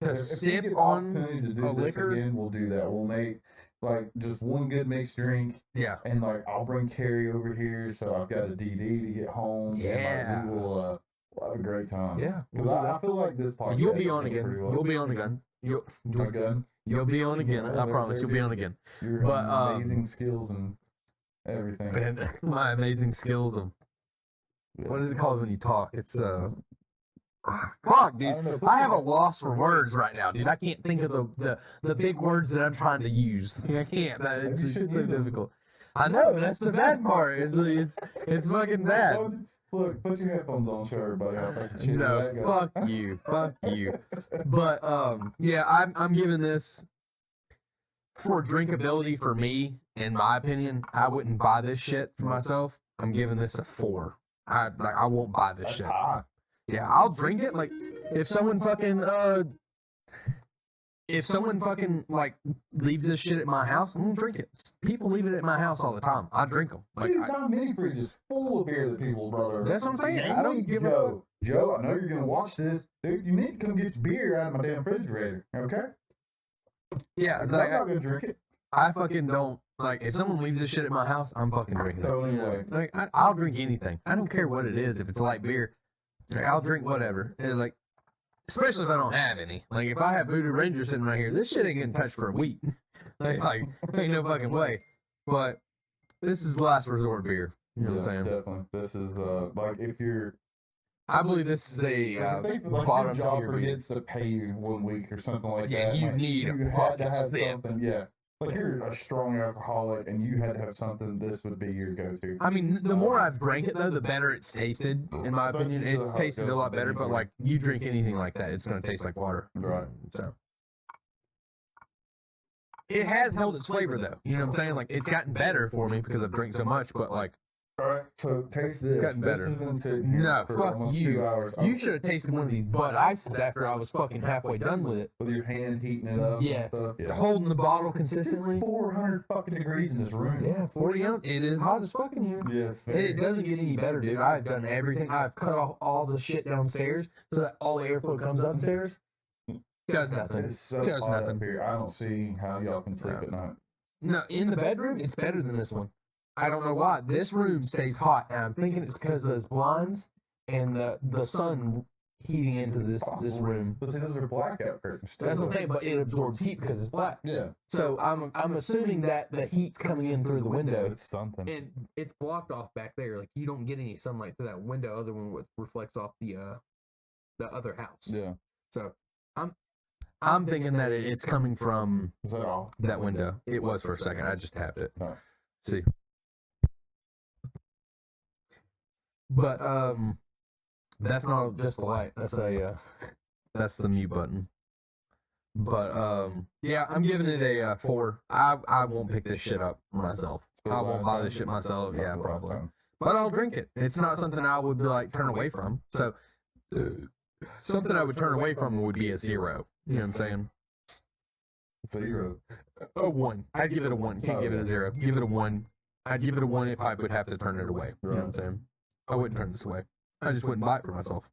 S2: to
S3: If
S2: sip
S3: we get
S2: on
S3: opportunity to do
S2: a
S3: this
S2: liquor,
S3: again, we'll do that. We'll make like just one good mixed drink,
S2: yeah.
S3: and like I'll bring Carrie over here, so I've got a DD to get home.
S2: Yeah.
S3: And, like, we'll have a great time.
S2: Yeah.
S3: Because I feel like this podcast.
S2: You'll be on
S3: is
S2: again.
S3: pretty well.
S2: You'll be on again.
S3: Again.
S2: You'll be on again.
S3: Yeah,
S2: I promise you'll be on again.
S3: Your
S2: But,
S3: amazing skills and everything.
S2: And my amazing skills of what is it called when you talk? It's Fuck, dude. I have a loss for words right now, dude. I can't think of the big words that I'm trying to use. I can't. It's so difficult. I know. That's the bad part. It's fucking bad.
S3: Look, put your headphones on, show everybody how fucking shitty
S2: No,
S3: that goes.
S2: fuck you. But yeah, I'm giving this for drinkability for me. In my opinion, I wouldn't buy this shit for myself. I'm giving this a 4. I won't buy this shit.
S3: High.
S2: Yeah, I'll drink it. Like if someone fucking like leaves this shit at my house, I'm gonna drink it. People leave it at my house all the time. I drink them. Like,
S3: Dude, my mini fridge is full of beer that people brought over.
S2: That's what I'm saying.
S3: I don't give a Joe, I know you're gonna watch this. Dude, you need to come get your beer out of my damn refrigerator. Okay?
S2: Yeah,
S3: I'm
S2: like,
S3: not gonna drink it.
S2: I fucking don't like if someone leaves this shit at my house, I'm fucking drinking it.
S3: Totally
S2: You know? Like I'll drink anything. I don't care what it is. If it's light beer, like, I'll drink whatever. It's like, especially if I don't have any. Like if I have Voodoo Ranger sitting right here, this shit ain't getting touched for a week. like ain't no fucking way. But this is last resort beer. You know what I'm saying?
S3: Definitely. This is like if you're.
S2: I believe this is a
S3: I think like
S2: bottom
S3: your job
S2: tier beer.
S3: forgets to pay you 1 week or something like
S2: Yeah,
S3: that.
S2: you
S3: like,
S2: need a
S3: you had to
S2: fucking
S3: have
S2: sip.
S3: something. Yeah. Like you're a strong alcoholic and you had to have something, this would be your go-to.
S2: I mean, the more I've drank it though, the better it's tasted. In my opinion, it's tasted a lot better. But like, you drink anything like that, it's gonna taste like water.
S3: Right.
S2: So it has held its flavor though. You know what I'm saying? Like, it's gotten better for me because I've drank so much. But like,
S3: All right, so taste this.
S2: Gotten better.
S3: This has been sitting here
S2: No,
S3: for
S2: fuck
S3: almost
S2: you.
S3: 2 hours.
S2: you should have tasted one of these Bud Ices after I was fucking halfway done with it.
S3: With your hand heating it up.
S2: Yes.
S3: And stuff. Yeah.
S2: Holding the bottle
S3: It's
S2: consistently.
S3: 400 fucking degrees in this room.
S2: Yeah, 40 ounce. It is hot as fucking here.
S3: Yes.
S2: And it doesn't get any better, dude. I've done everything. I've cut off all the shit downstairs so that all the airflow comes upstairs. Does nothing.
S3: It's so
S2: Does
S3: hot
S2: nothing.
S3: up here. I don't see how y'all can sleep at night.
S2: No, in the bedroom, it's better than this one. I don't know why. This room stays hot, and I'm thinking it's because of those blinds and the sun heating into this room.
S3: But see, those are blackout curtains.
S2: That's what I'm saying, but it absorbs heat because it's black.
S3: Yeah.
S2: So I'm assuming that the heat's coming in through the window.
S3: It's something.
S2: And it's blocked off back there. Like, you don't get any sunlight through that window other than what reflects off the other house.
S3: Yeah.
S2: So I'm thinking that it's coming from
S3: Is that all?
S2: that window. It was for a second. I just tapped it.
S3: No.
S2: See. But that's not just a light. That's that's the mute button. But yeah, I'm giving it a 4. I won't pick this shit up myself. I won't buy this shit myself. Yeah, probably. But I'll drink it. It's not something I would be like turn away from. So something I would turn away from would be a 0. You know what I'm saying?
S3: 0.
S2: A 1. I'd give it a 1. Can't give it a 0. Give it a 1. I'd give it a 1 if I would have to turn it away. You know what I'm saying? I wouldn't turn this away. I just wouldn't buy it for myself.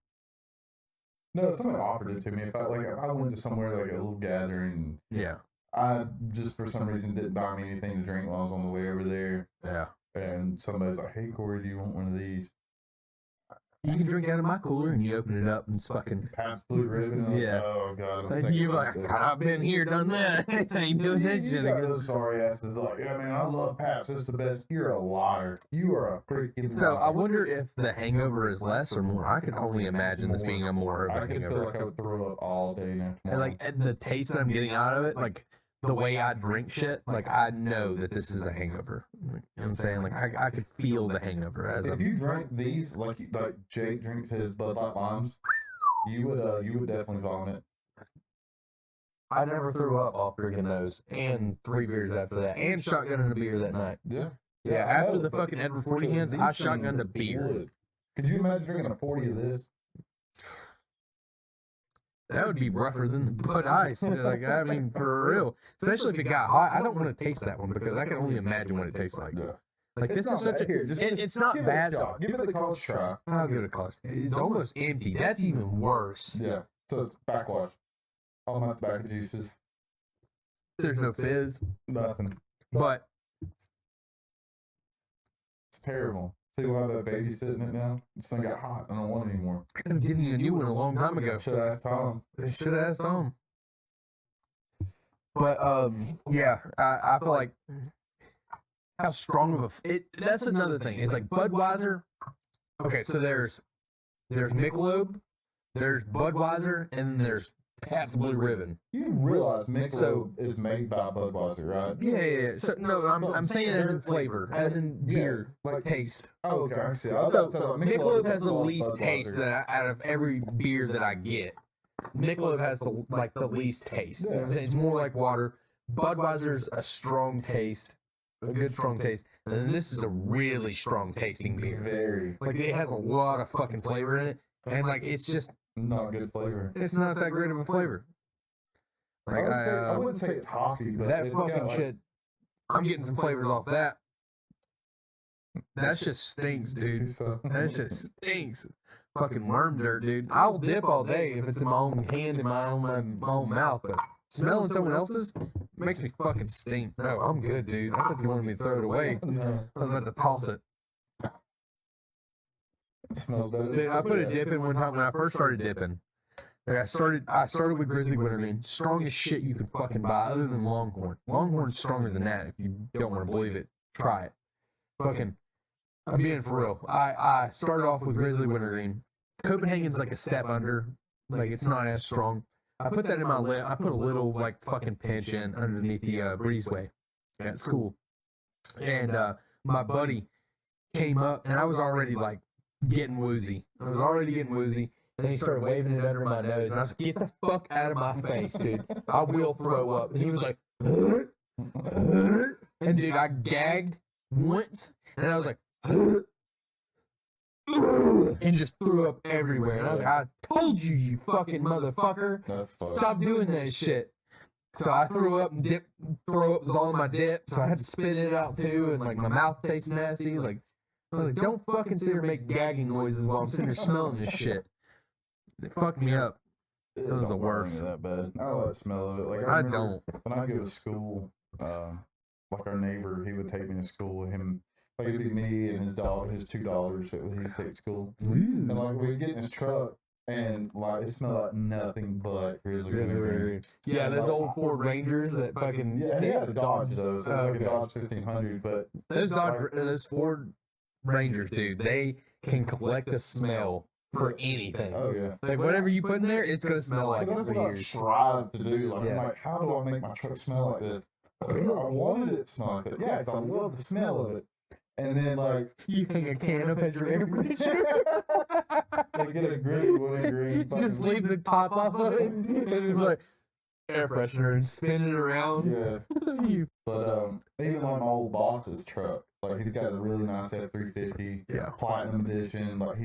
S3: No, someone offered it to me. If I went to somewhere like a little gathering,
S2: Yeah.
S3: I just for some reason didn't buy me anything to drink while I was on the way over there.
S2: Yeah.
S3: And somebody's like, "Hey Corey, do you want one of these?"
S2: You can drink out of my cooler and you open it up and it's fucking.
S3: Pabst Blue Ribbon.
S2: Yeah.
S3: Oh god. I'm
S2: Like,
S3: thinking
S2: you're
S3: about
S2: like,
S3: this.
S2: I've been here, done that. I ain't doing that
S3: You
S2: shit
S3: got
S2: again.
S3: those sorry asses like, yeah, man, I love Pabst. It's the best. You're a liar. You are a freaking
S2: So I
S3: liar.
S2: wonder if the hangover is less or more. I could only imagine this being a more of
S3: I
S2: a
S3: could feel
S2: hangover.
S3: like I would throw up all day now.
S2: And like the taste that I'm getting out of it, like the way I drink shit, like I know that this is a hangover. You know what I'm saying? Like I could feel the hangover as
S3: If
S2: I'm.
S3: you drank these like Jake drinks his Bud Light Limes, you would definitely vomit.
S2: I never threw up off drinking those, and 3 beers after that, and shotgunning a beer that night.
S3: Yeah.
S2: Yeah,
S3: I
S2: after
S3: know,
S2: the
S3: but
S2: fucking Edward 40
S3: because
S2: hands,
S3: these
S2: I
S3: things
S2: shotgunned a beer.
S3: would. Could you imagine drinking a 40 of this?
S2: That would be rougher than the Bud Ice. Like, I mean, for real. Especially if it got hot. I don't want to taste that one because I can only imagine what it tastes like.
S3: Yeah.
S2: Like, this is such a. It's not
S3: give
S2: bad.
S3: It a shot. Give it the college try.
S2: I'll give it a cost. It's almost empty. That's even worse.
S3: Yeah. So it's backwash. All my tobacco juices.
S2: There's no fizz.
S3: Nothing.
S2: But
S3: It's terrible. See why that baby's sitting it now? This thing got hot. I don't want it anymore.
S2: I could have given you a new one a long time ago.
S3: Should I ask Tom?
S2: Should have asked Tom. But yeah, I feel like how strong of a that's another thing. It's like Budweiser. Okay, so there's Michelob, There's Budweiser, and then there's Pabst Blue Ribbon.
S3: You realize Michelob is made by Budweiser, right?
S2: Yeah. So no, I'm saying as in flavor, as in beer,
S3: like
S2: taste.
S3: Oh, okay, I see.
S2: So Michelob has the least taste out of every beer that I get. Michelob has the least taste.
S3: Yeah.
S2: It's more like water. Budweiser's a strong taste, a good strong taste, and then this is a really strong tasting beer.
S3: Very.
S2: Like it has a lot of fucking flavor in it, and like it's just
S3: Not good flavor.
S2: it's not that great of a flavor. Like
S3: I wouldn't say it's hoppy, but
S2: that
S3: it's
S2: fucking
S3: got,
S2: shit. I'm getting some flavors off that. That shit stinks, dude. That shit stinks. Fucking worm dirt, dude. I'll dip all day if it's in my own hand, in my own mouth, but smelling someone else's makes me fucking stink. No, I'm good, dude. I thought you wanted me to throw it away.
S3: No.
S2: I was about to toss it.
S3: It smells better.
S2: Dude, I put a dip in one time when I first started dipping. Like I started with Grizzly Wintergreen, strongest shit you can fucking buy, other than Longhorn. Longhorn's stronger than that. If you don't want to believe it, try it. Fucking, I'm being for real. I started off with Grizzly Wintergreen. Copenhagen's like a step under, like it's not as strong. I put that in my lip. I put a little like fucking pinch in underneath the breezeway at school, and my buddy came up, and I was already like getting woozy. And he started waving it under my nose, and I was like, "Get the fuck out of my face, dude! I will throw up." And he was like, and dude, I gagged once, and I was like, and just threw up everywhere. And I was like, "I told you, you fucking motherfucker! Stop doing that shit." So I threw up, and throw up was all in my dip, so I had to spit it out too, and like my mouth tastes nasty. Like, I was like, don't fucking sit here and make gagging noises while I'm sitting here smelling this shit. It fucked me up. It was the worst.
S3: That bad. I like the smell of it. Like
S2: I
S3: remember
S2: don't.
S3: When I go to school, like our neighbor, he would take me to school with him. Like it'd be me and his dog, his two daughters that he'd take to school. And like we'd get in his truck, and like it smelled like nothing but Grizzly Wintergreen.
S2: Yeah, those
S3: like,
S2: old Ford Rangers that fucking.
S3: Yeah, he had a Dodge though, so like a Dodge 1500. But
S2: those Ford Rangers, dude, they can collect a smell for anything.
S3: Oh yeah.
S2: Like whatever you put in there, it's gonna smell like it
S3: That's
S2: for
S3: what I
S2: years.
S3: strive to do. Like
S2: Yeah.
S3: I'm like, how do I make my truck smell like this? I wanted it to smell like it. Yeah, because I love the smell of it. And then like
S2: You hang a can up as your air freshener.
S3: like get a Grizzly Wintergreen.
S2: Just leave the top off of it and then like air freshener and spin it around.
S3: Yeah.
S2: You-
S3: But even like my old boss's truck, like he's got a really nice F-350,
S2: Yeah.
S3: platinum edition. Like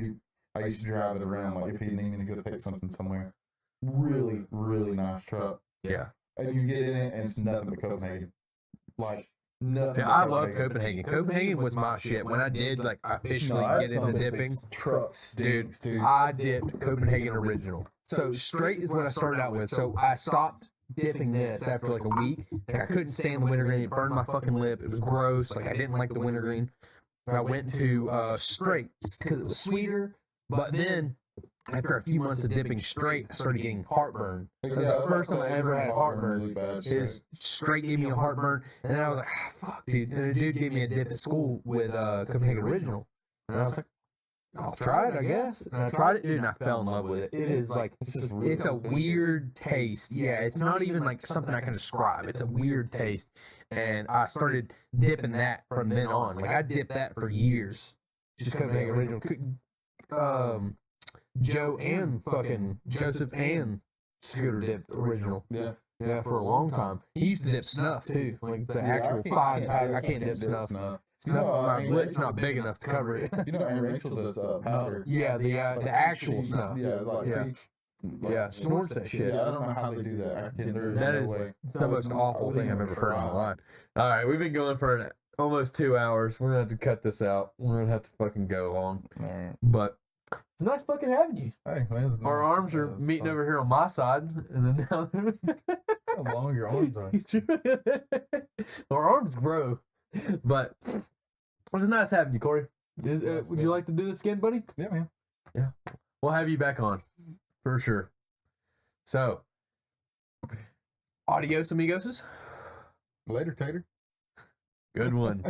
S3: I used to drive it around. Like if he needed me to go take something somewhere, really, really nice truck.
S2: Yeah.
S3: And you get in it, and it's nothing but Copenhagen. Like nothing.
S2: Yeah,
S3: but
S2: I love Copenhagen. Copenhagen was my shit. When I did like officially get into dipping,
S3: Truck stinks, dude.
S2: I dipped Copenhagen original. So straight is what I started out with. So I stopped dipping this after like a week. Like I couldn't stand the wintergreen. It burned my fucking lip. It was gross. Like I didn't like the wintergreen. I went to straight because it was sweeter. But then after a few months of dipping straight, I started getting heartburn. It was the first time I ever had heartburn.
S3: Really bad.
S2: His straight gave me a heartburn, and then I was like, fuck, dude. And a dude gave me a dip at school with Copenhagen Original, and I was like, I'll try it, I guess. And I tried it, dude, and I fell in love with it. It is like, it's a weird taste. Yeah, it's not even like something I can describe. It's a weird taste, and I started dipping that from then on. Like I dipped that for years, just Copenhagen Original. Joe and fucking Joseph and Scooter dipped original.
S3: Yeah.
S2: Yeah, for a long time. He used to dip snuff too, like the actual 5-pack. I can't dip snuff. Snuff, my lip's not big enough to cover it.
S3: You know, Aunt Rachel does powder.
S2: Yeah, the actual snuff.
S3: Yeah, like
S2: Yeah, snorts that shit.
S3: Yeah, I don't know how they do that.
S2: That is the most awful thing I've ever heard in my life. All right, we've been going for almost 2 hours. We're gonna have to cut this out. We're gonna have to fucking go long.
S3: All right.
S2: But it's nice fucking having you.
S3: Hey, man,
S2: Our arms are meeting over here on my side, and then now
S3: How long your arms are?
S2: our arms grow. But it was nice having you, Corey. Would you like to do this again, buddy?
S3: Yeah, man.
S2: Yeah, we'll have you back on for sure. So, adios, amigos.
S3: Later, Tater.
S2: Good one.